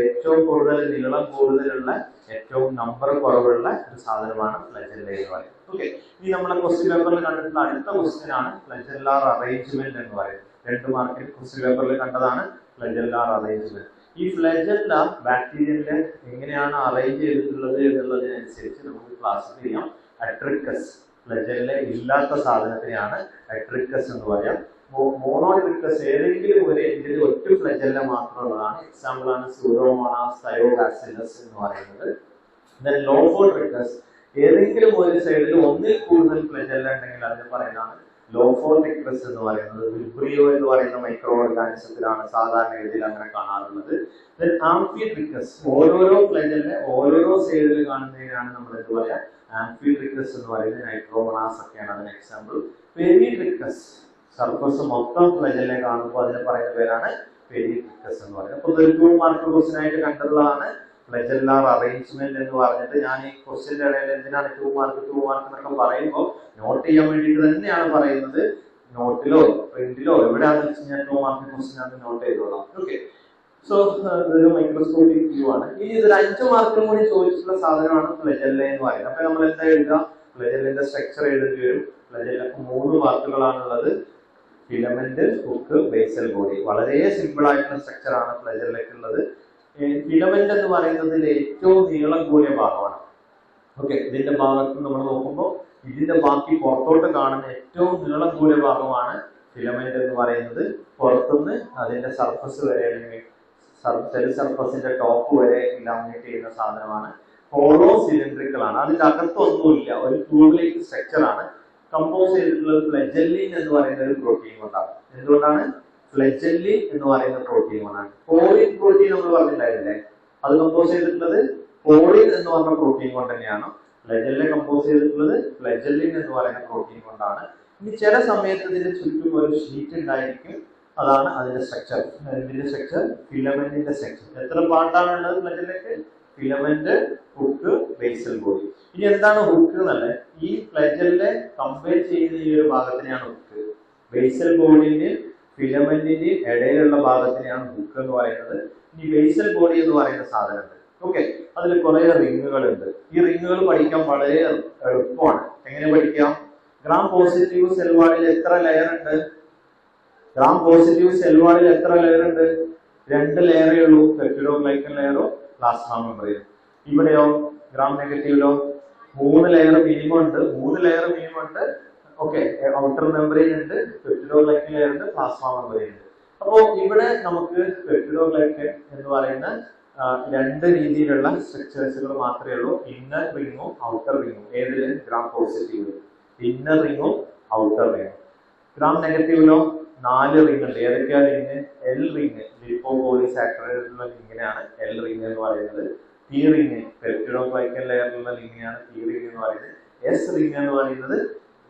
ഏറ്റവും കൂടുതൽ നീളം കൂടുതലുള്ള, ഏറ്റവും നമ്പർ കുറവുള്ള ഒരു സാധനമാണ് ഫ്ലജെല്ല എന്ന് പറയുന്നത്. ഓക്കെ, ഇനി നമ്മളെ ക്വസ്റ്റ്യൻ പേപ്പറിൽ കണ്ടിട്ടുള്ള അടുത്ത ക്വസ്റ്റ്യൻ ആണ് ഫ്ലജെല്ലാർ അറേഞ്ച്മെന്റ് എന്ന് പറയുന്നത്. 2 മാർക്കിൽ ക്വസ്റ്റ്യൻ പേപ്പറിൽ കണ്ടതാണ് ഫ്ലജെല്ലാർ അറേഞ്ച്മെന്റ്. ഈ ഫ്ലജെല്ല ബാക്ടീരിയന്റെ എങ്ങനെയാണ് അറേഞ്ച് ചെയ്തിട്ടുള്ളത് എന്നുള്ളതിനനുസരിച്ച് നമുക്ക് ക്ലാസ് ചെയ്യാം. അട്രിക്കസ്, ഫ്ലജെല്ല ഇല്ലാത്ത സാധനത്തിനെയാണ് അട്രിക്കസ് എന്ന് പറയാം. മോണോട്രിക്കസ് ഏതെങ്കിലും ഒരു എൻഡിൽ ഒറ്റ ഫ്ലജെല്ല മാത്രമുള്ളതാണ്. എക്സാമ്പിൾ ആണ് സൂഡോമോണാസ്, തയോബാസിലസ് എന്ന് പറയുന്നത്. ദെൻ ലോഫോട്രിക്കസ് ഏതെങ്കിലും ഒരു സൈഡിൽ ഒന്നിൽ കൂടുതൽ ഫ്ലജെല്ല ഉണ്ടെങ്കിൽ അതിന് പറയുന്നതാണ് ലോഫോട്രിക്കസ് എന്ന് പറയുന്നത്. വിബ്രിയോ എന്ന് പറയുന്ന മൈക്രോ ഓർഗാനിസത്തിലാണ് സാധാരണഗതിയിൽ അങ്ങനെ കാണാറുള്ളത്. ദെൻ ആംഫിട്രിക്കസ് ഓരോരോ ഫ്ലജെല്ല ഓരോരോ സൈഡിൽ കാണുന്നതിനാണ് നമ്മൾ എന്ത് പറയാ ആംഫിട്രിക്കസ് എന്ന് പറയുന്നത്. നൈട്രോമോണാസ് ഒക്കെയാണ് അതിന് എക്സാമ്പിൾ. പെരിട്രിക്കസ് സർഫസ് മൊത്തം ഫ്ലജെല്ല കാണുമ്പോൾ അതിന് പറയുന്ന പേരാണ് പെരിട്രിക്കസ് എന്ന് പറയുന്നത്. അപ്പൊ ഒരു 2 മാർക്ക് ക്വസ്റ്റ്യൻ ആയിട്ട് കണ്ടുള്ളതാണ് ഫ്ലജെല്ലാർ അറേഞ്ച്മെന്റ് എന്ന് പറഞ്ഞിട്ട്. ഞാൻ ഈ ക്വസ്റ്റ്യന്റെ ഇടയിൽ എന്തിനാണ് 2 മാർക്ക് എന്നൊക്കെ പറയുമ്പോൾ നോട്ട് ചെയ്യാൻ വേണ്ടിയിട്ട് തന്നെയാണ് പറയുന്നത്. നോട്ടിലോ പ്രിന്റിലോ എവിടെയാണെന്ന് വെച്ച് കഴിഞ്ഞാൽ 2 മാർക്ക് ക്വസ്റ്റ്യൻ ആണ് നോട്ട് ചെയ്തോളാം. ഓക്കെ, സോ ഇതൊരു മൈക്രോസ്കോപ്പിക് വ്യൂ ആണ്. ഇനി ഇതൊരു 5 മാർക്കിനും കൂടി ചോദിച്ചിട്ടുള്ള സാധനമാണ് ഫ്ലജെല്ല എന്ന് പറയുന്നത്. അപ്പൊ നമ്മൾ എന്താ എഴുതുക? ഫ്ലജെല്ലിന്റെ സ്ട്രക്ചർ എഴുതേണ്ടി വരും. ഫ്ലജെല്ലക്ക് 3 പാർട്ടുകളാണുള്ളത്. Filament, hook, basal body. വളരെ സിമ്പിൾ ആയിട്ടുള്ള സ്ട്രക്ചർ ആണ് ഫ്ലജെല്ലക്ക് ഉള്ളത്. ഫിലമെന്റ് എന്ന് പറയുന്നതിൽ ഏറ്റവും നീളം കൂടിയ ഭാഗമാണ്. ഓക്കെ, ഇതിന്റെ ഭാഗത്ത് നമ്മൾ നോക്കുമ്പോൾ ഇതിന്റെ ബാക്കി പുറത്തോട്ട് കാണുന്ന ഏറ്റവും നീളം കൂടിയ ഭാഗമാണ് ഫിലമെന്റ് എന്ന് പറയുന്നത്. പുറത്തുനിന്ന് അതിന്റെ സർഫസ് വരെ അല്ലെങ്കിൽ സെൽ സർഫസിന്റെ ടോപ്പ് വരെ ഇലാമിനേറ്റ് ചെയ്യുന്ന സാധനമാണ്. ഹോളോ സിലിണ്ടറിക്കൽ ആണ്. അതിന്റെ അകത്തൊന്നുമില്ല, ഒരു ട്യൂബിലേക്ക് സ്ട്രക്ചർ ആണ്. കമ്പോസ് ചെയ്തിട്ടുള്ളത് ഫ്ലജെല്ലിൻ എന്ന് പറയുന്ന ഒരു പ്രോട്ടീൻ കൊണ്ടാണ്. എന്തുകൊണ്ടാണ്? ഫ്ലജെല്ലിൻ എന്ന് പറയുന്ന പ്രോട്ടീൻ കൊണ്ടാണ്. കോളിൻ പ്രോട്ടീൻ നമ്മൾ പറഞ്ഞിട്ടുണ്ടായിരുന്നില്ലേ, അത് കമ്പോസ് ചെയ്തിട്ടുള്ളത് കോളിൻ എന്ന് പറഞ്ഞ പ്രോട്ടീൻ കൊണ്ട് തന്നെയാണ്. ഫ്ലജെല്ല കമ്പോസ് ചെയ്തിട്ടുള്ളത് ഫ്ലജെല്ലിൻ എന്ന് പറയുന്ന പ്രോട്ടീൻ കൊണ്ടാണ്. ഇനി ചില സമയത്ത് ഇതിന്റെ ചുറ്റും ഒരു ഷീറ്റ് ഉണ്ടായിരിക്കും. അതാണ് അതിന്റെ സ്ട്രക്ചർ. ഇതിന്റെ സ്ട്രക്ചർ ഫിലമെന്റിന്റെ സ്ട്രക്ചർ. എത്ര പാർട്ടാണ് ഉള്ളത് ഫ്ലജെല്ലക്ക്? Filament, hook, basal body. ഇനി എന്താണ് ഹുക്ക് എന്നല്ലേ? ഈ ഫ്ലജെല്ലെ കമ്പയർ ചെയ്യുന്ന ഈ ഒരു ഭാഗത്തിനെയാണ് ഹുക്ക്. ബേസൽ ബോഡിന്റെ ഫിലമെന്റിന്റെ ഇടയിലുള്ള ഭാഗത്തിനെയാണ് ഹുക്ക് എന്ന് പറയുന്നത്. ഇനി ബേസൽ ബോഡി എന്ന് പറയുന്ന സാധനമുണ്ട്. ഓക്കെ, അതിൽ കുറെ റിങ്ങുകൾ ഉണ്ട്. ഈ റിങ്ങുകൾ പഠിക്കാൻ വളരെ എളുപ്പമാണ്. എങ്ങനെ പഠിക്കാം? ഗ്രാം പോസിറ്റീവ് സെൽ വാളിൽ എത്ര ലെയർ ഉണ്ട്? ഗ്രാം പോസിറ്റീവ് സെൽ വാളിൽ എത്ര ലെയർ ഉണ്ട്? 2 ലെയറേ ഉള്ളൂ. പെപ്റ്റിഡോഗ്ലൈക്കൻ ലെയറോ പ്ലാസ്മ മെംബ്രെയിനും. ഇവിടെയോ ഗ്രാം നെഗറ്റീവിലോ 3 ലെയർ മിനിമം ഉണ്ട്. 3 ലെയർ മിനിമം ഉണ്ട്. ഓക്കെ, ഔട്ടർ മെംബ്രെയിൻ ഉണ്ട്, പെപ്റ്റിഡോഗ്ലൈക്കൻ ലെയർ ഉണ്ട്, പ്ലാസ്മ മെംബ്രെയിൻ ഉണ്ട്. അപ്പോ ഇവിടെ നമുക്ക് പെപ്റ്റിഡോഗ്ലൈക്കൻ എന്ന് പറയുന്ന 2 രീതിയിലുള്ള സ്ട്രക്ചേഴ്സുകൾ മാത്രമേ ഉള്ളൂ. ഇന്നർ റിങ്ങും ഔട്ടർ റിങ്ങും. ഏതില്? ഗ്രാം പോസിറ്റീവ് ഇന്നർ റിങ്ങും ഔട്ടർ റിങ്ങും. ഗ്രാം നെഗറ്റീവിലോ 4 റിങ് ഉണ്ട്. ഏതൊക്കെയാ റിങ്? എൽ റിങ് ലിപ്പോപോളിസാക്കറൈഡുള്ള ലിങ്ങിനെയാണ് എൽ റിങ് എന്ന് പറയുന്നത്. ടി റിങ് പെപ്റ്റിഡോഗ്ലൈക്കൻ ലെയറിലുള്ള ലിങ്ങിനെയാണ് ടി റിങ് എന്ന് പറയുന്നത്. എസ് റിങ് എന്ന് പറയുന്നത്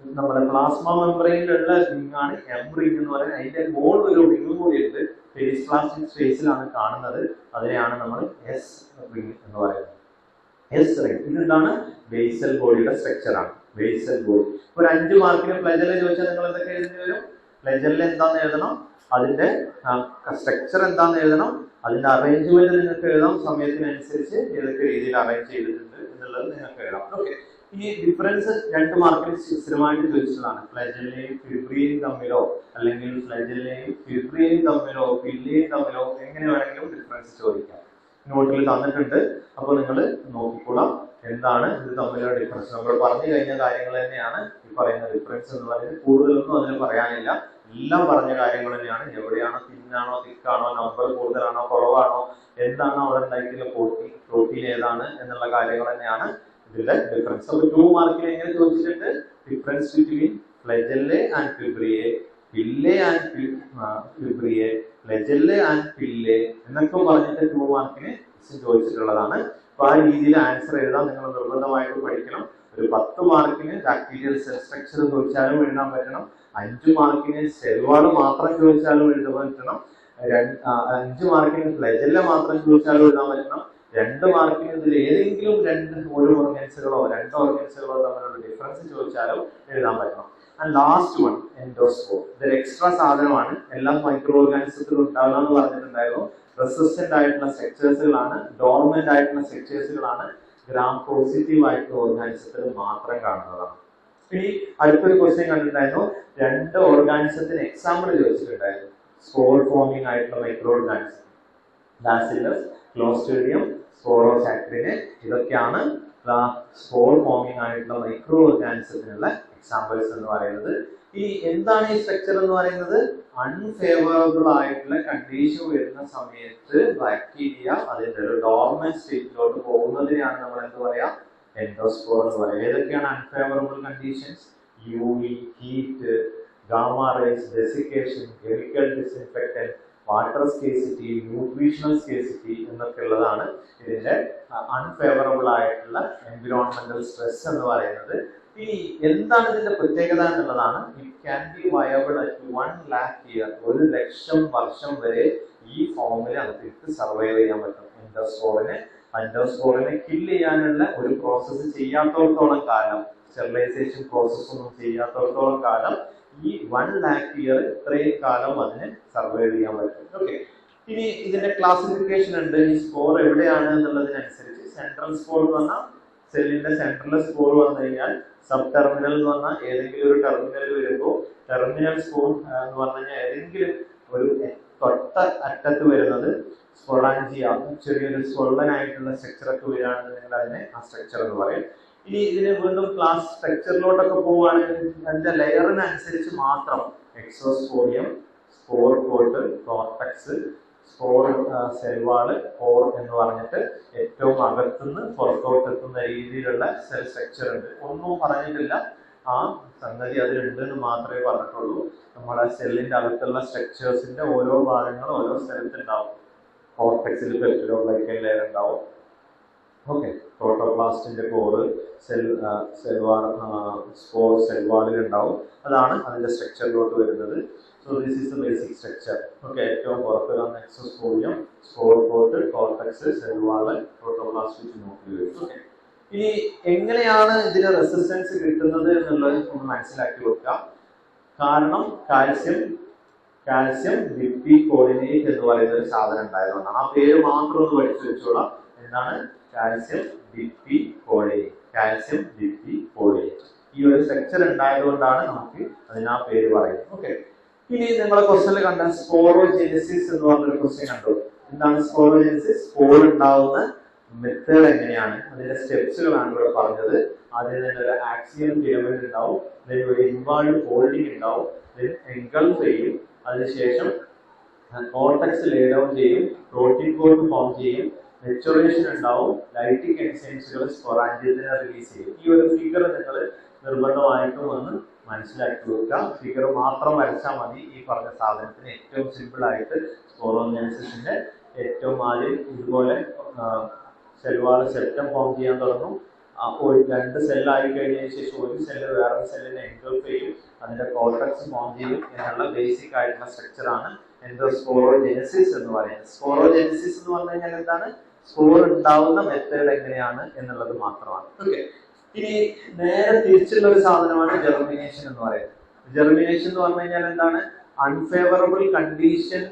നമ്മുടെ പ്ലാസ്മ മെംബ്രെയിനിലുള്ള റിങ് ആണ് എം റിങ് എന്ന് പറയുന്നത്. അതിന്റെ മുകളിൽ ഒരു റിങ് കൂടി ഉണ്ട്, പെരിസ്പ്ലാസ്റ്റിക് സ്പേസിലാണ് കാണുന്നത്. അതിനെയാണ് നമ്മൾ എസ് റിങ് എന്ന് പറയുന്നത്. S ring. ഇതെന്താണ്? ബേസൽ ബോഡിയുടെ സ്ട്രക്ചർ ആണ്. Basal body. ഒരു 5 മാർക്കിന് ഫ്ലജെല്ല ചോദിച്ചാൽ നിങ്ങൾ എന്തൊക്കെ എഴുതി വരും? ഫ്ലജെല്ല എന്താന്ന് എഴുതണം, അതിന്റെ സ്ട്രക്ചർ എന്താന്ന് എഴുതണം, അതിന്റെ അറേഞ്ച്മെന്റ് നിങ്ങൾക്ക് എഴുതാം. സമയത്തിനനുസരിച്ച് ഏതൊക്കെ രീതിയിൽ അറേഞ്ച് ചെയ്തിട്ടുണ്ട് എന്നുള്ളത് നിങ്ങൾക്ക് എഴുതാം. ഓക്കെ, ഈ ഡിഫറൻസ് 2 മാർക്കിൽ സ്ഥിരമായിട്ട് ചോദിച്ചതാണ്. ഫ്ലജെല്ലയും ഫിബ്രിയയും തമ്മിലോ അല്ലെങ്കിൽ ഫ്ലജെല്ലയും ഫിബ്രിയയും തമ്മിലോ ഫില്ലയും തമ്മിലോ എങ്ങനെ വേണമെങ്കിലും ഡിഫറൻസ് ചോദിക്കാം. നോട്ടിൽ തന്നിട്ടുണ്ട്. അപ്പോൾ നിങ്ങൾ നോക്കിക്കൂടാം എന്താണ് ഇത് തമ്മിലുള്ള ഡിഫറൻസ്. നമ്മൾ പറഞ്ഞു കഴിഞ്ഞ കാര്യങ്ങൾ തന്നെയാണ് ഈ പറയുന്ന ഡിഫറൻസ് എന്ന് പറയുന്നത്. കൂടുതലൊന്നും അതിന് പറയാനില്ല. എല്ലാം പറഞ്ഞ കാര്യങ്ങൾ തന്നെയാണ്. എവിടെയാണോ തിന്നാണോ തിക്കാണോ, നമ്പർ കൂടുതലാണോ കുറവാണോ, എന്താണ് അവിടെ ഉണ്ടായിട്ടുള്ള പ്രോട്ടീൻ ഏതാണ് എന്നുള്ള കാര്യങ്ങൾ തന്നെയാണ് ഇതിന്റെ ഡിഫറൻസ്. അപ്പോൾ 2 മാർക്കിൽ എങ്ങനെ ചോദിച്ചിട്ടുണ്ട്? Difference between flagella and fimbriae, pili and fimbriae, flagella and pili എന്നൊക്കെ പറഞ്ഞിട്ട് 2 മാർക്കിന് ചോദിച്ചിട്ടുള്ളതാണ്. അപ്പൊ ആ രീതിയിൽ ആൻസർ എഴുതാൻ നിങ്ങൾ നിർബന്ധമായിട്ട് പഠിക്കണം. ഒരു 10 മാർക്കിന് ബാക്ടീരിയൽ സെൽ സ്ട്രക്ചർ ചോദിച്ചാലും എഴുതാൻ പറ്റണം. 5 മാർക്കിന് സെൽ വാൾ മാത്രം ചോദിച്ചാലും എഴുതാൻ പറ്റണം. 5 മാർക്കിന് ഫ്ലെജെല്ല മാത്രം ചോദിച്ചാലും എഴുതാൻ പറ്റണം. 2 മാർക്കിന് ഇതിൽ ഏതെങ്കിലും ഒരു ഓർഗൻസുകളോ 2 ഓർഗൻസുകളോ തമ്മിലുള്ള ഡിഫറൻസ് ചോദിച്ചാലും എഴുതാൻ പറ്റണം. And last one endospore. ഇതൊരു എക്സ്ട്രാ സാധനമാണ്. എല്ലാ മൈക്രോ ഓർഗാനിസത്തിലും ഉണ്ടാവുക എന്ന് പറഞ്ഞിട്ടുണ്ടായിരുന്നു. റെസിസ്റ്റന്റ് ആയിട്ടുള്ള സ്ട്രക്ചേഴ്സുകളാണ്, ഡോർമെന്റ് ആയിട്ടുള്ള സ്ട്രക്ചേഴ്സുകളാണ് ഗ്രാം പോസിറ്റീവ് ആയിട്ടുള്ള ഓർഗാനിസത്തിൽ മാത്രം കാണുന്നതാണ്. ഇനി അടുത്തൊരു ക്വസ്റ്റ്യൻ കണ്ടിട്ടുണ്ടായിരുന്നു, 2 ഓർഗാനിസത്തിന് എക്സാമ്പിൾ ചോദിച്ചിട്ടുണ്ടായിരുന്നു. സ്പോർ ഫോമിംഗ് ആയിട്ടുള്ള മൈക്രോ ഓർഗാനിസം, ബാസിലസ്, ക്ലോസ്ട്രീഡിയം, സ്പോറോസാക്രിനെ, ഇതൊക്കെയാണ് സ്പോർ ഫോമിംഗ് ആയിട്ടുള്ള മൈക്രോ ഓർഗാനിസത്തിനുള്ള എക്സാമ്പിൾസ് എന്ന് പറയുന്നത്. ഈ എന്താണ് ഈ സ്ട്രക്ചർ എന്ന് പറയുന്നത്? അൺഫേവറബിൾ ആയിട്ടുള്ള കണ്ടീഷൻ വരുന്ന സമയത്ത് ബാക്ടീരിയ അതിന്റെ ഒരു ഡോർമന്റ് സ്റ്റേറ്റിലോട്ട് പോകുന്നതിനെയാണ് നമ്മൾ എന്ത് പറയാ? എൻഡോസ്പോർ എന്ന് പറയുക. ഏതൊക്കെയാണ് unfavourable conditions? UV, heat, gamma rays, desiccation, chemical disinfectant, water scarcity, nutritional scarcity എന്നൊക്കെ ഉള്ളതാണ് ഇതിന്റെ അൺഫേവറബിൾ ആയിട്ടുള്ള എൻവിറോൺമെന്റൽ സ്ട്രെസ് എന്ന് പറയുന്നത്. ഇനി എന്താണ് ഇതിന്റെ പ്രത്യേകത എന്നുള്ളതാണ്, it can be viable at 1 lakh year, 1,00,000 വർഷം വരെ ഈ ഫോമിൽ നമുക്ക് സർവൈവ് ചെയ്യാൻ പറ്റും. എൻഡോസ്പോറിനെ കില്ല് ചെയ്യാനുള്ള ഒരു പ്രോസസ്സ് ചെയ്യാത്തോടത്തോളം കാലം, സ്റ്റെറിലൈസേഷൻ പ്രോസസ് ഒന്നും ചെയ്യാത്തോടത്തോളം കാലം ഈ 1 lakh year ഇത്രയും കാലം അതിന് സർവൈവ് ചെയ്യാൻ പറ്റും. ഓക്കെ, ഇനി ഇതിന്റെ ക്ലാസിഫിക്കേഷൻ ഉണ്ട്. ഈ സ്പോർ എവിടെയാണ് എന്നുള്ളതിനനുസരിച്ച് സെൻട്രൽ സ്പോർ എന്ന് പറഞ്ഞാൽ സെല്ലിന്റെ സെൻട്രൽ സ്പോർ വന്നു കഴിഞ്ഞാൽ, സബ് ടെർമിനൽ എന്ന് പറഞ്ഞാൽ ഏതെങ്കിലും ഒരു ടെർമിനൽ വരുമ്പോൾ, ടെർമിനൽ സ്പോർ എന്ന് പറഞ്ഞു കഴിഞ്ഞാൽ ഏതെങ്കിലും ഒരു തൊട്ട അറ്റത്ത് വരുന്നത് സ്പൊളാഞ്ചിയ, ചെറിയൊരു സ്വള്ളനായിട്ടുള്ള സ്ട്രക്ചർ ഒക്കെ വരികയാണെന്നുണ്ടെങ്കിൽ അതിനെ ആ സ്ട്രക്ചർ എന്ന് പറയും. ഇനി ഇതിന് വീണ്ടും ക്ലാസ് സ്ട്രക്ചറിലോട്ടൊക്കെ പോവുകയാണെങ്കിൽ അതിന്റെ ലെയറിനനുസരിച്ച് മാത്രം exosporium, spore coat, cortex, spore cell wall, core എന്ന് പറഞ്ഞിട്ട് ഏറ്റവും അകത്തുനിന്ന് പുറത്തോട്ട് എത്തുന്ന രീതിയിലുള്ള സെൽ സ്ട്രക്ചർ ഉണ്ട്. ഒന്നും പറഞ്ഞിട്ടില്ല, ആ സംഗതി അതിലുണ്ട് എന്ന് മാത്രമേ പറഞ്ഞിട്ടുള്ളൂ. നമ്മുടെ സെല്ലിന്റെ അകത്തുള്ള സ്ട്രക്ചേഴ്സിന്റെ ഓരോ ഭാഗങ്ങളും ഓരോ സ്ഥലത്തുണ്ടാവും. കോർട്ടക്സിൽ പെപ്റ്റിഡോഗ്ലൈക്കൻ ലെയർ ഉണ്ടാവും. ഓക്കെ, പ്രോട്ടോപ്ലാസ്റ്റിന്റെ കോറ് സ്പോർ സെൽവാളിൽ ഉണ്ടാവും. അതാണ് അതിന്റെ സ്ട്രക്ചറിലോട്ട് വരുന്നത്. So this is the basic structure. Okay, ഏറ്റവും പുറത്ത് കാണുന്ന exosporium, spore coat, cortex, cell wall, protoplast, nucleus. Okay, ഇനി എങ്ങനെയാണ് ഇതിന് റെസിസ്റ്റൻസ് കിട്ടുന്നത് എന്നുള്ളത് ഒന്ന് മനസ്സിലാക്കി വെക്കുക. കാരണം കാൽസ്യം ഡിപ്പിക്കോളിനേറ്റ് എന്ന് പറയുന്ന ഒരു സാധനം ഉണ്ടായതുകൊണ്ടാണ്. ആ പേര് മാത്രം ഒന്ന് പഠിച്ചു വെച്ചോളാം. എന്താണ് കാൽസ്യം ഡിപ്പിക്കോളിനേറ്റ്? ഈ ഒരു സ്ട്രക്ചർ ഉണ്ടായതുകൊണ്ടാണ് നമുക്ക് അതിന് ആ പേര് പറയുന്നത്. ഓക്കെ, ഇനി നിങ്ങളെ ക്വസ്റ്റനിൽ കണ്ട സ്പോറോജെനിസിസ് എന്ന് പറഞ്ഞൊരു ക്വസ്റ്റ്യൻ കണ്ടു. എന്താണ് സ്പോറോജെനിസിസ്? സ്പോർ ഉണ്ടാവുന്ന മെത്തേഡ് എങ്ങനെയാണ്, അതിന്റെ സ്റ്റെപ്സുകളാണ് ഇവിടെ പറഞ്ഞത്. ആദ്യം തന്നെ ഒരു ആക്സിയൽ പിരമിഡ് ഉണ്ടാവും, ഒരു ഇൻവാൾഡ് ഫോൾഡിംഗ് ഉണ്ടാവും, എൻഗൾഫ് ചെയ്യും, അതിനുശേഷം കോർട്ടക്സ് ലേ ഡൗൺ ചെയ്യും, പ്രോട്ടീൻ കോട്ട് ഫോം ചെയ്യും, മെച്ചുറേഷൻ ഉണ്ടാവും, ലൈറ്റിക് എൻസൈംസുകൾ സ്പൊറാഞ്ചിയത്തിനെ റിലീസ് ചെയ്യും. ഈ ഒരു ഫിഗർ നിങ്ങൾ നിർബന്ധമായിട്ടും ഒന്ന് മനസ്സിലാക്കി വെക്കുക. ഫിഗർ മാത്രം വരച്ചാൽ മതി. ഈ പറഞ്ഞ സാധനത്തിന് ഏറ്റവും സിമ്പിൾ ആയിട്ട് സ്പോറോജെനിസിന്റെ ഏറ്റവും ആദ്യം ഇതുപോലെ സെൽവാള് സെപ്റ്റം ഫോം ചെയ്യാൻ തുടങ്ങും. 2 സെല്ലായി കഴിഞ്ഞതിന് ശേഷം ഒരു സെല്ല് വേറൊരു സെല്ലിനെ എൻഗൾഫ് ചെയ്യും, അതിന്റെ കോർട്ടക്സ് ഫോം ചെയ്യും എന്നുള്ള ബേസിക് ആയിട്ടുള്ള സ്ട്രക്ചറാണ് എൻഡോസ്പോറോജെനിസിസ് എന്ന് പറയുന്നത്. സ്പോറോജെനിസിസ് എന്ന് പറഞ്ഞു കഴിഞ്ഞാൽ എന്താണ്? സ്പോർ ഉണ്ടാവുന്ന മെത്തേഡ് എങ്ങനെയാണ് എന്നുള്ളത് മാത്രമാണ്. ഓക്കെ, ഇനി നേരെ തിരിച്ചുള്ള ഒരു സാധനമാണ് ജെർമിനേഷൻ എന്ന് പറയുന്നത്. ജെർമിനേഷൻ എന്ന് പറഞ്ഞു കഴിഞ്ഞാൽ എന്താണ്? അൺഫേവറബിൾ കണ്ടീഷൻ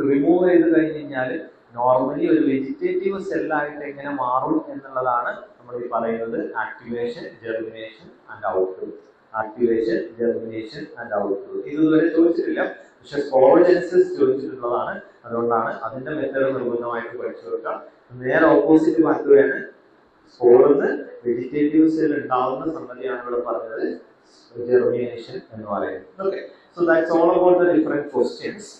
റിമൂവ് ചെയ്ത് കഴിഞ്ഞ് കഴിഞ്ഞാൽ നോർമലി ഒരു വെജിറ്റേറ്റീവ് സെല്ലായിട്ട് എങ്ങനെ മാറും എന്നുള്ളതാണ് നമ്മൾ ഈ പറയുന്നത് activation, germination and output. Activation, germination and output ഇതുവരെ ചോദിച്ചിട്ടില്ല, പക്ഷെ സ്പോറോജെനിസിസ് ചോദിച്ചിട്ടുള്ളതാണ്. അതുകൊണ്ടാണ് അതിന്റെ മെത്തേഡ് നിർബന്ധമായിട്ട് പഠിച്ചു വെക്കാം. നേരെ ഓപ്പോസിറ്റ് മാറ്റുകയാണ്. സ്പോറിന്ന് വെജിറ്റേറ്റീവ് സെൽ ഉണ്ടാവുന്ന സംഗതിയാണ് ഇവിടെ പറഞ്ഞത് ജെർമിനേഷൻ എന്ന് പറയുന്നത്. Okay, so that's all about the different questions.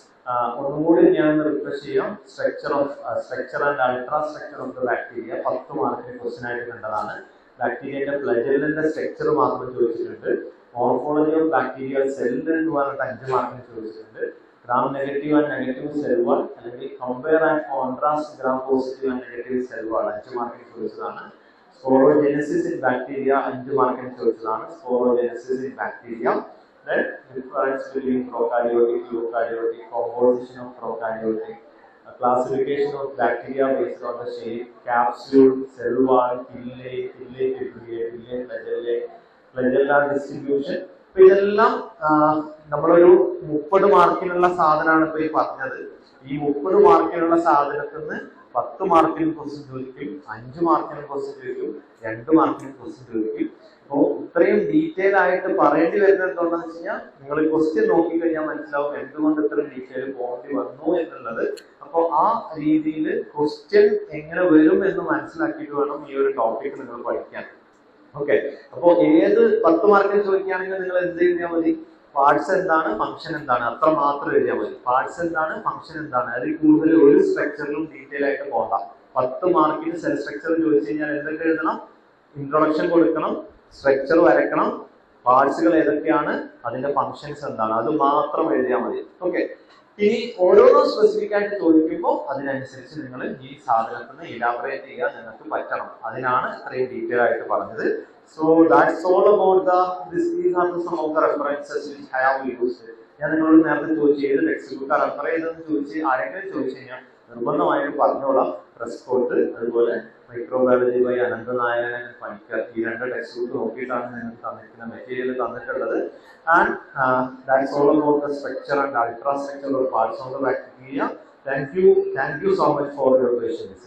ഒന്നുകൂടി ഞാൻ റിഫ്രഷ് ചെയ്യാം. Structure and ultra structure of the bacteria 10 മാർക്കിന് ക്വസ്റ്റ്യൻ ആയിട്ട് കണ്ടതാണ്. ബാക്ടീരിയന്റെ ഫ്ലജെല്ലിന്റെ സ്ട്രക്ചർ മാത്രം ചോദിച്ചിട്ടുണ്ട്. മോർഫോളജി ഓഫ് ബാക്ടീരിയൽ സെല്ല് എന്ന് പറഞ്ഞിട്ട് 5 മാർക്കിന് ചോദിച്ചിട്ടുണ്ട്. Gram negative and negative cell wall അല്ലെങ്കിൽ compare and contrast gram positive and negative cell wall 5 മാർക്കിന് ചോദിച്ചതാണ്. സ്പോറോജെനസിസ് ഇൻ ബാക്ടീരിയ 5 മാർക്കിന് ചോദിച്ചതാണ്. Sporogenesis in bacteria. Then difference between prokaryotic, eukaryotic, composition of prokaryotic, classification of bacteria based on the shape, capsule, cell wall, pillay, pillay fibrillar, pillay flagellae, flagellar distribution. ഇതെല്ലാം നമ്മളൊരു 30 മാർക്കിനുള്ള സാധനമാണ് ഇപ്പൊ ഈ പറഞ്ഞത്. ഈ 30 മാർക്കിനുള്ള സാധനത്തിൽ നിന്ന് 10 മാർക്കിന് ക്വസ്റ്റ്യൻ ചോദിക്കും, 5 മാർക്കിന് ക്വസ്റ്റ്യൻ ചോദിക്കും, 2 മാർക്കിന് ക്വസ്റ്റ്യൻ ചോദിക്കും. അപ്പോ ഇത്രയും ഡീറ്റെയിൽ ആയിട്ട് പറയേണ്ടി വരുന്നത് എന്താണെന്ന് വെച്ച് കഴിഞ്ഞാൽ നിങ്ങൾ ക്വസ്റ്റ്യൻ നോക്കിക്കഴിഞ്ഞാൽ മനസ്സിലാവും എന്തുകൊണ്ട് ഇത്രയും ഡീറ്റെയിൽ പോകേണ്ടി വന്നു എന്നുള്ളത്. അപ്പൊ ആ രീതിയിൽ ക്വസ്റ്റ്യൻ എങ്ങനെ വരും എന്ന് മനസ്സിലാക്കിയിട്ട് വേണം ഈ ഒരു ടോപ്പിക് നിങ്ങൾ പഠിക്കാൻ. ഓക്കെ, അപ്പോ ഏത് 10 മാർക്കിൽ ചോദിക്കുകയാണെങ്കിൽ നിങ്ങൾ എന്ത് എഴുതിയാൽ മതി? പാർട്സ് എന്താണ്, ഫംഗ്ഷൻ എന്താണ്, അത്ര മാത്രം എഴുതിയാൽ മതി. പാർട്സ് എന്താണ്, ഫംഗ്ഷൻ എന്താണ്, അതിൽ കൂടുതൽ ഒരു സ്ട്രക്ചറിലും ഡീറ്റെയിൽ ആയിട്ട് പോകണ്ട. 10 മാർക്കിന് സെൽ സ്ട്രക്ചർ ചോദിച്ചു കഴിഞ്ഞാൽ എന്തൊക്കെ എഴുതണം? ഇൻട്രൊഡക്ഷൻ കൊടുക്കണം, സ്ട്രക്ചർ വരക്കണം, പാർട്സുകൾ ഏതൊക്കെയാണ്, അതിന്റെ ഫംഗ്ഷൻസ് എന്താണ്, അത് മാത്രം എഴുതിയാൽ മതി. ഓക്കെ, ഇനി ഓരോന്നും സ്പെസിഫിക് ആയിട്ട് ചോദിക്കുമ്പോൾ അതിനനുസരിച്ച് നിങ്ങൾ ഈ സാധനത്തിന് ഇലാബറേറ്റ് ചെയ്യാൻ നിങ്ങൾക്ക് പറ്റണം. അതിനാണ് ഇത്രയും ഡീറ്റെയിൽ ആയിട്ട് പറഞ്ഞത്. So that's all about these are some of the references which I have used. ഞാൻ നിങ്ങളോട് നേരത്തെ ചോദിച്ചു ഏത് ടെക്സ്റ്റ് ബുക്ക് റെഫർ ചെയ്തെന്ന് ചോദിച്ച് ആരെങ്കിലും ചോദിച്ചു കഴിഞ്ഞാൽ നിർബന്ധമായിട്ട് പറഞ്ഞോളാം. പ്രസ്കോട്ട്, അതുപോലെ മൈക്രോബയോളജി ബൈ അനന്തനാരായണൻ പണിക്കർ, ഈ 2 ടെക്സ്റ്റ് ബുക്ക് നോക്കിയിട്ടാണ് നിങ്ങൾക്ക് തന്നിരിക്കുന്ന മെറ്റീരിയൽ തന്നിട്ടുള്ളത്. And that's all about the structure and ultra structure of parts of the bacteria. Thank you so much for your patience.